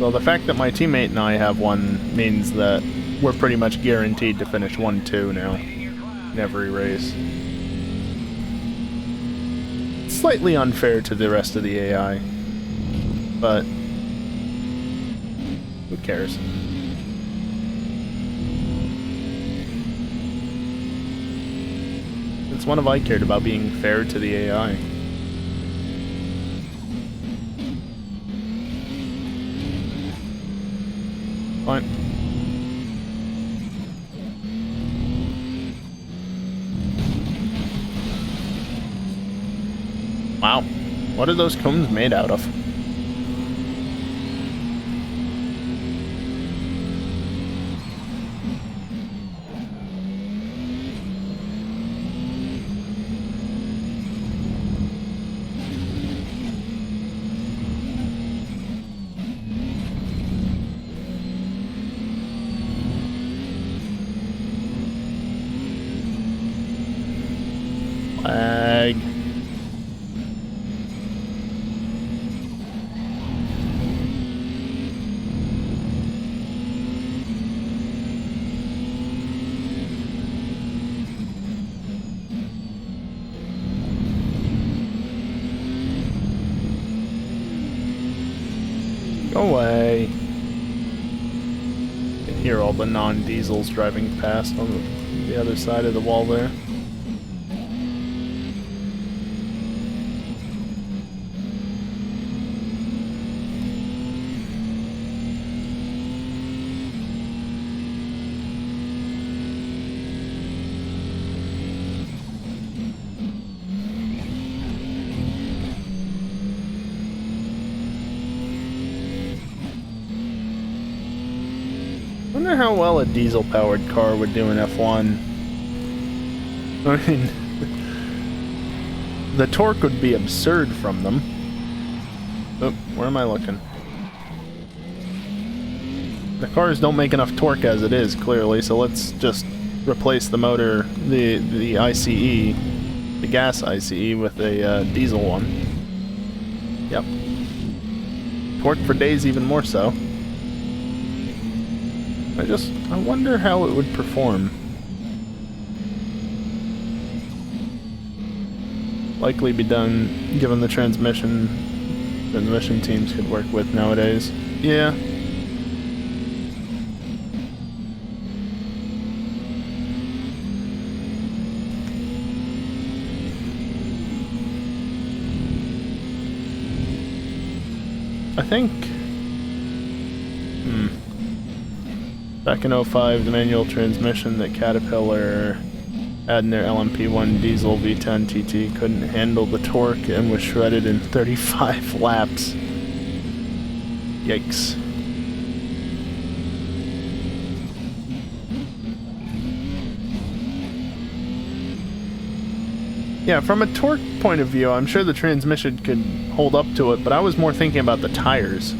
Well, the fact that my teammate and I have one means that we're pretty much guaranteed to finish 1-2 now in every race. It's slightly unfair to the rest of the AI, but who cares? It's one of I cared about being fair to the AI. Fine. Wow. What are those cones made out of? Flag. Go away. You can hear all the non-diesels driving past on the other side of the wall there. I wonder how well a diesel-powered car would do in F1. I mean, the torque would be absurd from them. Oh, where am I looking? The cars don't make enough torque as it is, clearly, so let's just replace the motor, the ICE, the gas ICE, with a diesel one. Yep. Torque for days even more so. I wonder how it would perform. Likely be done given the transmission teams could work with nowadays. Yeah. I think back in 05, the manual transmission that Caterpillar had in their LMP1 diesel V10 TT couldn't handle the torque and was shredded in 35 laps. Yikes. Yeah, from a torque point of view, I'm sure the transmission could hold up to it, but I was more thinking about the tires.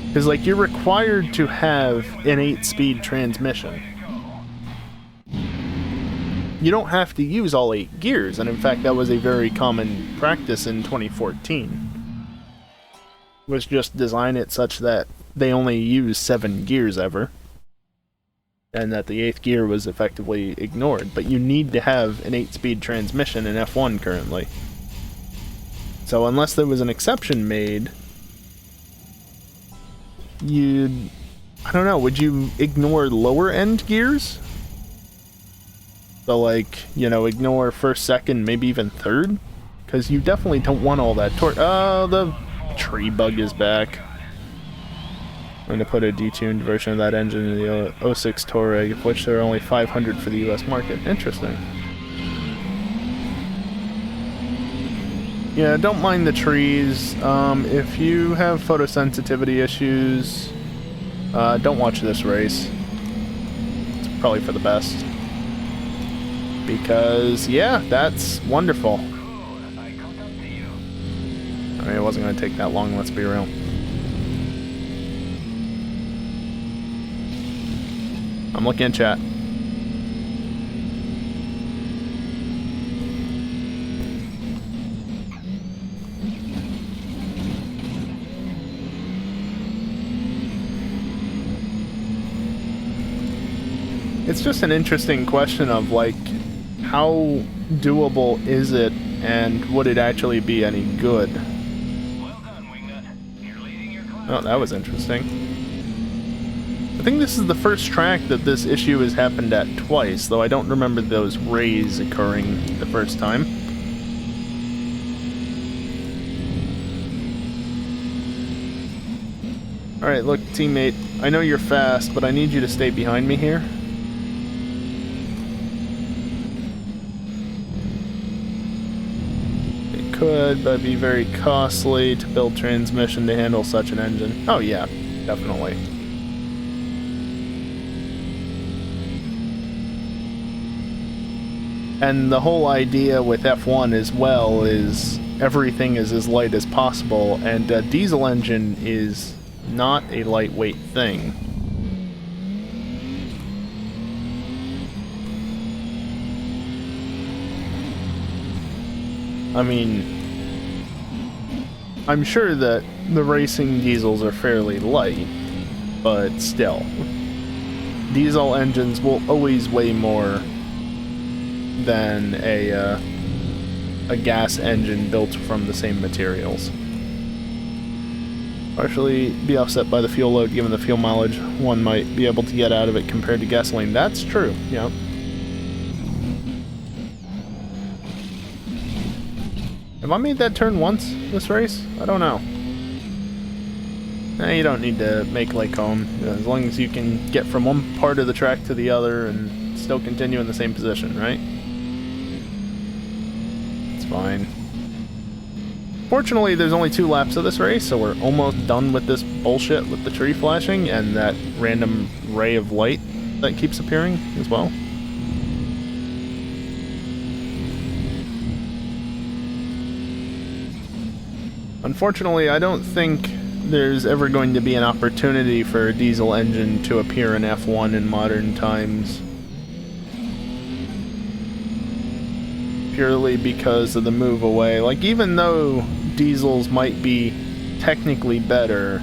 Because, like, you're required to have an 8-speed transmission. You don't have to use all 8 gears, and in fact, that was a very common practice in 2014. Was just design it such that they only use 7 gears ever, and that the 8th gear was effectively ignored. But you need to have an 8-speed transmission in F1 currently. So unless there was an exception made, I don't know, would you ignore lower end gears? So like, you know, ignore first, second, maybe even third? Because you definitely don't want all that torque. Oh, the tree bug is back. I'm going to put a detuned version of that engine in the 06 Touareg, of which there are only 500 for the US market. Interesting. Yeah, don't mind the trees. If you have photosensitivity issues, don't watch this race. It's probably for the best. Because, yeah, that's wonderful. I mean, it wasn't going to take that long, let's be real. I'm looking at chat. It's just an interesting question of, like, how doable is it, and would it actually be any good? Well done, Wingnut. You're leading your class. Oh, that was interesting. I think this is the first track that this issue has happened at twice, though I don't remember those rays occurring the first time. Alright, look, teammate, I know you're fast, but I need you to stay behind me here. It could, but it'd be very costly to build transmission to handle such an engine. Oh yeah, definitely. And the whole idea with F1 as well is everything is as light as possible, and a diesel engine is not a lightweight thing. I mean, I'm sure that the racing diesels are fairly light, but still. Diesel engines will always weigh more than a gas engine built from the same materials. Partially be offset by the fuel load, given the fuel mileage one might be able to get out of it compared to gasoline. That's true, yeah. Have I made that turn once this race? I don't know. You don't need to make Lake home, as long as you can get from one part of the track to the other and still continue in the same position, right? Fine. Fortunately, there's only 2 laps of this race, so we're almost done with this bullshit with the tree flashing and that random ray of light that keeps appearing as well. Unfortunately, I don't think there's ever going to be an opportunity for a diesel engine to appear in F1 in modern times. Purely because of the move away. Like, even though diesels might be technically better,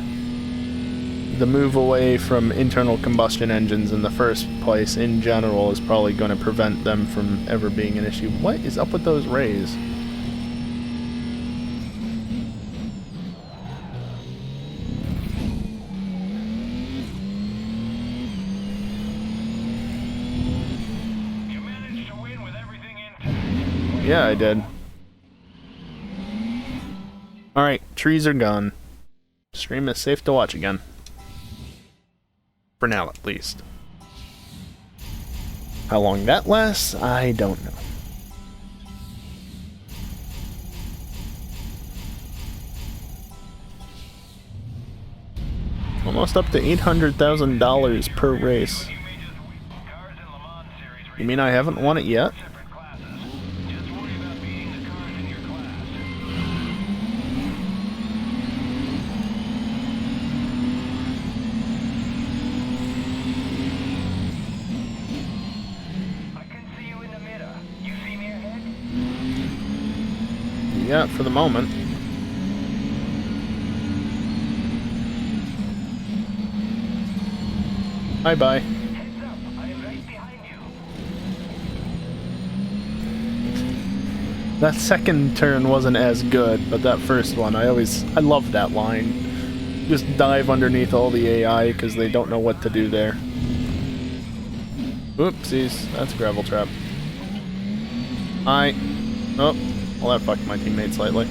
the move away from internal combustion engines in the first place in general is probably going to prevent them from ever being an issue. What is up with those rays? Yeah, I did. Alright, trees are gone. Stream is safe to watch again. For now, at least. How long that lasts, I don't know. Almost up to $800,000 per race. You mean I haven't won it yet? Yeah, for the moment. Bye-bye. Heads up, I am right behind you. That second turn wasn't as good, but that first one, I love that line. Just dive underneath all the AI because they don't know what to do there. Oopsies, that's a gravel trap. Oh, well that fucked my teammate slightly.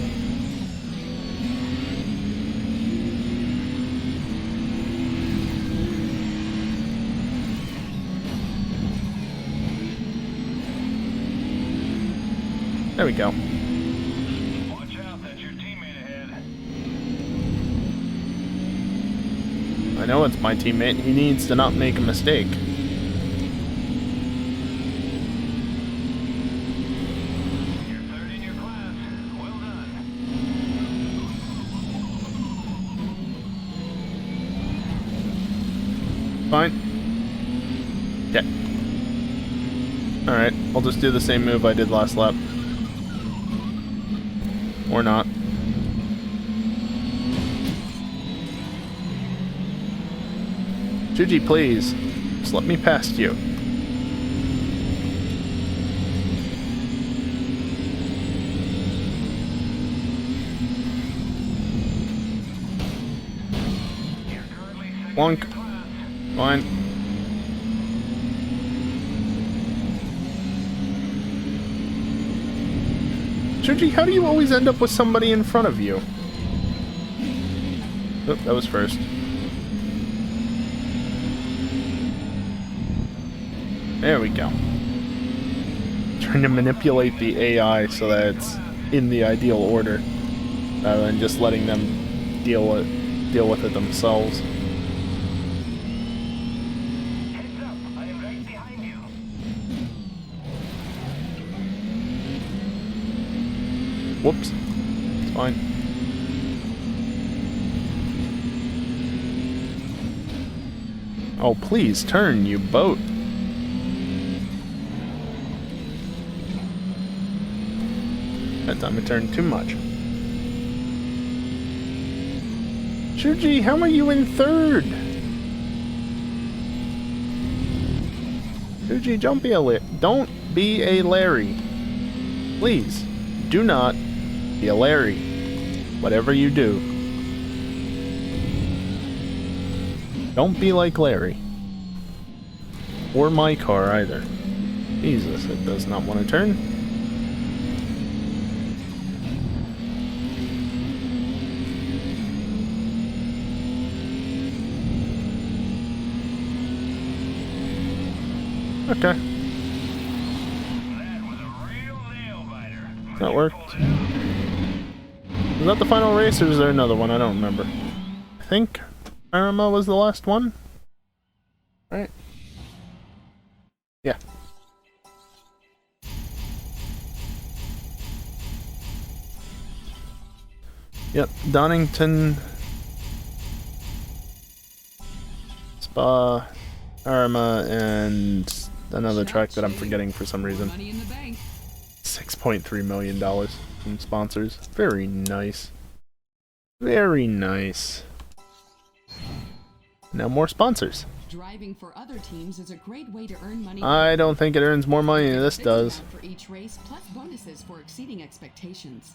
There we go. Watch out, that's your teammate ahead. I know it's my teammate. He needs to not make a mistake. You're third in your class. Well done. Fine. Okay. Alright, I'll just do the same move I did last lap. Or not. Juji, please. Just let me past you. You're currently second Wonk. in your class. Fine. Juji, how do you always end up with somebody in front of you? Oop, that was first. There we go. Trying to manipulate the AI so that it's in the ideal order, rather than just letting them deal with it themselves. Heads up, I am right behind you. Whoops. It's fine. Oh, please turn, you boat. That time it turned too much. Shuji, how are you in third? Shuji, don't be a Larry. Please, do not be a Larry. Whatever you do. Don't be like Larry. Or my car either. Jesus, it does not want to turn. Okay, That was a real nail biter. that worked. Is that the final race or is there another one? I don't remember. I think Arima was the last one. Right? Yeah. Yep, Donington, Spa, Arima, and another track that I'm forgetting for some reason. Money in the bank. $6.3 million from sponsors. Very nice. Very nice. Now more sponsors. Driving for other teams is a great way to earn money. I don't think it earns more money than this does. For each race, plus bonuses for exceeding expectations.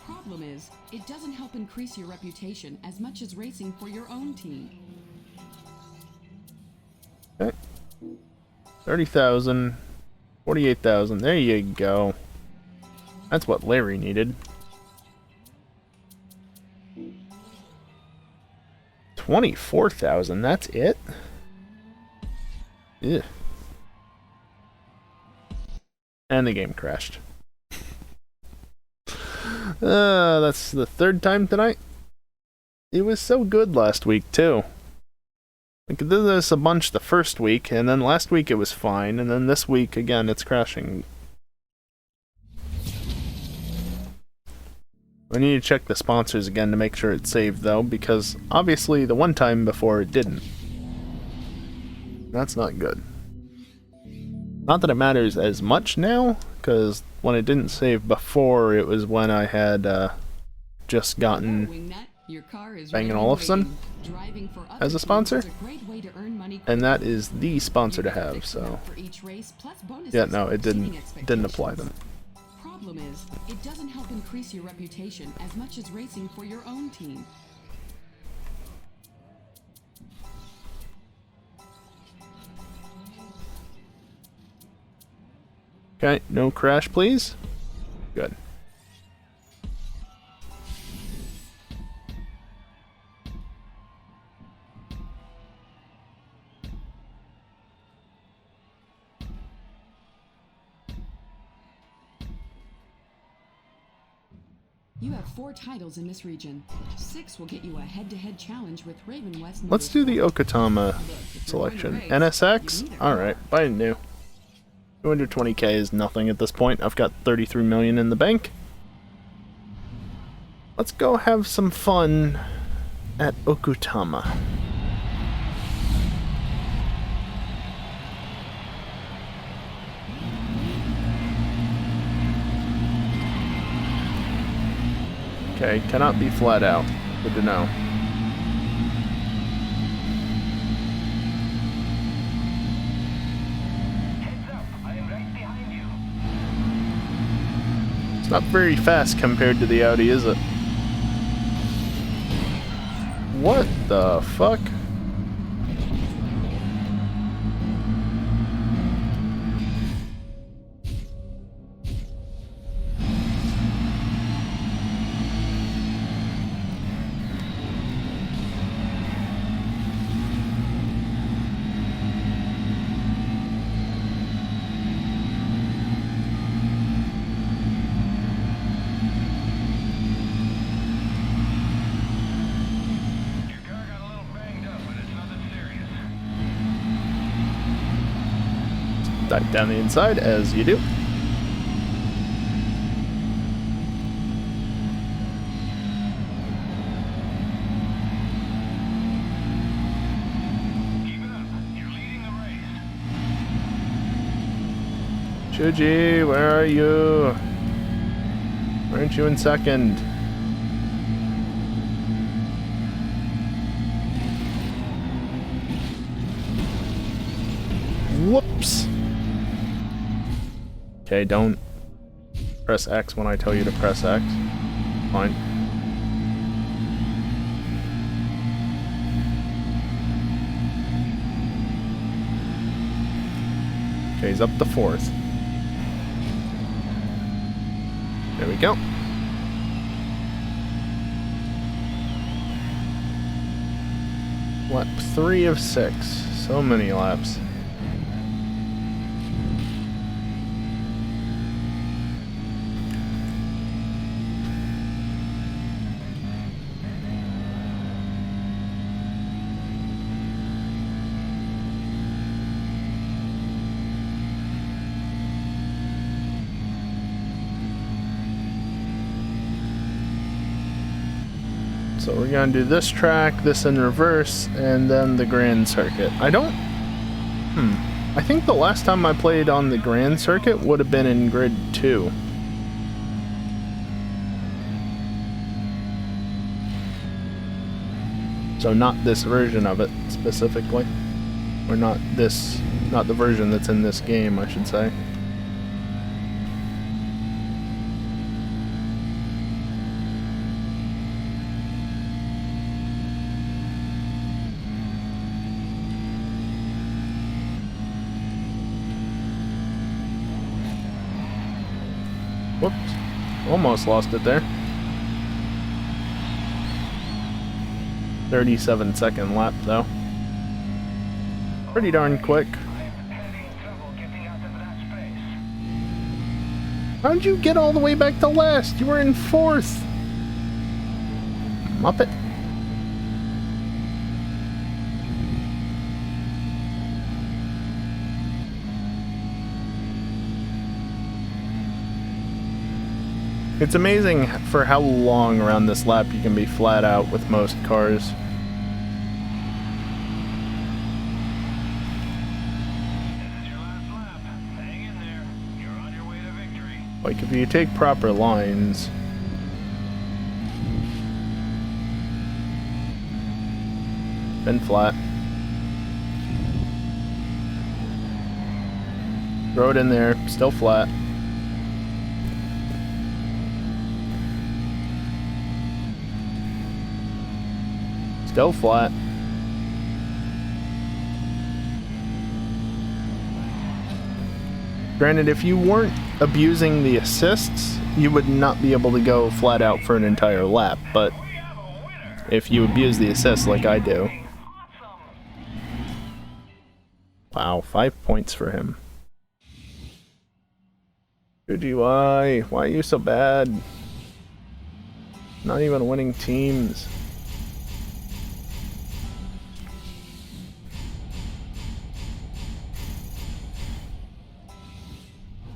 Problem is, it doesn't help increase your reputation as much as racing for your own team. Okay. 30,000. 48,000. There you go. That's what Larry needed. 24,000. That's it? Ugh. And the game crashed. That's the third time tonight. It was so good last week, too. I did this a bunch the first week, and then last week it was fine, and then this week, again, it's crashing. I need to check the sponsors again to make sure it's saved, though, because obviously the one time before it didn't. That's not good. Not that it matters as much now, because when it didn't save before, it was when I had just gotten Wingnut, your car is Bang & ready Olufsen waiting. Driving for other as a teams sponsor, is a great way to earn money and that quickly. is the sponsor to You get have. fixed So enough for each race, plus bonuses yeah, no, for it exceeding didn't apply them. Problem is, it doesn't help increase your reputation as much as racing for your own team. Okay, no crash, please. Good. You have 4 titles in this region. 6 will get you a head-to-head challenge with Raven West. Let's do the Okatama Look, if you're selection. going to race, NSX? you need a Alright, buy new. 220k is nothing at this point. I've got 33 million in the bank. Let's go have some fun at Okutama. Okay, cannot be flat out. Good to know. Heads up, I am right behind you. It's not very fast compared to the Audi, is it? What the fuck? Your car got a little banged up, but it's nothing serious. Dive down the inside, as you do. Keep it up. You're leading the race. Shuji, where are you? Why aren't you in second? Whoops. Okay, don't press X when I tell you to press X. Fine. Okay, he's up to 4th. There we go. Lap 3 of 6. So many laps. So we're gonna do this track, this in reverse, and then the Grand Circuit. I think the last time I played on the Grand Circuit would have been in Grid 2. So not this version of it, specifically. Or not the version that's in this game, I should say. Whoops. Almost lost it there. 37-second lap, though. Pretty darn quick. I'm having trouble getting out of that space. How'd you get all the way back to last? You were in 4th. Muppet. It's amazing for how long around this lap you can be flat out with most cars. This is your last lap. Hang in there. You're on your way to victory. Like, if you take proper lines... Bend flat. Throw it in there, still flat. Still flat. Granted, if you weren't abusing the assists, you would not be able to go flat out for an entire lap, but if you abuse the assists like I do... Wow, 5 points for him. Good UI, why are you so bad? Not even winning teams.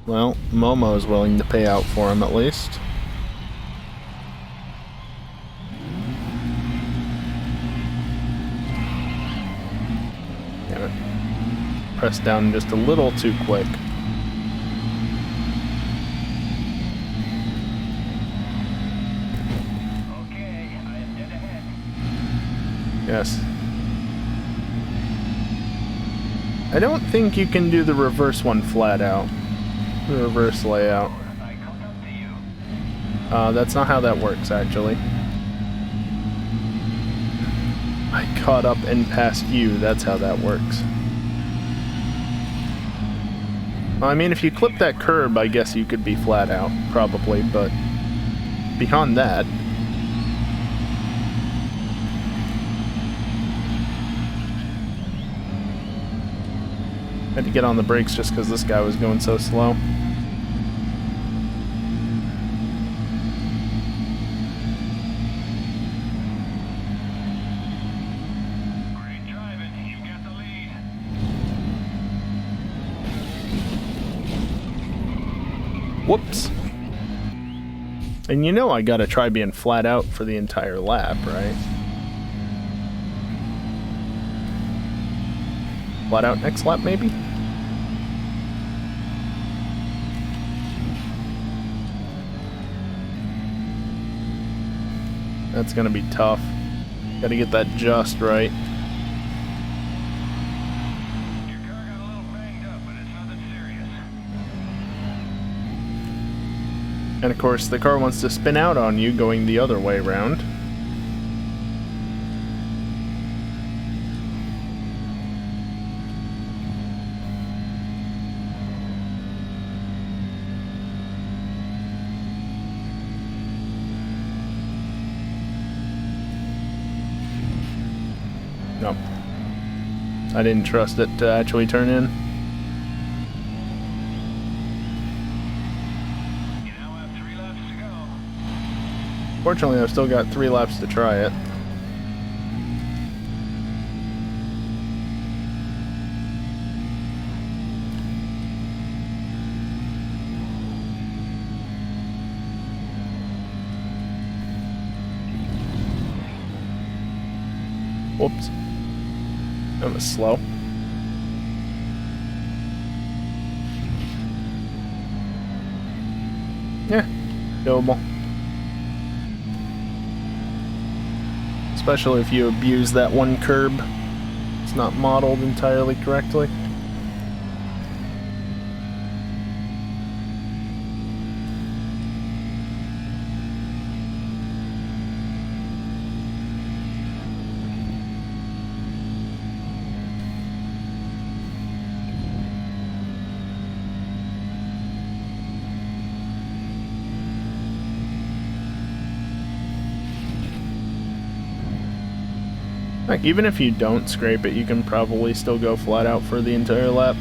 Well, Momo's willing to pay out for him at least. Damn it. Pressed down just a little too quick. Okay, I am dead ahead. Yes. I don't think you can do the reverse one flat out. The reverse layout. I caught up to you. That's not how that works, actually. I caught up and passed you, that's how that works. Well, I mean, if you clip that curb, I guess you could be flat out, probably, but beyond that... Had to get on the brakes just because this guy was going so slow. Great driving. You've got the lead. Whoops. And you know I gotta try being flat out for the entire lap, right? Flat out next lap, maybe? That's gonna be tough. Gotta get that just right. Your car got a little banged up, but it's nothing serious. And of course, the car wants to spin out on you going the other way around. No. I didn't trust it to actually turn in. You now have 3 laps to go. Fortunately, I've still got 3 laps to try it. Whoops. That was slow. Yeah, doable. Especially if you abuse that one curb. It's not modeled entirely correctly. Like, even if you don't scrape it, you can probably still go flat out for the entire lap.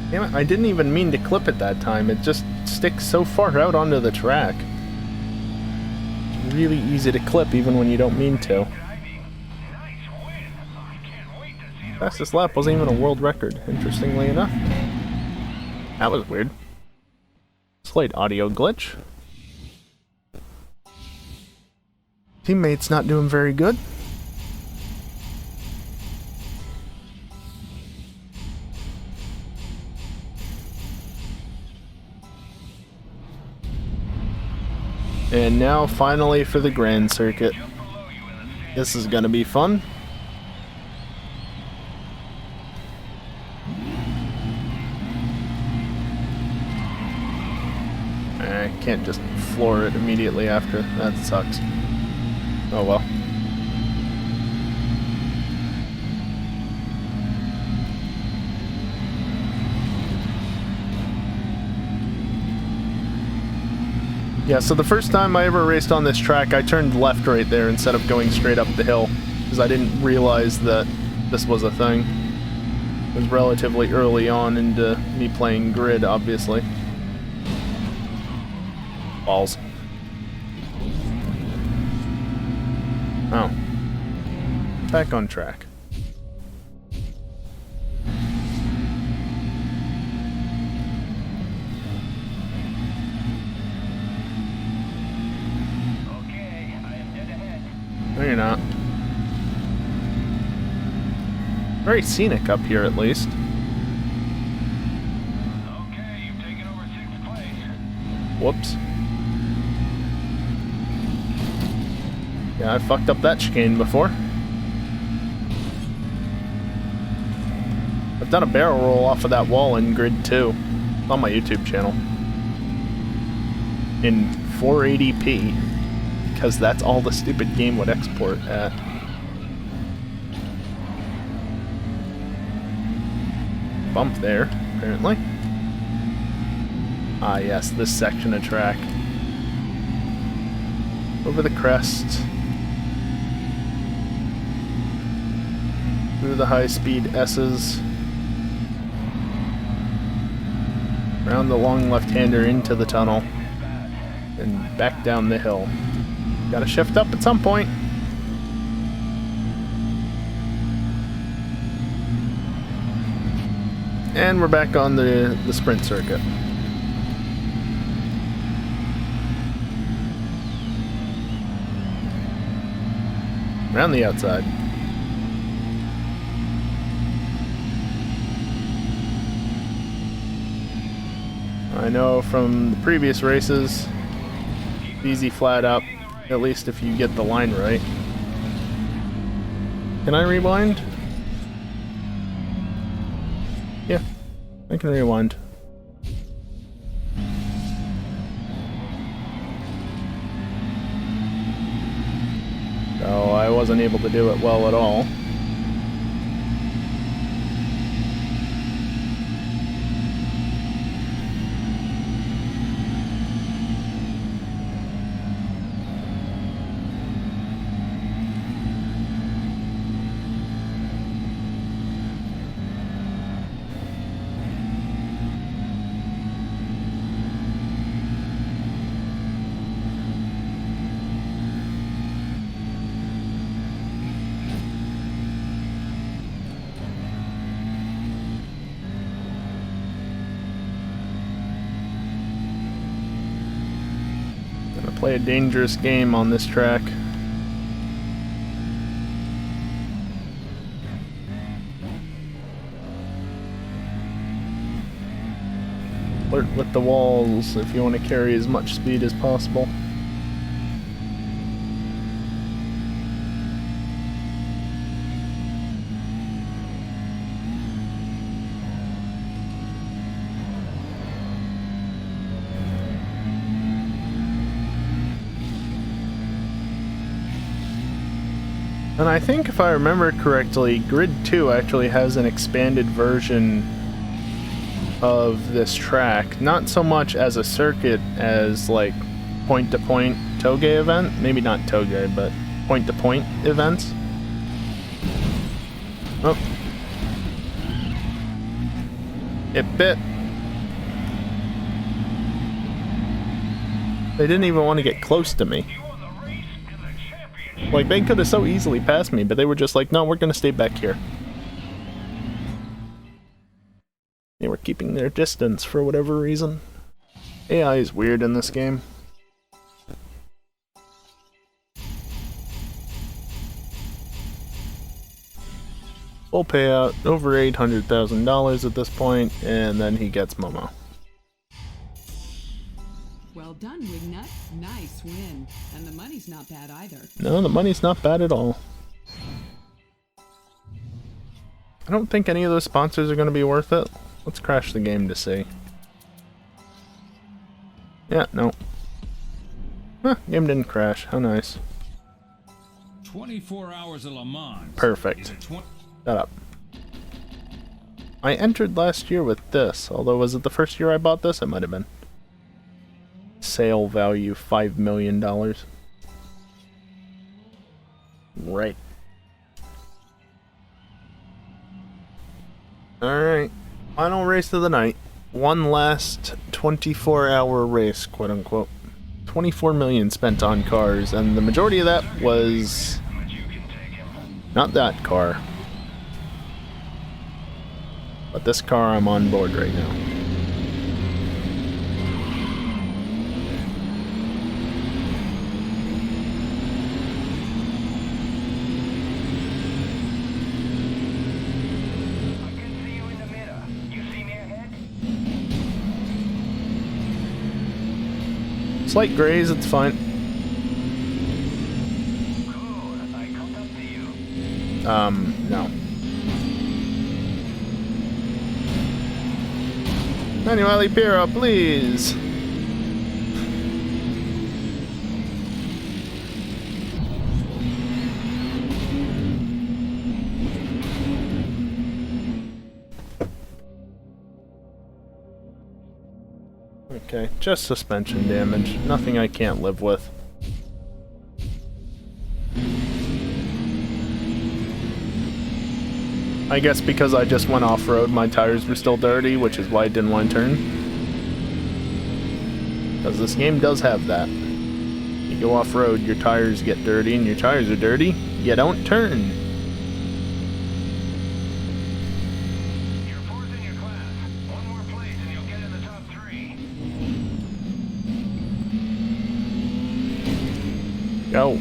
Damn it, I didn't even mean to clip it that time. It just sticks so far out onto the track. It's really easy to clip even when you don't mean to. Fastest lap wasn't even a world record, interestingly enough. That was weird. Slight audio glitch. Teammate's not doing very good. And now, finally, for the Grand Circuit. This is gonna be fun. I can't just floor it immediately after. That sucks. Oh well. Yeah, so the first time I ever raced on this track, I turned left right there instead of going straight up the hill, because I didn't realize that this was a thing. It was relatively early on into me playing Grid, obviously. Balls. Oh. Back on track. No, you're not. Very scenic up here, at least. Okay, you've taken over 6th place. Whoops. Yeah, I fucked up that chicane before. I've done a barrel roll off of that wall in Grid 2 on my YouTube channel. In 480p. Because that's all the stupid game would export at. Bump there, apparently. Ah yes, this section of track. Over the crest. Through the high-speed S's. Around the long left-hander into the tunnel. And back down the hill. Gotta shift up at some point. And we're back on the sprint circuit. Around the outside. I know from the previous races, easy flat up. At least if you get the line right. Can I rewind? Yeah, I can rewind. So I wasn't able to do it well at all. Play a dangerous game on this track. Flirt with the walls if you want to carry as much speed as possible. And I think if I remember correctly, Grid 2 actually has an expanded version of this track. Not so much as a circuit as like point-to-point toge event. Maybe not toge, but point-to-point events. Oh. It bit. They didn't even want to get close to me. You won the race and the championship. Like, they could have so easily passed me, but they were just like, no, we're gonna stay back here. They were keeping their distance for whatever reason. AI is weird in this game. Full payout, over $800,000 at this point, and then he gets Momo. Well done, Wignut. Nice win. And the money's not bad either. No, the money's not bad at all. I don't think any of those sponsors are going to be worth it. Let's crash the game to see. Yeah, no. Huh, game didn't crash. How nice. 24 hours of Le Mans. Perfect. Is a Shut up. I entered last year with this, although was it the first year I bought this? It might have been. Sale value $5 million. Right. Alright. Final race of the night. One last 24-hour race, quote unquote. 24 million spent on cars, and the majority of that was But you can take him. not that car. But this car I'm on board right now. I can see you in the mirror. You see me ahead? Slight grays, it's fine. Cool. I caught up to you. No. Manueli Piro, please! Okay, just suspension damage. Nothing I can't live with. I guess because I just went off-road, my tires were still dirty, which is why I didn't want to turn. Because this game does have that. You go off-road, your tires get dirty, and your tires are dirty, you don't turn. You're fourth in your class. One more place and you'll get in the top 3. Go.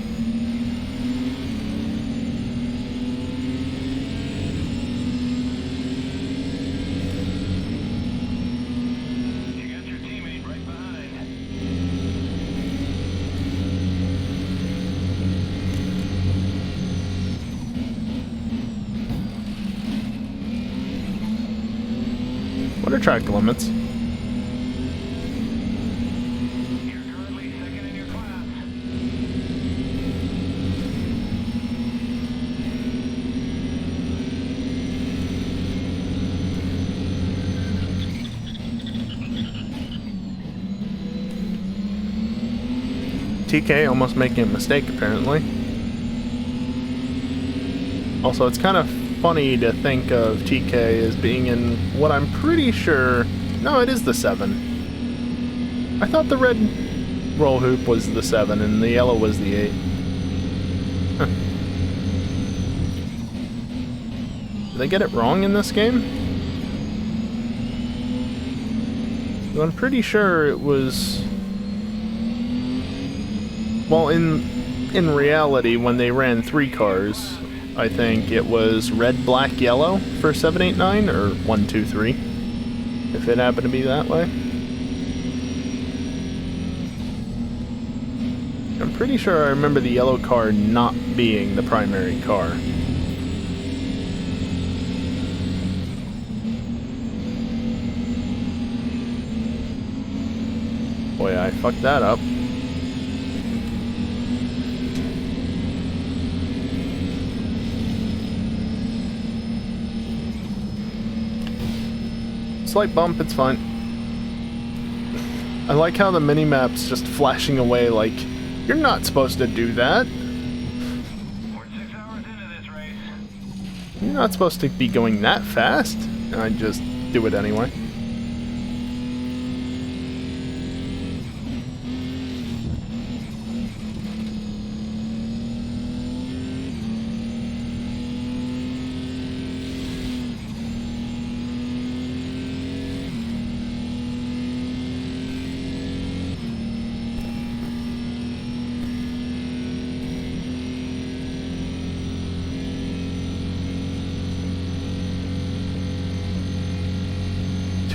You got your teammate right behind. What are track limits? You're currently second in your class. TK almost making a mistake, apparently. Also, it's kind of funny to think of TK as being in what I'm pretty sure... No, it is the 7. I thought the red roll hoop was the 7 and the yellow was the 8. Huh. Did they get it wrong in this game? So I'm pretty sure it was... Well, in reality, when they ran 3 cars, I think it was red, black, yellow for 789, or 1, 2, 3, if it happened to be that way. I'm pretty sure I remember the yellow car not being the primary car. Boy, I fucked that up. Slight bump, it's fine. I like how the mini-map's just flashing away like, you're not supposed to do that. We're 6 hours into this race. You're not supposed to be going that fast. And I just do it anyway.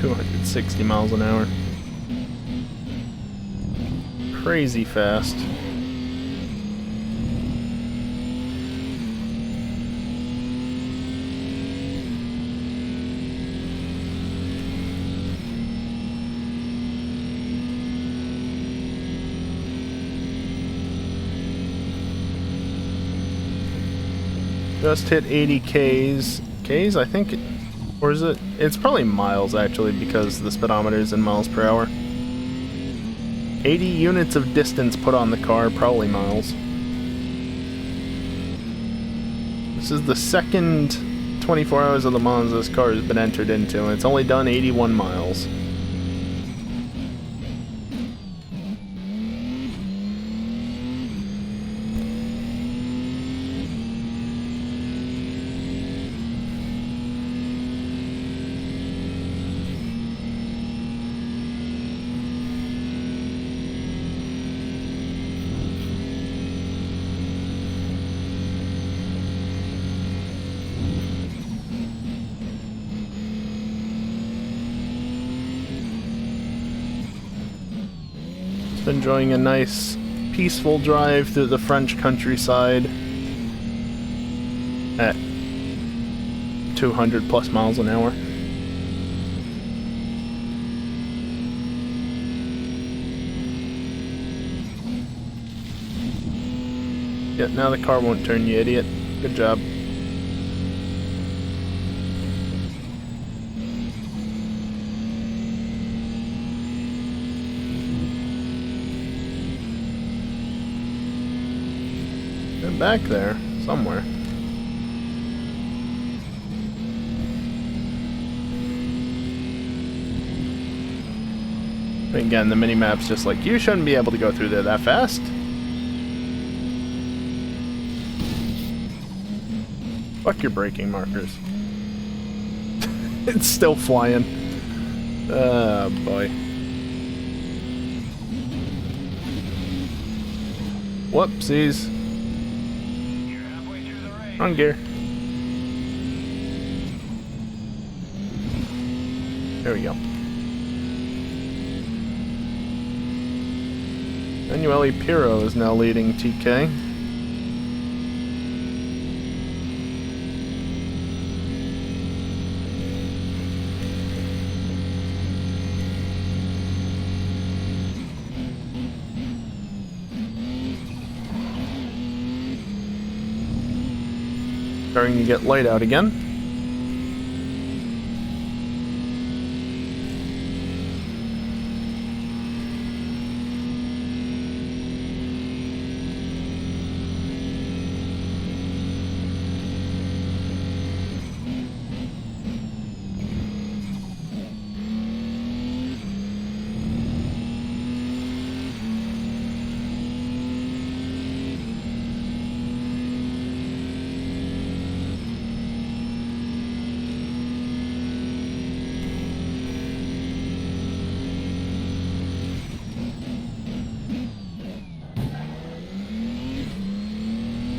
260 miles an hour. Crazy fast. Just hit 80 Ks. Ks, I think, or is it? It's probably miles actually, because the speedometer is in miles per hour. 80 units of distance put on the car, probably miles. This is the second 24 hours of Le Mans this car has been entered into, and it's only done 81 miles. Enjoying a nice, peaceful drive through the French countryside at 200 plus miles an hour. Yeah, now the car won't turn, you idiot. Good job. Back there, somewhere. Again, the mini-map's just like, you shouldn't be able to go through there that fast. Fuck your braking markers. It's still flying. Oh boy. Whoopsies. On gear. There we go. Emanuele Pirro is now leading TK. Starting to get light out again.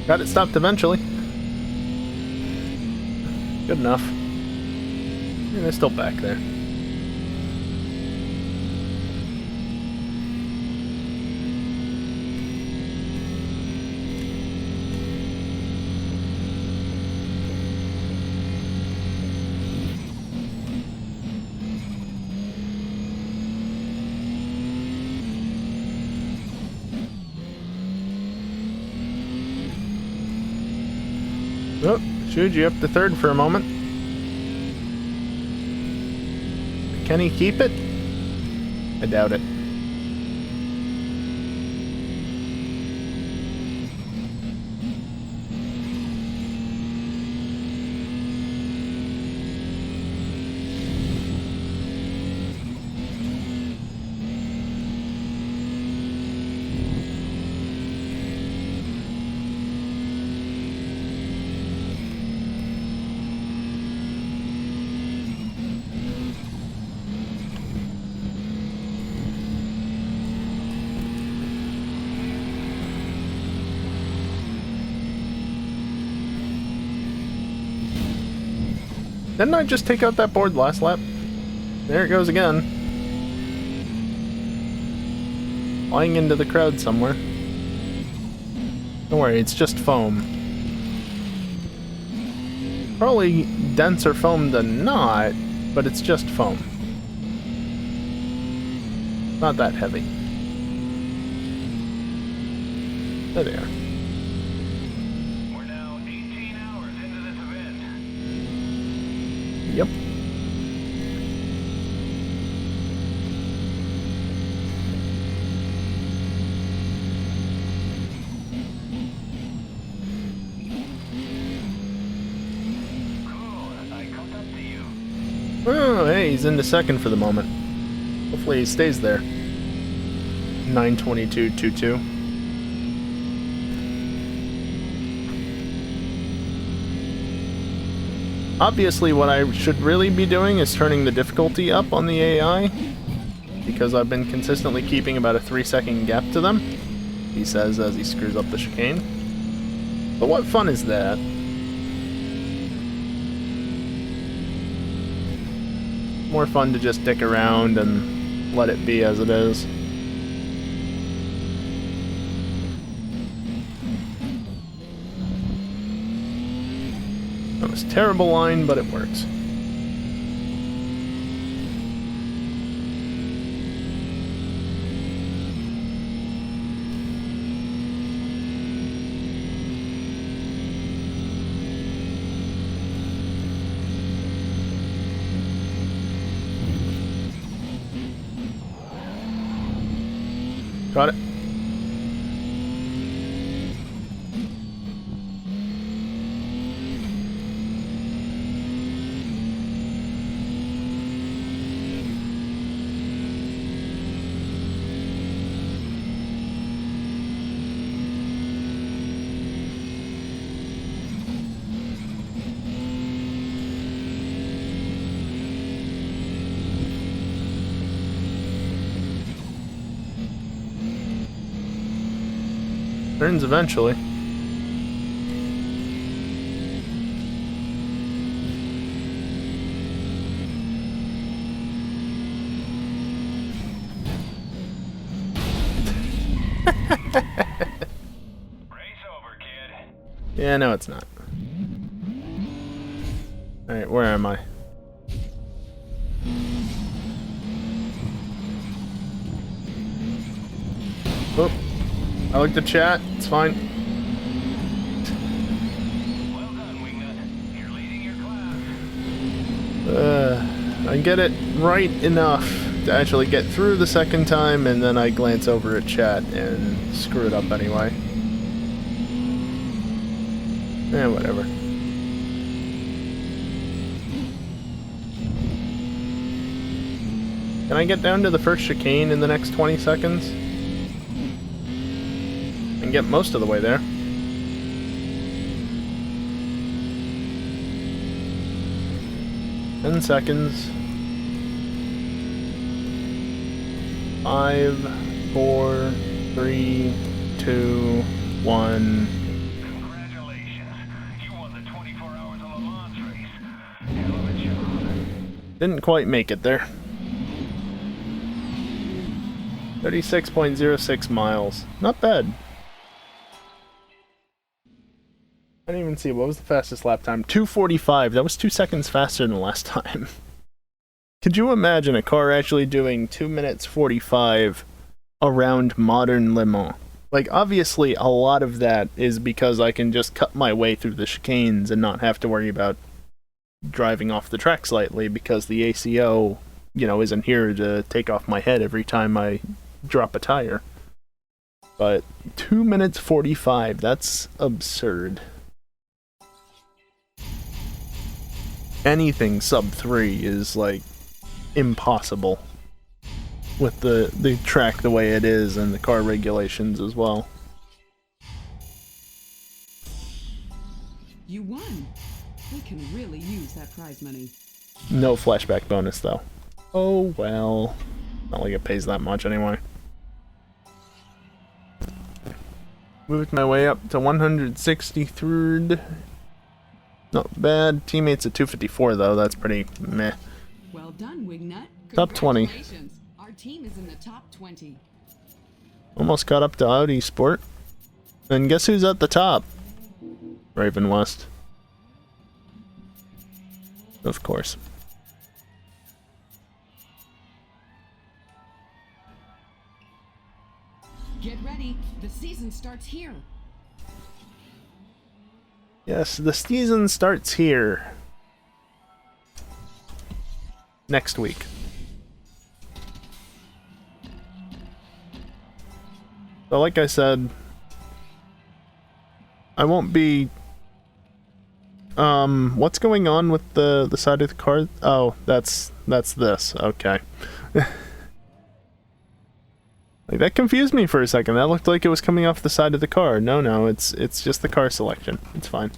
Got it stopped eventually. Good enough. And they're still back there. Oh, shooed you up to third for a moment. Can he keep it? I doubt it. Didn't I just take out that board last lap? There it goes again. Flying into the crowd somewhere. Don't worry, it's just foam. Probably denser foam than not, but it's just foam. Not that heavy. There they are. We're now 18 hours into this event. Yep. Cool, I caught up to you. Oh, hey, he's into second for the moment. Hopefully he stays there. 9:22.22. Obviously, what I should really be doing is turning the difficulty up on the AI, because I've been consistently keeping about a 3-second gap to them, he says as he screws up the chicane. But what fun is that? More fun to just dick around and let it be as it is. That was a terrible line, but it works. Got it. Turns eventually. Race over, kid. Yeah, no, it's not. Alright, where am I? Oh, I looked at chat. It's fine. Well done, Wingnut. You're leading your class. I get it right enough to actually get through the second time, and then I glance over at chat and screw it up anyway. Eh, whatever. Can I get down to the first chicane in the next 20 seconds? And get most of the way there. Ten seconds. 5, 4, 3, 2, 1. Congratulations. You won the 24 Hours of Le Mans race. Hell of a job. Didn't quite make it there. 36.06 miles. Not bad. I didn't even see. What was the fastest lap time? 2:45. That was 2 seconds faster than last time. Could you imagine a car actually doing 2 minutes 45 around modern Le Mans? Like, obviously, a lot of that is because I can just cut my way through the chicanes and not have to worry about driving off the track slightly, because the ACO, you know, isn't here to take off my head every time I drop a tire. But 2 minutes 45, that's absurd. Anything sub 3 is, like, impossible with the track the way it is and the car regulations as well. You won. We can really use that prize money. No flashback bonus though. Oh well. Not like it pays that much anyway. Moved my way up to 163rd. Not bad. Teammates at 254 though, that's pretty meh. Well done, Wignut. Top 20. Congratulations. Our team is in the top 20. Almost caught up to Audi Sport. And guess who's at the top? Raven West. Of course. Get ready. The season starts here. Yes, the season starts here. Next week. So like I said, I won't be... what's going on with the side of the car? Oh, that's this. Okay. Like, that confused me for a second. That looked like it was coming off the side of the car. No, it's just the car selection. It's fine.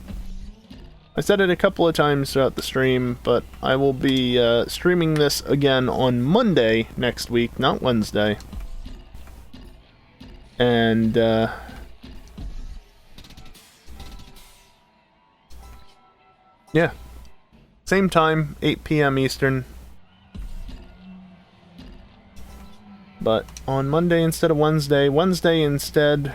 I said it a couple of times throughout the stream, but I will be streaming this again on Monday next week, not Wednesday. And, yeah. Same time, 8 p.m. Eastern. But on Monday instead of Wednesday, Wednesday instead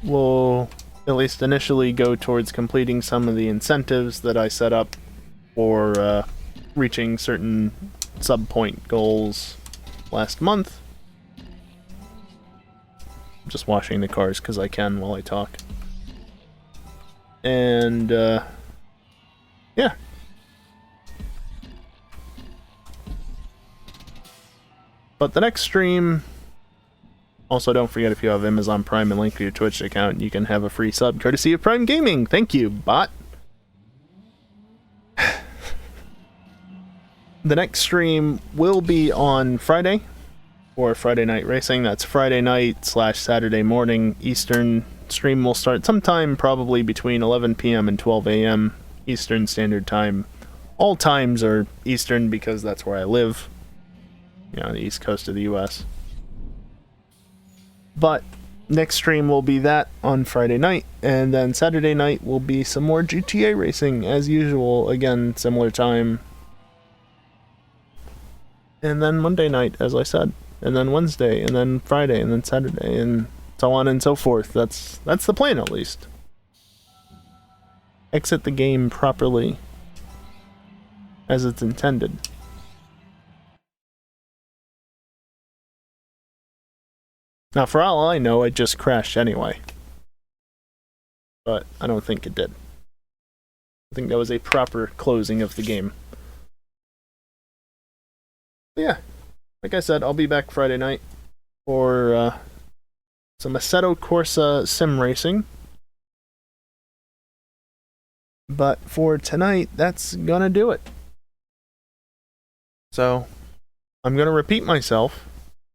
will at least initially go towards completing some of the incentives that I set up for reaching certain sub-point goals last month. I'm just washing the cars because I can while I talk. And, yeah. But the next stream... Also, don't forget, if you have Amazon Prime and link to your Twitch account, you can have a free sub courtesy of Prime Gaming. Thank you, bot. The next stream will be on Friday, or Friday Night Racing. That's Friday night / Saturday morning Eastern. Stream will start sometime probably between 11 p.m. and 12 a.m. Eastern Standard Time. All times are Eastern because that's where I live. You know, the East Coast of the U.S. But next stream will be that on Friday night, and then Saturday night will be some more GTA racing as usual. Again, similar time. And then Monday night, as I said, and then Wednesday, and then Friday, and then Saturday, and so on and so forth. That's the plan, at least. Exit the game properly, as it's intended. Now, for all I know, it just crashed anyway. But I don't think it did. I think that was a proper closing of the game. But yeah, like I said, I'll be back Friday night for some Assetto Corsa sim racing. But for tonight, that's gonna do it. So, I'm gonna repeat myself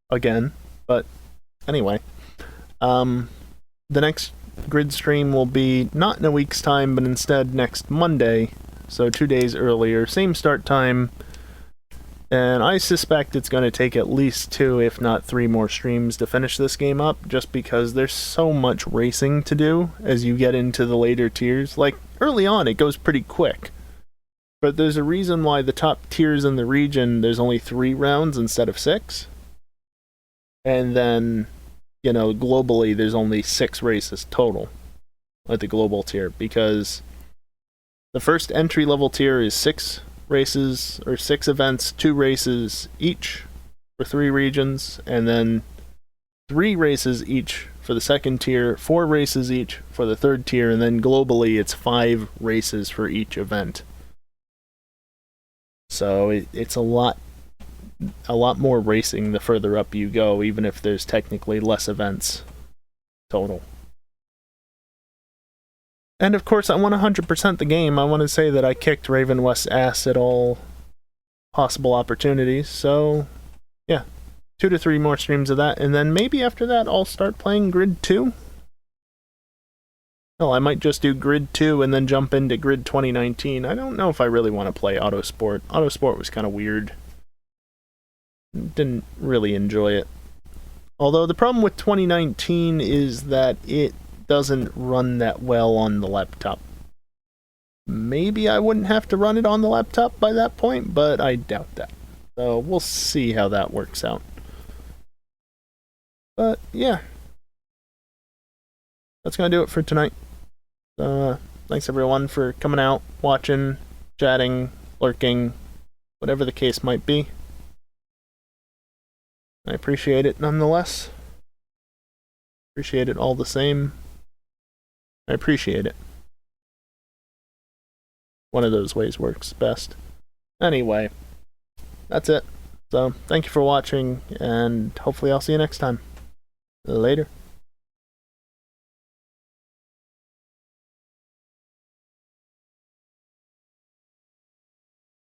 again, but anyway, the next grid stream will be not in a week's time, but instead next Monday, so 2 days earlier, same start time, and I suspect it's going to take at least 2, if not 3 more streams to finish this game up, just because there's so much racing to do as you get into the later tiers. Like, early on, it goes pretty quick, but there's a reason why the top tiers in the region, there's only 3 rounds instead of 6, and then... You know, globally, there's only 6 races total at the global tier, because the first entry-level tier is 6 races, or 6 events, 2 races each for 3 regions, and then 3 races each for the second tier, 4 races each for the third tier, and then globally, it's 5 races for each event. So it's a lot more racing the further up you go, even if there's technically less events total. And of course, I want 100% the game. I want to say that I kicked Raven West's ass at all possible opportunities, so yeah, 2 to 3 more streams of that, and then maybe after that I'll start playing Grid 2. Hell, I might just do Grid 2 and then jump into Grid 2019. I don't know if I really want to play Autosport. Autosport was kind of weird. Didn't really enjoy it. Although the problem with 2019 is that it doesn't run that well on the laptop. Maybe I wouldn't have to run it on the laptop by that point, but I doubt that. So we'll see how that works out. But yeah, that's gonna do it for tonight. Thanks everyone for coming out, watching, chatting, lurking, whatever the case might be. I appreciate it nonetheless. Appreciate it all the same. I appreciate it. One of those ways works best. Anyway, that's it. So, thank you for watching, and hopefully I'll see you next time. Later.